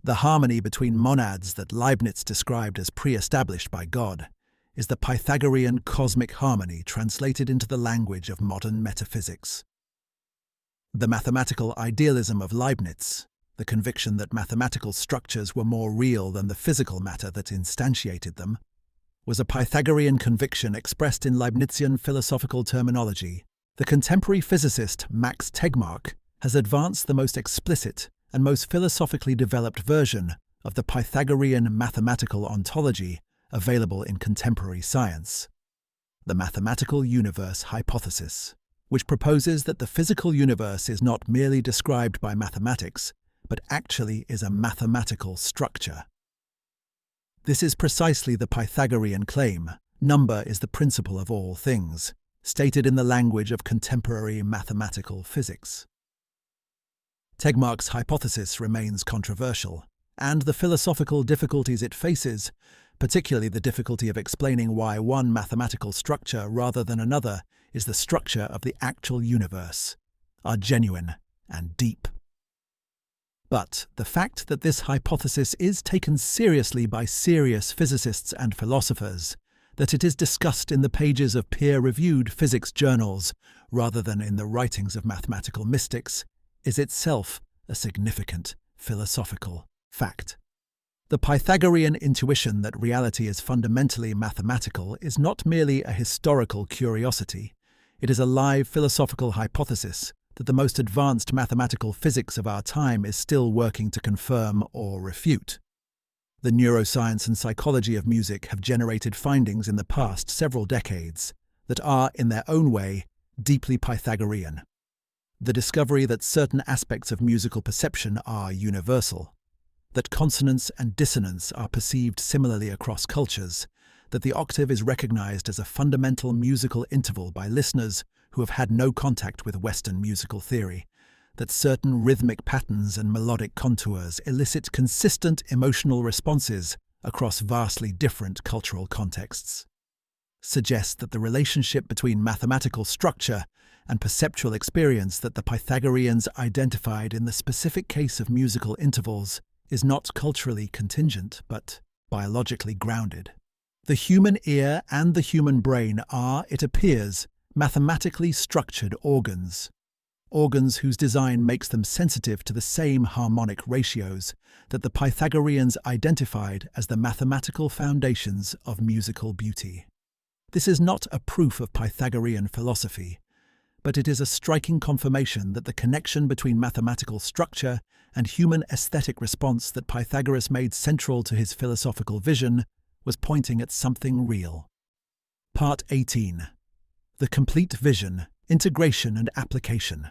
The harmony between monads that Leibniz described as pre-established by God is the Pythagorean cosmic harmony translated into the language of modern metaphysics. The mathematical idealism of Leibniz, the conviction that mathematical structures were more real than the physical matter that instantiated them, was a Pythagorean conviction expressed in Leibnizian philosophical terminology. The contemporary physicist Max Tegmark has advanced the most explicit and most philosophically developed version of the Pythagorean mathematical ontology available in contemporary science, the mathematical universe hypothesis, which proposes that the physical universe is not merely described by mathematics, but actually is a mathematical structure. This is precisely the Pythagorean claim: number is the principle of all things, stated in the language of contemporary mathematical physics. Tegmark's hypothesis remains controversial, and the philosophical difficulties it faces, particularly the difficulty of explaining why one mathematical structure rather than another is the structure of the actual universe, are genuine and deep. But the fact that this hypothesis is taken seriously by serious physicists and philosophers, that it is discussed in the pages of peer-reviewed physics journals rather than in the writings of mathematical mystics, is itself a significant philosophical fact. The Pythagorean intuition that reality is fundamentally mathematical is not merely a historical curiosity, it is a live philosophical hypothesis that the most advanced mathematical physics of our time is still working to confirm or refute. The neuroscience and psychology of music have generated findings in the past several decades that are, in their own way, deeply Pythagorean. The discovery that certain aspects of musical perception are universal, that consonance and dissonance are perceived similarly across cultures, that the octave is recognized as a fundamental musical interval by listeners who have had no contact with Western musical theory, that certain rhythmic patterns and melodic contours elicit consistent emotional responses across vastly different cultural contexts, suggest that the relationship between mathematical structure and perceptual experience that the Pythagoreans identified in the specific case of musical intervals is not culturally contingent, but biologically grounded. The human ear and the human brain are, it appears, mathematically structured organs whose design makes them sensitive to the same harmonic ratios that the Pythagoreans identified as the mathematical foundations of musical beauty. This is not a proof of Pythagorean philosophy, but it is a striking confirmation that the connection between mathematical structure and human aesthetic response that Pythagoras made central to his philosophical vision was pointing at something real. Part 18. The Complete Vision, Integration and Application.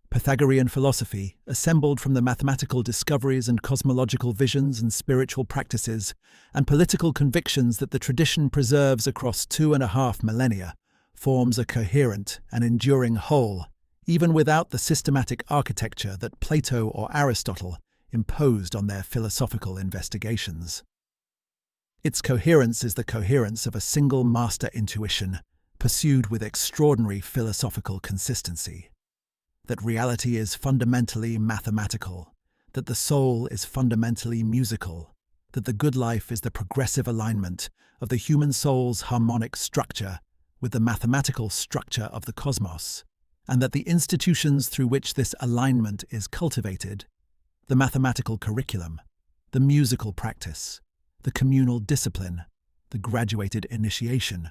Pythagorean philosophy, assembled from the mathematical discoveries and cosmological visions and spiritual practices and political convictions that the tradition preserves across 2.5 millennia, forms a coherent and enduring whole, even without the systematic architecture that Plato or Aristotle imposed on their philosophical investigations. Its coherence is the coherence of a single master intuition, pursued with extraordinary philosophical consistency. That reality is fundamentally mathematical, that the soul is fundamentally musical, that the good life is the progressive alignment of the human soul's harmonic structure with the mathematical structure of the cosmos, and that the institutions through which this alignment is cultivated, the mathematical curriculum, the musical practice, the communal discipline, the graduated initiation,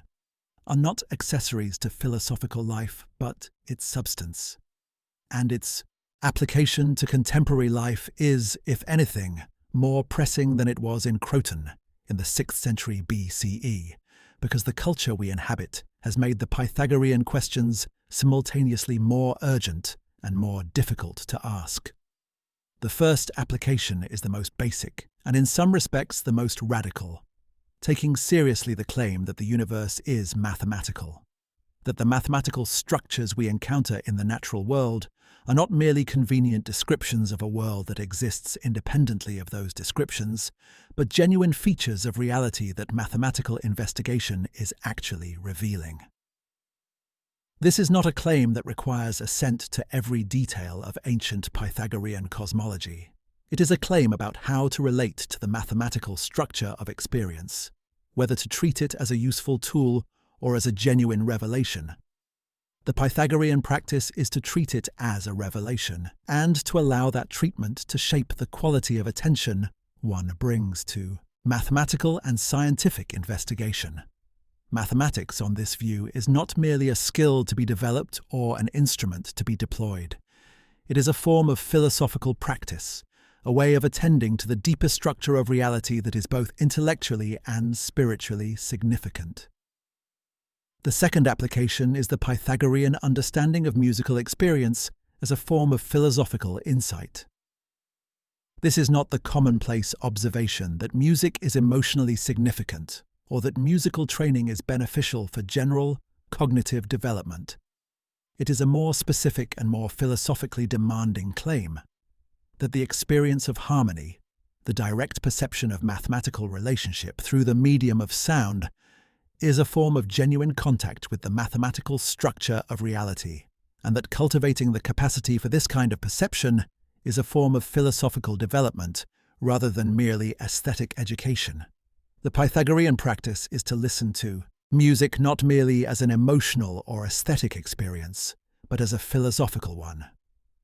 are not accessories to philosophical life, but its substance. And its application to contemporary life is, if anything, more pressing than it was in Croton in the 6th century BCE, because the culture we inhabit has made the Pythagorean questions simultaneously more urgent and more difficult to ask. The first application is the most basic, and in some respects the most radical, taking seriously the claim that the universe is mathematical, that the mathematical structures we encounter in the natural world are not merely convenient descriptions of a world that exists independently of those descriptions, but genuine features of reality that mathematical investigation is actually revealing. This is not a claim that requires assent to every detail of ancient Pythagorean cosmology. It is a claim about how to relate to the mathematical structure of experience, whether to treat it as a useful tool or as a genuine revelation. The Pythagorean practice is to treat it as a revelation, and to allow that treatment to shape the quality of attention one brings to mathematical and scientific investigation. Mathematics, on this view, is not merely a skill to be developed or an instrument to be deployed. It is a form of philosophical practice, a way of attending to the deeper structure of reality that is both intellectually and spiritually significant. The second application is the Pythagorean understanding of musical experience as a form of philosophical insight. This is not the commonplace observation that music is emotionally significant or that musical training is beneficial for general cognitive development. It is a more specific and more philosophically demanding claim that the experience of harmony, the direct perception of mathematical relationship through the medium of sound, is a form of genuine contact with the mathematical structure of reality, and that cultivating the capacity for this kind of perception is a form of philosophical development rather than merely aesthetic education. The Pythagorean practice is to listen to music not merely as an emotional or aesthetic experience, but as a philosophical one,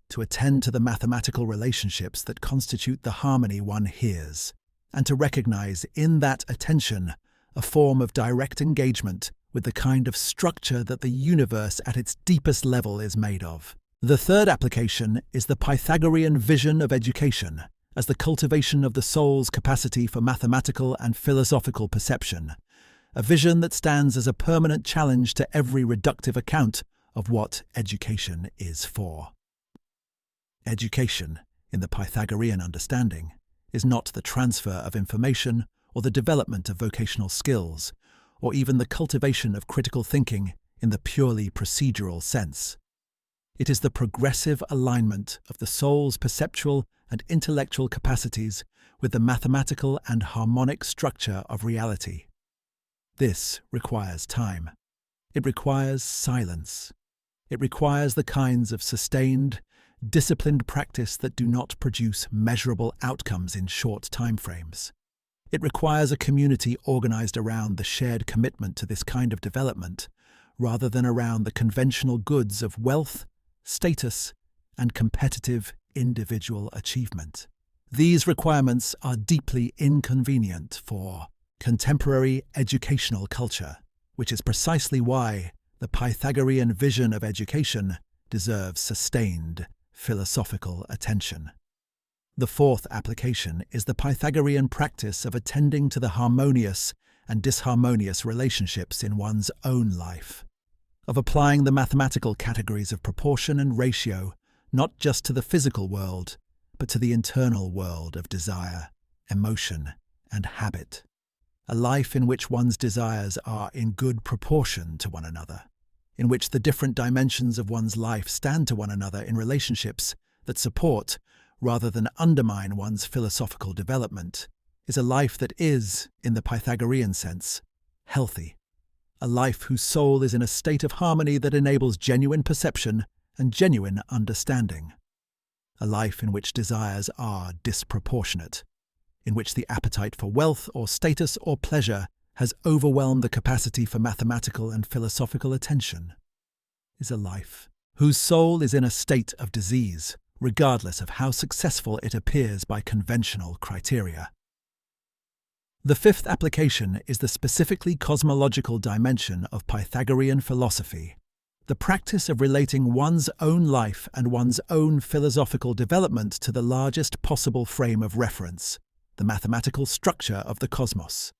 to attend to the mathematical relationships that constitute the harmony one hears, and to recognize in that attention a form of direct engagement with the kind of structure that the universe at its deepest level is made of. The third application is the Pythagorean vision of education as the cultivation of the soul's capacity for mathematical and philosophical perception, a vision that stands as a permanent challenge to every reductive account of what education is for. Education, in the Pythagorean understanding, is not the transfer of information or the development of vocational skills, or even the cultivation of critical thinking in the purely procedural sense. It is the progressive alignment of the soul's perceptual and intellectual capacities with the mathematical and harmonic structure of reality. This requires time. It requires silence. It requires the kinds of sustained, disciplined practice that do not produce measurable outcomes in short timeframes. It requires a community organized around the shared commitment to this kind of development, rather than around the conventional goods of wealth, status, and competitive individual achievement. These requirements are deeply inconvenient for contemporary educational culture, which is precisely why the Pythagorean vision of education deserves sustained philosophical attention. The fourth application is the Pythagorean practice of attending to the harmonious and disharmonious relationships in one's own life, of applying the mathematical categories of proportion and ratio not just to the physical world, but to the internal world of desire, emotion, and habit. A life in which one's desires are in good proportion to one another, in which the different dimensions of one's life stand to one another in relationships that support rather than undermine one's philosophical development, is a life that is, in the Pythagorean sense, healthy. A life whose soul is in a state of harmony that enables genuine perception and genuine understanding. A life in which desires are disproportionate, in which the appetite for wealth or status or pleasure has overwhelmed the capacity for mathematical and philosophical attention, is a life whose soul is in a state of disease, regardless of how successful it appears by conventional criteria. The fifth application is the specifically cosmological dimension of Pythagorean philosophy, the practice of relating one's own life and one's own philosophical development to the largest possible frame of reference, the mathematical structure of the cosmos.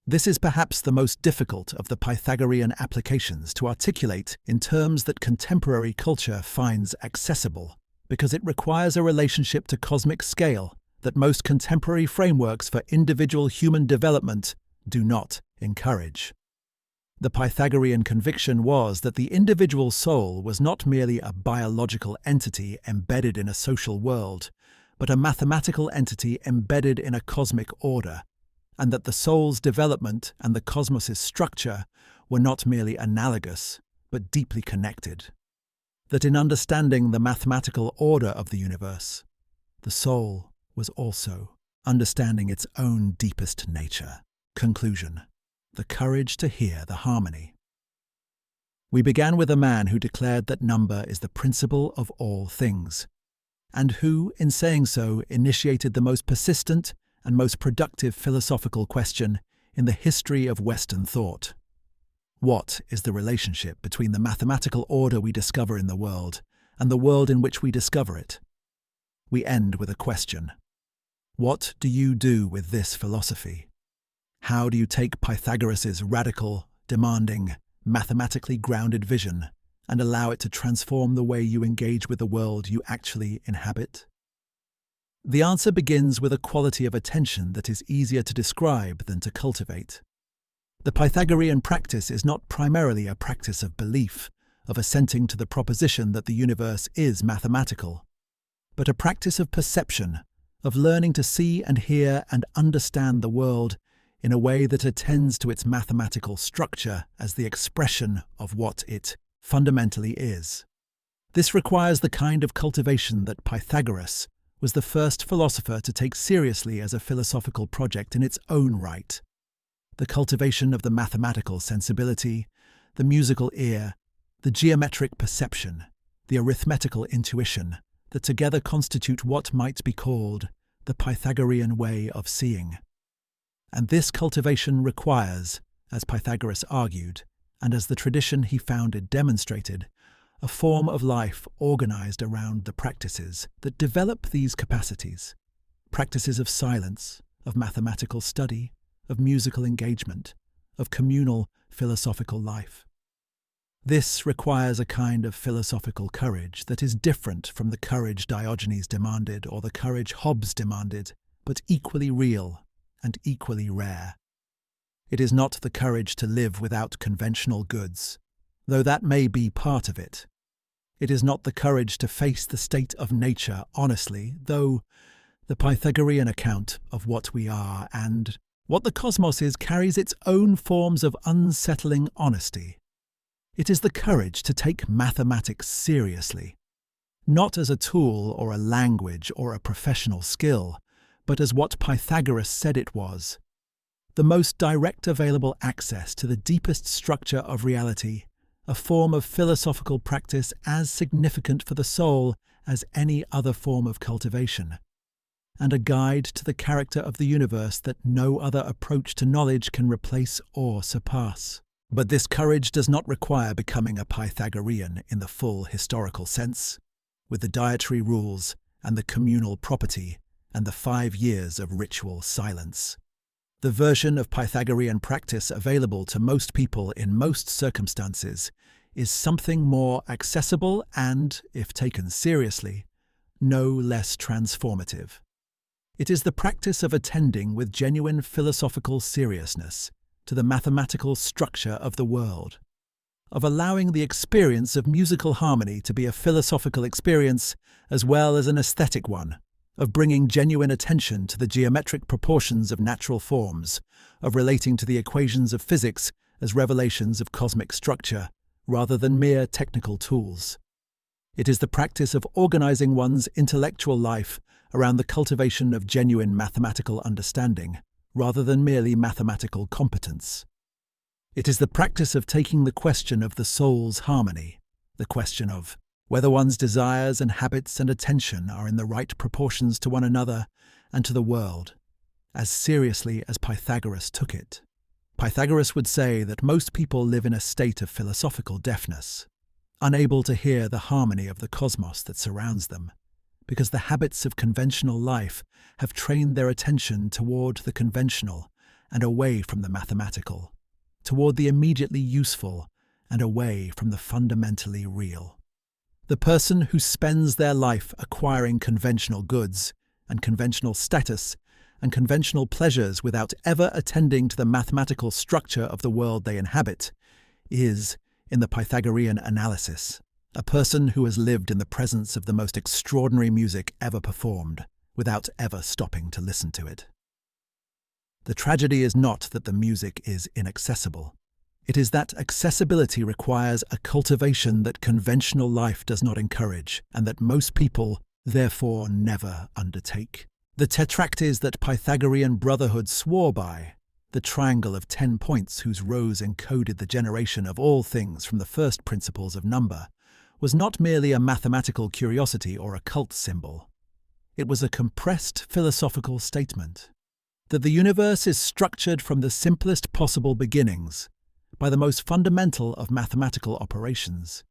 This is perhaps the most difficult of the Pythagorean applications to articulate in terms that contemporary culture finds accessible, because it requires a relationship to cosmic scale that most contemporary frameworks for individual human development do not encourage. The Pythagorean conviction was that the individual soul was not merely a biological entity embedded in a social world, but a mathematical entity embedded in a cosmic order, and that the soul's development and the cosmos's structure were not merely analogous, but deeply connected. That in understanding the mathematical order of the universe, the soul was also understanding its own deepest nature. Conclusion. the courage to hear the harmony. We began with a man who declared that number is the principle of all things, and who, in saying so, initiated the most persistent and most productive philosophical question in the history of Western thought. What is the relationship between the mathematical order we discover in the world and the world in which we discover it? We end with a question. What do you do with this philosophy? How do you take Pythagoras' radical, demanding, mathematically grounded vision and allow it to transform the way you engage with the world you actually inhabit? The answer begins with a quality of attention that is easier to describe than to cultivate. The Pythagorean practice is not primarily a practice of belief, of assenting to the proposition that the universe is mathematical, but a practice of perception, of learning to see and hear and understand the world in a way that attends to its mathematical structure as the expression of what it fundamentally is. This requires the kind of cultivation that Pythagoras was the first philosopher to take seriously as a philosophical project in its own right. The cultivation of the mathematical sensibility, the musical ear, the geometric perception, the arithmetical intuition, that together constitute what might be called the Pythagorean way of seeing. And this cultivation requires, as Pythagoras argued, and as the tradition he founded demonstrated, a form of life organized around the practices that develop these capacities, practices of silence, of mathematical study, of musical engagement, of communal philosophical life. This requires a kind of philosophical courage that is different from the courage Diogenes demanded or the courage Hobbes demanded, but equally real and equally rare. It is not the courage to live without conventional goods, though that may be part of it. It is not the courage to face the state of nature honestly, though the Pythagorean account of what we are and what the cosmos is carries its own forms of unsettling honesty. It is the courage to take mathematics seriously, not as a tool or a language or a professional skill, but as what Pythagoras said it was, the most direct available access to the deepest structure of reality, a form of philosophical practice as significant for the soul as any other form of cultivation, and a guide to the character of the universe that no other approach to knowledge can replace or surpass. But this courage does not require becoming a Pythagorean in the full historical sense, with the dietary rules and the communal property and the 5 years of ritual silence. The version of Pythagorean practice available to most people in most circumstances is something more accessible and, if taken seriously, no less transformative. It is the practice of attending with genuine philosophical seriousness to the mathematical structure of the world, of allowing the experience of musical harmony to be a philosophical experience as well as an aesthetic one, of bringing genuine attention to the geometric proportions of natural forms, of relating to the equations of physics as revelations of cosmic structure, rather than mere technical tools. It is the practice of organizing one's intellectual life around the cultivation of genuine mathematical understanding, rather than merely mathematical competence. It is the practice of taking the question of the soul's harmony, the question of whether one's desires and habits and attention are in the right proportions to one another and to the world, as seriously as Pythagoras took it. Pythagoras would say that most people live in a state of philosophical deafness, unable to hear the harmony of the cosmos that surrounds them, because the habits of conventional life have trained their attention toward the conventional and away from the mathematical, toward the immediately useful and away from the fundamentally real. The person who spends their life acquiring conventional goods and conventional status and conventional pleasures without ever attending to the mathematical structure of the world they inhabit is, in the Pythagorean analysis, a person who has lived in the presence of the most extraordinary music ever performed without ever stopping to listen to it. The tragedy is not that the music is inaccessible. It is that accessibility requires a cultivation that conventional life does not encourage, and that most people, therefore, never undertake. The tetractys that Pythagorean brotherhood swore by, the triangle of 10 points whose rows encoded the generation of all things from the first principles of number, was not merely a mathematical curiosity or a cult symbol. It was a compressed philosophical statement that the universe is structured from the simplest possible beginnings, by the most fundamental of mathematical operations,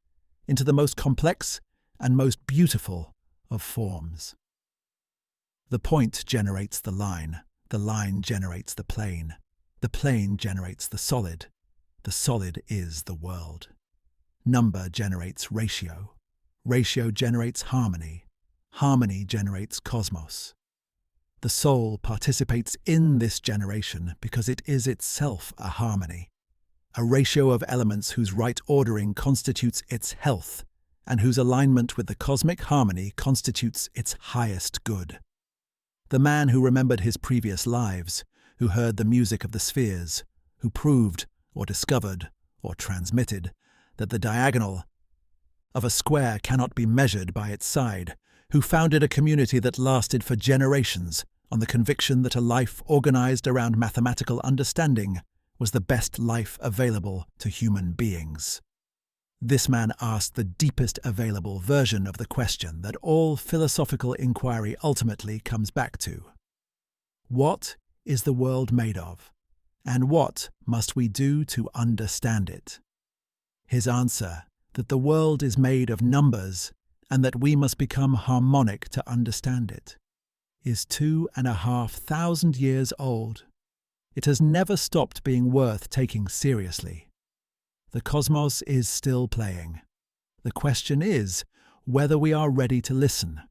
into the most complex and most beautiful of forms. The point generates the line generates the plane generates the solid is the world. Number generates ratio generates harmony generates cosmos. The soul participates in this generation because it is itself a harmony, a ratio of elements whose right ordering constitutes its health, and whose alignment with the cosmic harmony constitutes its highest good. The man who remembered his previous lives, who heard the music of the spheres, who proved, or discovered, or transmitted, that the diagonal of a square cannot be measured by its side, who founded a community that lasted for generations on the conviction that a life organized around mathematical understanding was the best life available to human beings. This man asked the deepest available version of the question that all philosophical inquiry ultimately comes back to. What is the world made of, and what must we do to understand it? His answer, that the world is made of numbers and that we must become harmonic to understand it, is 2,500 years old. It has never stopped being worth taking seriously. The cosmos is still playing. The question is whether we are ready to listen.